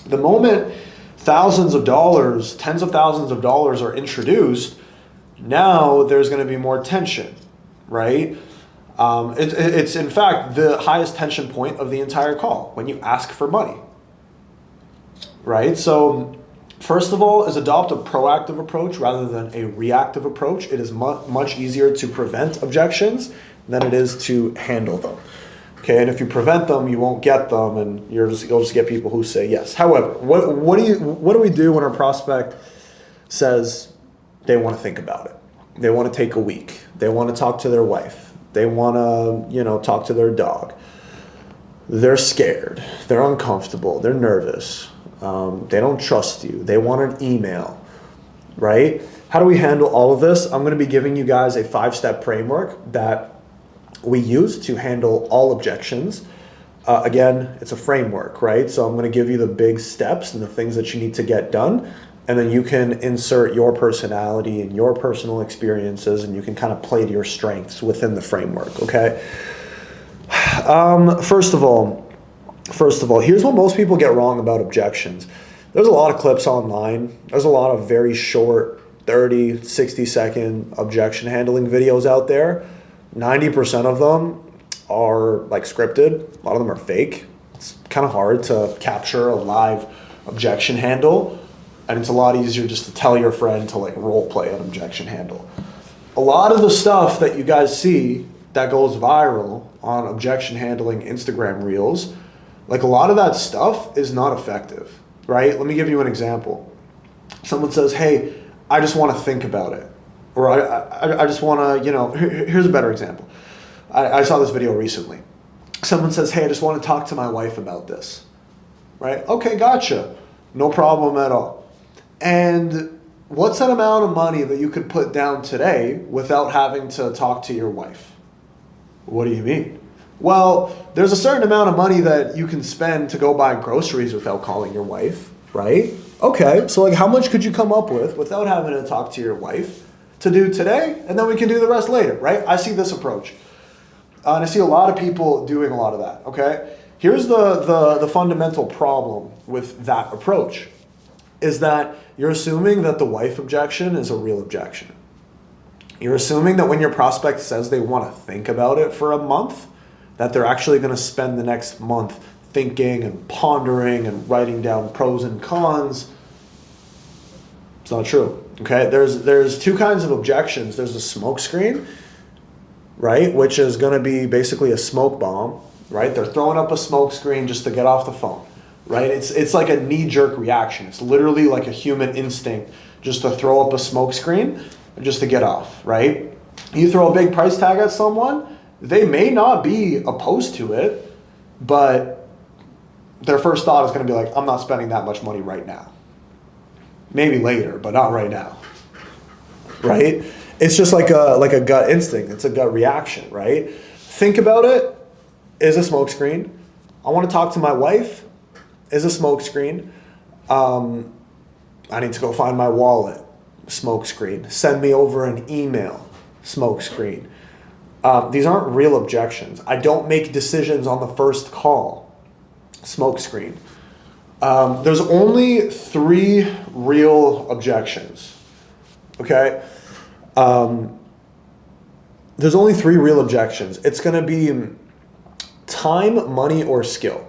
S1: The moment thousands of dollars, tens of thousands of dollars are introduced, now there's going to be more tension, right? It's in fact the highest tension point of the entire call when you ask for money, right? So first of all is adopt a proactive approach rather than a reactive approach. It is much easier to prevent objections than it is to handle them. Okay, and if you prevent them, you won't get them, and you'll just get people who say yes. However, what do we do when our prospect says they want to think about it? They want to take a week. They want to talk to their wife. They want to, talk to their dog. They're scared. They're uncomfortable. They're nervous. They don't trust you. They want an email, right? How do we handle all of this? I'm going to be giving you guys a 5-step framework that we use to handle all objections. Again, it's a framework, right? So I'm going to give you the big steps and the things that you need to get done. And then you can insert your personality and your personal experiences, and you can kind of play to your strengths within the framework, okay? First of all, here's what most people get wrong about objections. There's a lot of clips online. There's a lot of very short 30, 60-second objection handling videos out there. 90% of them are like scripted. A lot of them are fake. It's kind of hard to capture a live objection handle. And it's a lot easier just to tell your friend to like role play an objection handle. A lot of the stuff that you guys see that goes viral on objection handling Instagram reels, like a lot of that stuff is not effective, right? Let me give you an example. Someone says, hey, I just want to think about it. Or I just want to, here's a better example. I saw this video recently. Someone says, hey, I just want to talk to my wife about this, right? Okay, gotcha. No problem at all. And what's that amount of money that you could put down today without having to talk to your wife? What do you mean? Well, there's a certain amount of money that you can spend to go buy groceries without calling your wife, right? Okay, so like how much could you come up with without having to talk to your wife to do today? And then we can do the rest later, right? I see this approach. And I see a lot of people doing a lot of that, okay? Here's the fundamental problem with that approach is that you're assuming that the wife objection is a real objection. You're assuming that when your prospect says they want to think about it for a month, that they're actually going to spend the next month thinking and pondering and writing down pros and cons. It's not true. Okay, there's two kinds of objections. There's a smoke screen, right, which is going to be basically a smoke bomb, right? They're throwing up a smoke screen just to get off the phone, right? It's like a knee-jerk reaction. It's literally like a human instinct just to throw up a smoke screen just to get off, right? You throw a big price tag at someone, they may not be opposed to it, but their first thought is going to be like, I'm not spending that much money right now. Maybe later, but not right now, right? It's just like a gut instinct. It's a gut reaction, right? Think about it. Is a smoke screen. I want to talk to my wife. Is a smoke screen. I need to go find my wallet. Smoke screen. Send me over an email. Smoke screen. These aren't real objections. I don't make decisions on the first call. Smoke screen. There's only 3 real objections. Okay? There's only 3 real objections. It's going to be time, money, or skill.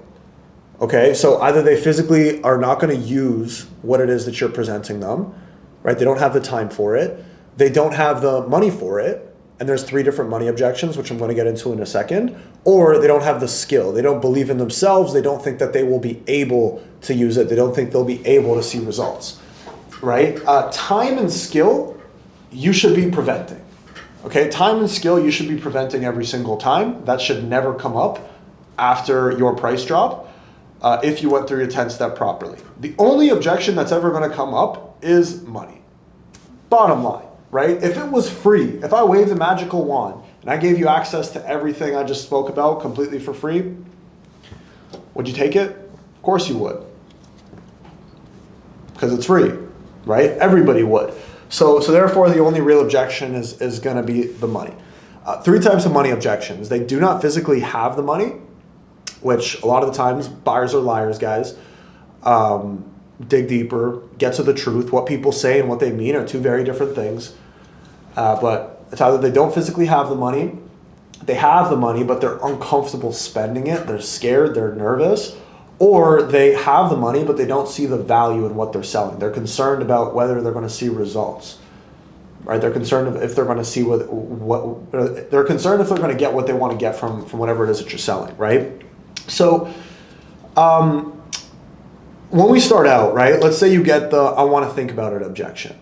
S1: Okay? So either they physically are not going to use what it is that you're presenting them, right? They don't have the time for it. They don't have the money for it. And there's 3 different money objections, which I'm going to get into in a second. Or they don't have the skill. They don't believe in themselves. They don't think that they will be able to use it. They don't think they'll be able to see results, right? Time and skill, you should be preventing. Okay, time and skill, you should be preventing every single time. That should never come up after your price drop if you went through your 10-step properly. The only objection that's ever going to come up is money. Bottom line. Right? If it was free, if I waved a magical wand and I gave you access to everything I just spoke about completely for free, Would you take it? Of course you would. Because it's free, right? Everybody would. So therefore, the only real objection is going to be the money. 3 types of money objections. They do not physically have the money, which a lot of the times, buyers are liars, guys. Dig deeper, get to the truth. What people say and what they mean are 2 very different things. But it's either they don't physically have the money, they have the money, but they're uncomfortable spending it, they're scared, they're nervous, or they have the money, but they don't see the value in what they're selling. They're concerned about whether they're going to see results, right? They're concerned if they're going to see they're concerned if they're going to get what they want to get from whatever it is that you're selling, right? So, when we start out, right, let's say you get the I want to think about it objection,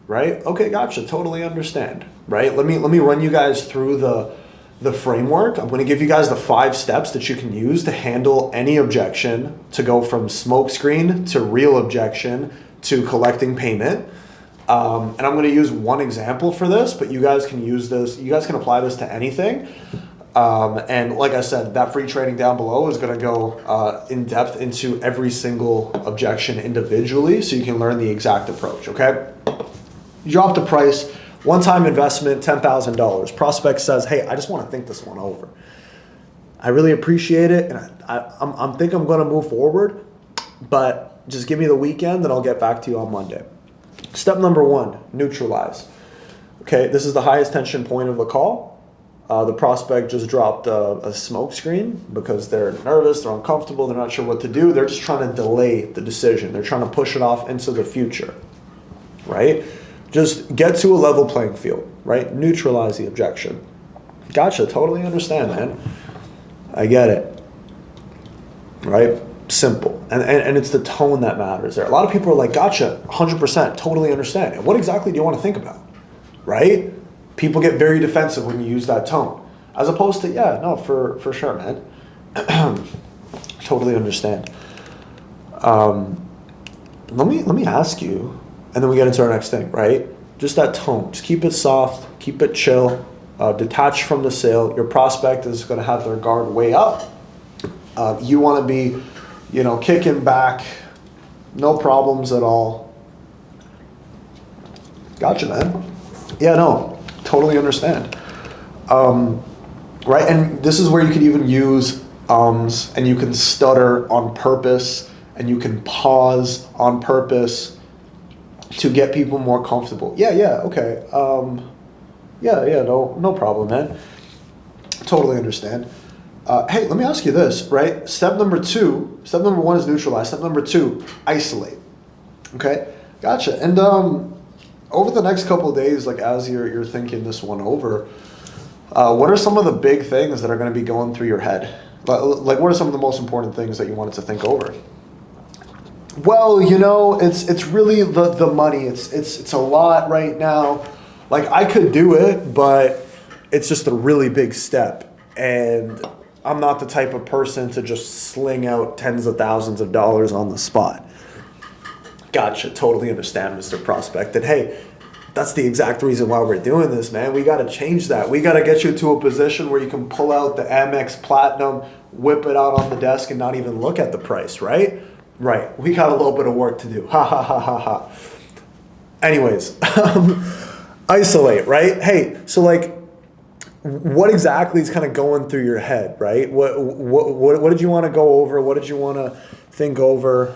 S1: right? Okay, gotcha, totally understand, right? Let me run you guys through the framework. I'm going to give you guys the 5 steps that you can use to handle any objection, to go from smokescreen to real objection to collecting payment. And I'm going to use one example for this, but you guys can use this. You guys can apply this to anything. And like I said, that free training down below is going to go in depth into every single objection individually, so you can learn the exact approach, okay? You drop the price, one-time investment, $10,000. Prospect says, hey, I just want to think this one over. I really appreciate it, and I think I'm going to move forward, but just give me the weekend and I'll get back to you on Monday. Step number 1, neutralize. Okay, this is the highest tension point of the call. The prospect just dropped a smoke screen because they're nervous, they're uncomfortable, they're not sure what to do. They're just trying to delay the decision. They're trying to push it off into the future, right? Just get to a level playing field, right? Neutralize the objection. Gotcha, totally understand, man. I get it, right? Simple. And it's the tone that matters there. A lot of people are like, gotcha, 100%, totally understand. And what exactly do you want to think about, right? People get very defensive when you use that tone, as opposed to, yeah, no, for sure, man. Totally understand. Let me ask you, and then we get into our next thing, right? Just that tone. Just keep it soft, keep it chill, detach from the sale. Your prospect is going to have their guard way up. You want to be, kicking back, no problems at all. Gotcha, man. Yeah, no, totally understand. Right, and this is where you can even use ums, and you can stutter on purpose, and you can pause on purpose to get people more comfortable. Yeah, okay. No problem, man. Totally understand. Hey, let me ask you this, right? Step number 1 is neutralize. Step number 2, isolate. Okay, gotcha. And over the next couple of days, like as you're thinking this one over, what are some of the big things that are going to be going through your head? Like, what are some of the most important things that you wanted to think over? Well, it's really the money. It's a lot right now. Like, I could do it, but it's just a really big step, and I'm not the type of person to just sling out tens of thousands of dollars on the spot. Gotcha, totally understand, Mr. Prospect. And hey, that's the exact reason why we're doing this, man. We got to change that. We got to get you to a position where you can pull out the Amex Platinum, whip it out on the desk, and not even look at the price, right? Right. We got a little bit of work to do. Ha, ha, ha, ha, ha. Anyways, isolate, right? Hey, so like, what exactly is kind of going through your head, right? What did you want to go over? What did you want to think over?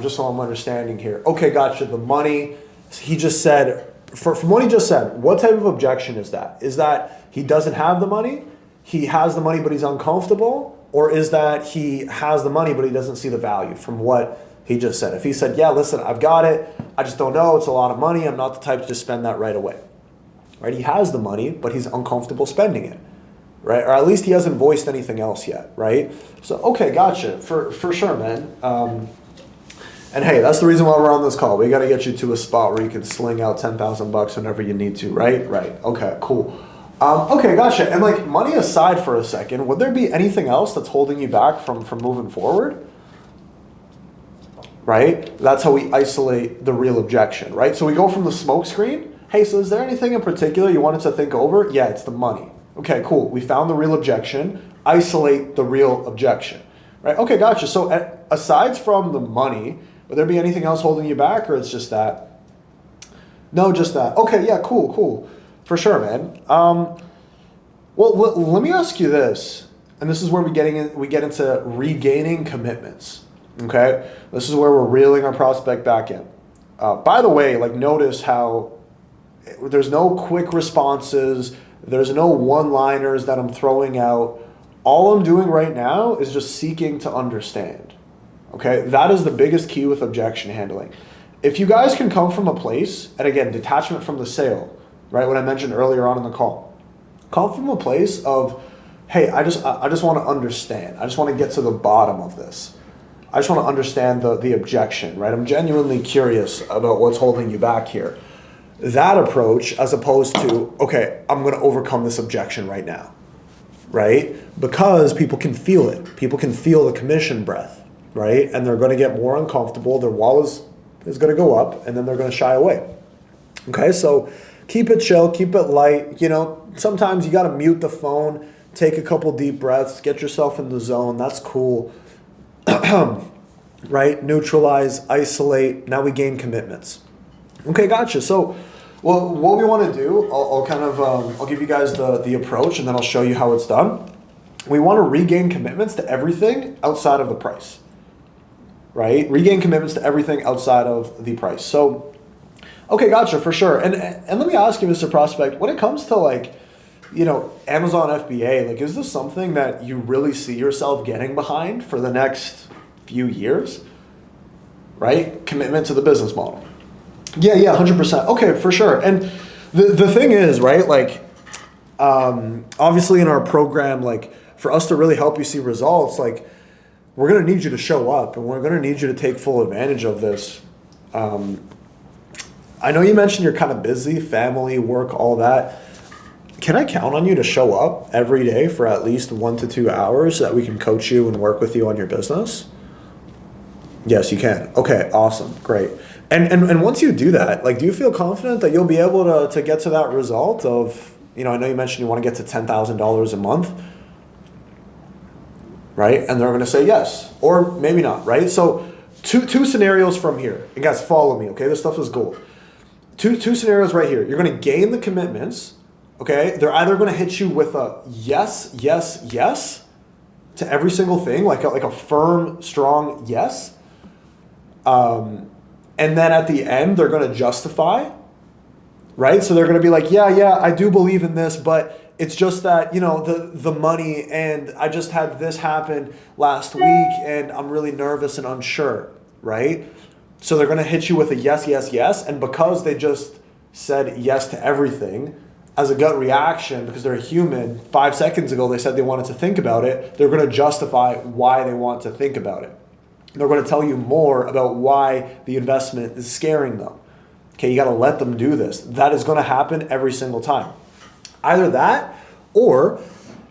S1: Just so I'm understanding here. Okay, gotcha. The money. He just said, from what he just said, what type of objection is that? Is that he doesn't have the money? He has the money, but he's uncomfortable? Or is that he has the money, but he doesn't see the value from what he just said? If he said, yeah, listen, I've got it. I just don't know. It's a lot of money. I'm not the type to just spend that right away. Right? He has the money, but he's uncomfortable spending it. Right? Or at least he hasn't voiced anything else yet. Right? So, okay, gotcha. For sure, man. And hey, that's the reason why we're on this call. We got to get you to a spot where you can sling out $10,000 whenever you need to. Right? Okay, cool. Okay, gotcha. And like, money aside for a second, would there be anything else that's holding you back from moving forward? Right? That's how we isolate the real objection, right? So we go from the smoke screen. Hey, so is there anything in particular you wanted to think over? Yeah, it's the money. Okay, cool. We found the real objection. Isolate the real objection, Right? Okay, gotcha. So aside from the money, would there be anything else holding you back, or it's just that? No, just that. Okay, yeah, cool. For sure, man. Well, let me ask you this, and this is where we get into regaining commitments. Okay, this is where we're reeling our prospect back in. By the way, like notice how there's no quick responses, there's no one-liners that I'm throwing out. All I'm doing right now is just seeking to understand. Okay, that is the biggest key with objection handling. If you guys can come from a place, and again, detachment from the sale, right? What I mentioned earlier on in the call, come from a place of, hey, I just want to understand. I just want to get to the bottom of this. I just want to understand the objection, right? I'm genuinely curious about what's holding you back here. That approach, as opposed to, okay, I'm going to overcome this objection right now, right? Because people can feel it. People can feel the commission breath, right? And they're going to get more uncomfortable. Their wall is going to go up, and then they're going to shy away. Okay, so keep it chill, keep it light. You know, sometimes you got to mute the phone, take a couple deep breaths, get yourself in the zone. That's cool. Right? Neutralize, isolate. Now we gain commitments. Okay, gotcha. So, well, what we want to do, I'll give you guys the approach, and then I'll show you how it's done. We want to regain commitments to everything outside of the price. Right? Regain commitments to everything outside of the price. So, okay, gotcha, for sure. And let me ask you, Mr. Prospect, when it comes to like, you know, Amazon FBA, like, is this something that you really see yourself getting behind for the next few years? Right? Commitment to the business model. Yeah, 100%. Okay, for sure. And the thing is, right, like, obviously in our program, like, for us to really help you see results, like, we're going to need you to show up, and we're going to need you to take full advantage of this. I know you mentioned you're kind of busy, family, work, all that. Can I count on you to show up every day for at least 1 to 2 hours so that we can coach you and work with you on your business? Yes, you can. Okay, awesome, great. And once you do that, like, do you feel confident that you'll be able to get to that result of, you know, I know you mentioned you want to get to $10,000 a month, right? And they're going to say yes, or maybe not, right? So two scenarios from here. And guys, follow me, okay? This stuff is gold. Two scenarios right here. You're going to gain the commitments, okay? They're either going to hit you with a yes to every single thing, like a firm, strong yes. And then at the end, they're going to justify, right? So they're going to be like, yeah, I do believe in this, but it's just that, you know, the money, and I just had this happen last week, and I'm really nervous and unsure, right? So they're going to hit you with a yes. And because they just said yes to everything as a gut reaction, because they're a human, 5 seconds ago they said they wanted to think about it, they're going to justify why they want to think about it. They're going to tell you more about why the investment is scaring them. Okay, you got to let them do this. That is going to happen every single time. Either that, or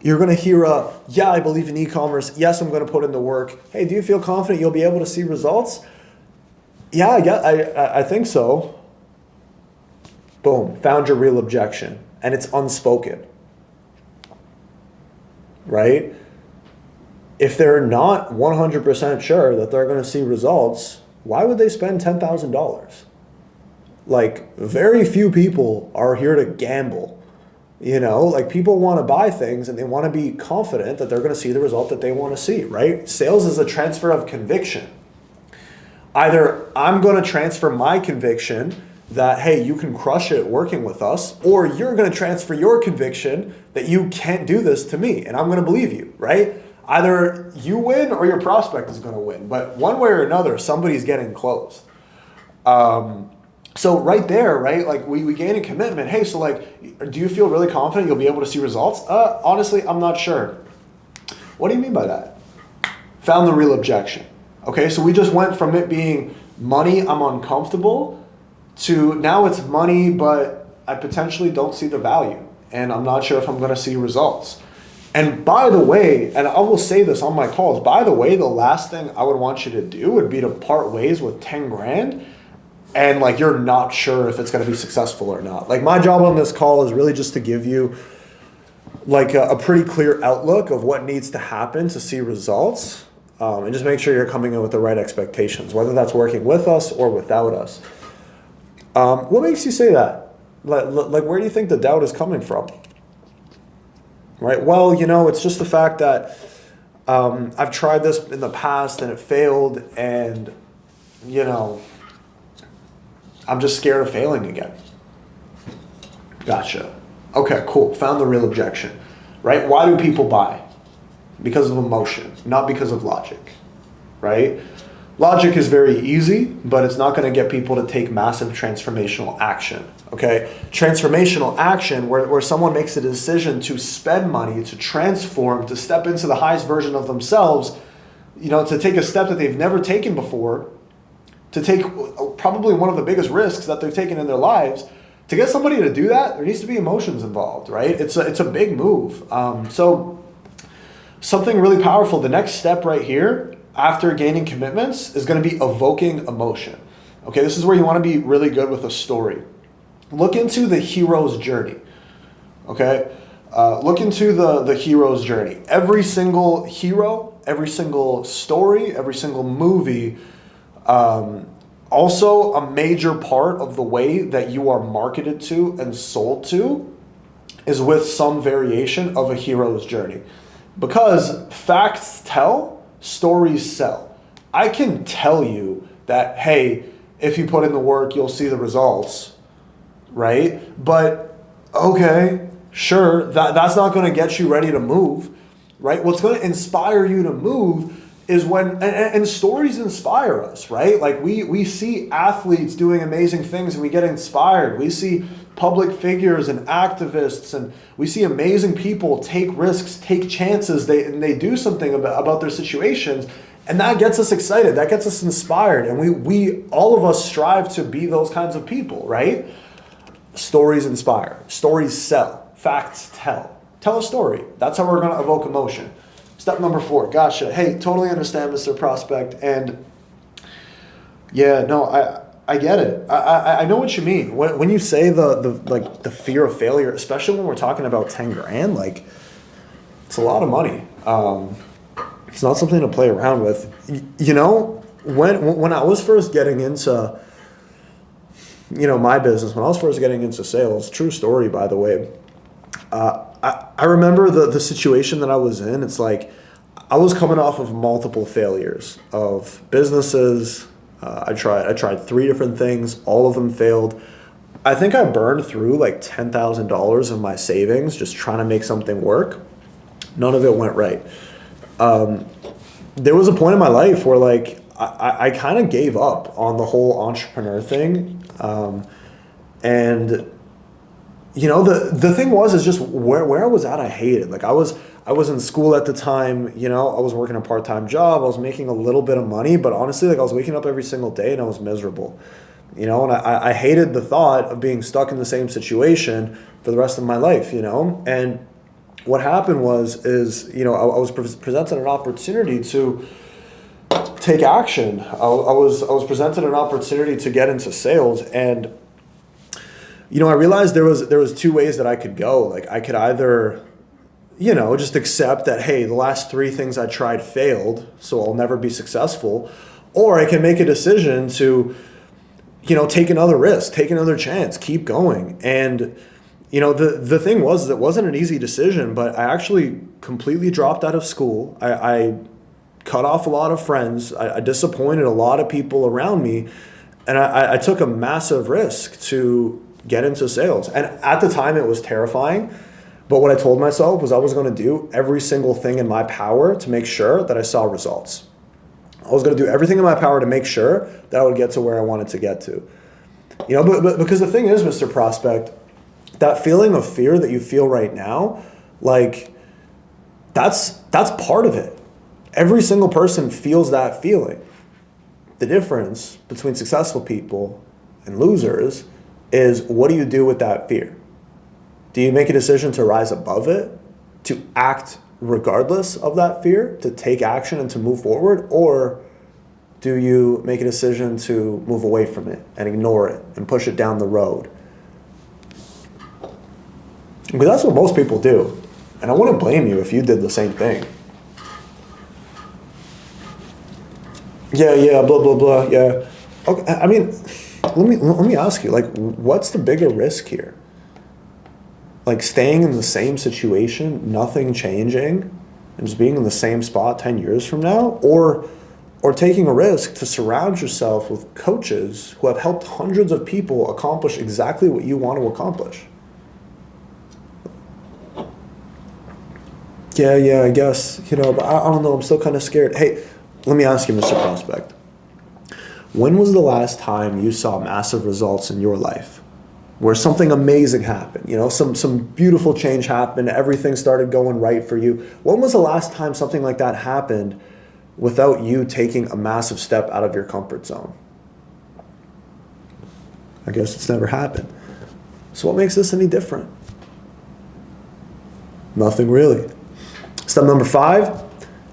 S1: you're going to hear yeah, I believe in e-commerce. Yes, I'm going to put in the work. Hey, do you feel confident you'll be able to see results? Yeah, I think so. Boom, found your real objection. And it's unspoken. Right? If they're not 100% sure that they're going to see results, why would they spend $10,000? Like, very few people are here to gamble. You know, like, people want to buy things and they want to be confident that they're going to see the result that they want to see, right? Sales is a transfer of conviction. Either I'm going to transfer my conviction that, hey, you can crush it working with us, or you're going to transfer your conviction that you can't do this to me, and I'm going to believe you, right? Either you win or your prospect is going to win, but one way or another, somebody's getting closed. So right there, right, like we gain a commitment. Hey, so like, do you feel really confident you'll be able to see results? Honestly, I'm not sure. What do you mean by that? Found the real objection. Okay, so we just went from it being money, I'm uncomfortable, to now it's money, but I potentially don't see the value, and I'm not sure if I'm going to see results. And by the way, and I will say this on my calls, by the way, the last thing I would want you to do would be to part ways with 10 grand and like you're not sure if it's going to be successful or not. Like, my job on this call is really just to give you like a pretty clear outlook of what needs to happen to see results. And just make sure you're coming in with the right expectations, whether that's working with us or without us. What makes you say that? Like, where do you think the doubt is coming from? Right? Well, it's just the fact that I've tried this in the past and it failed, and, I'm just scared of failing again. Gotcha. Okay, cool. Found the real objection. Right? Why do people buy? Because of emotion, not because of logic. Right? Logic is very easy, but it's not going to get people to take massive transformational action. Okay? Transformational action, where someone makes a decision to spend money, to transform, to step into the highest version of themselves, to take a step that they've never taken before, to take probably one of the biggest risks that they've taken in their lives. To get somebody to do that, there needs to be emotions involved, right? It's a big move. So something really powerful, the next step right here, after gaining commitments, is going to be evoking emotion. Okay, this is where you want to be really good with a story. Look into the hero's journey. Okay, look into the hero's journey. Every single hero, every single story, every single movie, also a major part of the way that you are marketed to and sold to is with some variation of a hero's journey. Because facts tell, stories sell. I can tell you that, hey, if you put in the work, you'll see the results, right? But, okay, sure, that's not going to get you ready to move, right? What's going to inspire you to move is when, and stories inspire us, right? Like we see athletes doing amazing things and we get inspired. We see public figures and activists, and we see amazing people take risks, take chances, they do something about their situations, and that gets us excited, that gets us inspired, and we all of us strive to be those kinds of people, right? Stories inspire, stories sell, facts tell. Tell a story. That's how we're going to evoke emotion. Step number 4, gotcha. Hey, totally understand, Mr. Prospect, and yeah, no, I get it. I know what you mean. When you say the fear of failure, especially when we're talking about 10 grand, like, it's a lot of money. It's not something to play around with. When I was first getting into, my business, when I was first getting into sales, true story, by the way, I remember the situation that I was in. It's like I was coming off of multiple failures of businesses. I tried 3 different things. All of them failed. I think I burned through like $10,000 of my savings just trying to make something work. None of it went right. There was a point in my life where like I kind of gave up on the whole entrepreneur thing. And the thing is just where I was at, I hated. Like I was in school at the time, I was working a part-time job. I was making a little bit of money, but honestly, like I was waking up every single day and I was miserable, and I hated the thought of being stuck in the same situation for the rest of my life, and what happened is I was presented an opportunity to take action. I was presented an opportunity to get into sales, and I realized there was 2 ways that I could go. Like I could either, just accept that, hey, the last 3 things I tried failed, so I'll never be successful, or I can make a decision to, take another risk, take another chance, keep going. And, the thing was, it wasn't an easy decision, but I actually completely dropped out of school. I cut off a lot of friends. I disappointed a lot of people around me, and I took a massive risk to get into sales. And at the time it was terrifying, but what I told myself was I was going to do every single thing in my power to make sure that I saw results. I was going to do everything in my power to make sure that I would get to where I wanted to get to. But because the thing is, Mr. Prospect, that feeling of fear that you feel right now, like that's part of it. Every single person feels that feeling. The difference between successful people and losers is, what do you do with that fear? Do you make a decision to rise above it, to act regardless of that fear, to take action and to move forward? Or do you make a decision to move away from it and ignore it and push it down the road? Because that's what most people do. And I wouldn't blame you if you did the same thing. Yeah, blah blah blah. Yeah. Okay. I mean, let me ask you, like, what's the bigger risk here? Like staying in the same situation, nothing changing, and just being in the same spot 10 years from now, or taking a risk to surround yourself with coaches who have helped hundreds of people accomplish exactly what you want to accomplish. Yeah, I guess, but I don't know, I'm still kind of scared. Hey, let me ask you, Mr. Prospect. When was the last time you saw massive results in your life? Where something amazing happened, some beautiful change happened, everything started going right for you. When was the last time something like that happened without you taking a massive step out of your comfort zone? I guess it's never happened. So what makes this any different? Nothing really. Step number 5,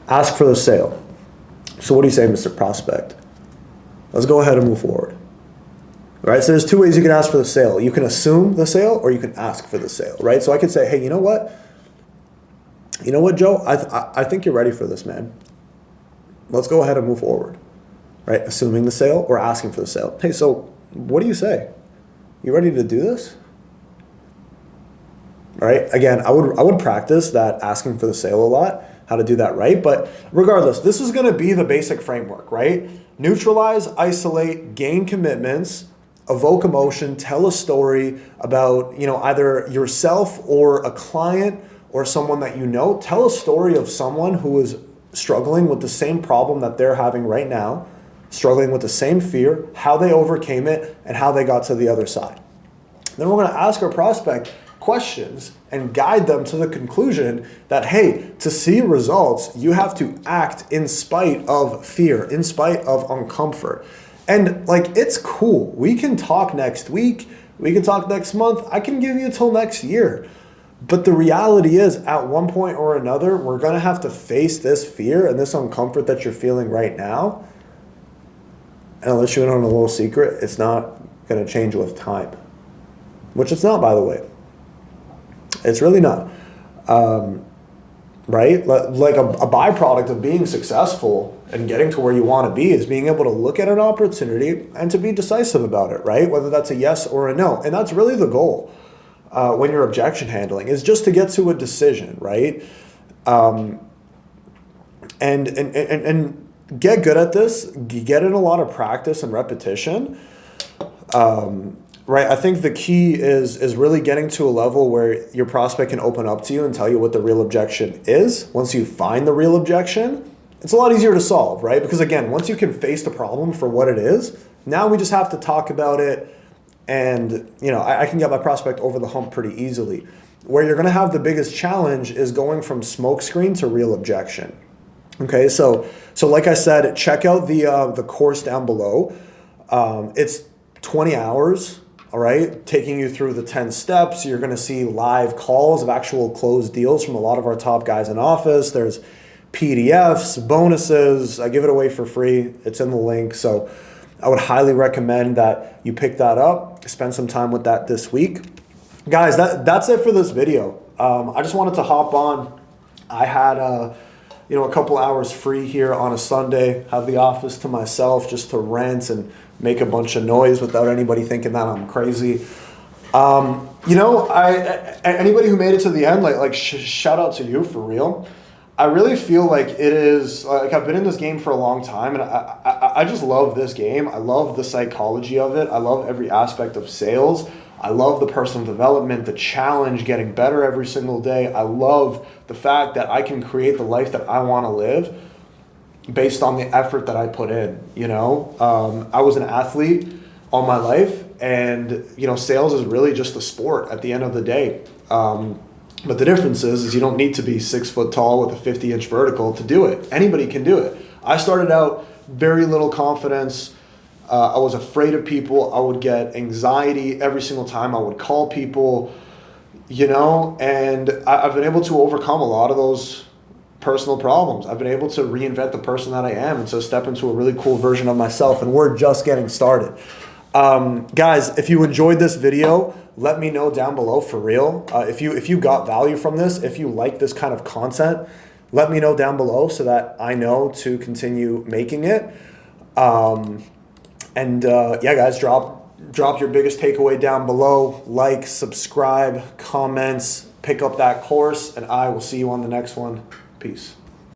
S1: ask for the sale. So what do you say, Mr. Prospect? Let's go ahead and move forward. All right, so there's 2 ways you can ask for the sale. You can assume the sale or you can ask for the sale, right? So I could say, hey, you know what? Joe? I think you're ready for this, man. Let's go ahead and move forward, right? Assuming the sale or asking for the sale. Hey, so what do you say? You ready to do this? All right. Again, I would practice that asking for the sale a lot, how to do that right. But regardless, this is going to be the basic framework, right? Neutralize, isolate, gain commitments, evoke emotion, tell a story about, either yourself or a client or someone that you know. Tell a story of someone who is struggling with the same problem that they're having right now, struggling with the same fear, how they overcame it, and how they got to the other side. Then we're going to ask our prospect questions and guide them to the conclusion that, hey, to see results, you have to act in spite of fear, in spite of uncomfort. And it's cool. We can talk next week. We can talk next month. I can give you till next year. But the reality is, at one point or another, we're going to have to face this fear and this uncomfort that you're feeling right now. And I'll let you in on a little secret. It's not going to change with time. Which it's not, by the way. It's really not. Right? Like a byproduct of being successful and getting to where you want to be is being able to look at an opportunity and to be decisive about it, right? Whether that's a yes or a no. And that's really the goal when you're objection handling, is just to get to a decision, right? And get good at this. Get in a lot of practice and repetition. Right, I think the key is really getting to a level where your prospect can open up to you and tell you what the real objection is. Once you find the real objection, it's a lot easier to solve, right? Because again, once you can face the problem for what it is, now we just have to talk about it, and I can get my prospect over the hump pretty easily. Where you're going to have the biggest challenge is going from smokescreen to real objection. Okay, so like I said, check out the course down below. It's 20 hours. All right, taking you through the 10 steps. You're going to see live calls of actual closed deals from a lot of our top guys in office. There's PDFs, bonuses. I give it away for free. It's in the link. So I would highly recommend that you pick that up, spend some time with that this week. Guys, that's it for this video. I just wanted to hop on. I had a couple hours free here on a Sunday, have the office to myself just to rant and make a bunch of noise without anybody thinking that I'm crazy. Anybody who made it to the end, shout out to you, for real. I really feel like it is, I've been in this game for a long time, and I just love this game. I love the psychology of it. I love every aspect of sales. I love the personal development, the challenge, getting better every single day. I love the fact that I can create the life that I want to live based on the effort that I put in. I was an athlete all my life, and sales is really just a sport at the end of the day. But the difference is you don't need to be 6 foot tall with a 50-inch vertical to do it. Anybody can do it. I started out very little confidence. I was afraid of people. I would get anxiety every single time I would call people, and I've been able to overcome a lot of those personal problems. I've been able to reinvent the person that I am and to step into a really cool version of myself, and we're just getting started. Guys, if you enjoyed this video, let me know down below, for real. If you got value from this, if you like this kind of content, let me know down below so that I know to continue making it. Yeah, guys, drop your biggest takeaway down below. Like, subscribe, comments, pick up that course, and I will see you on the next one. Peace.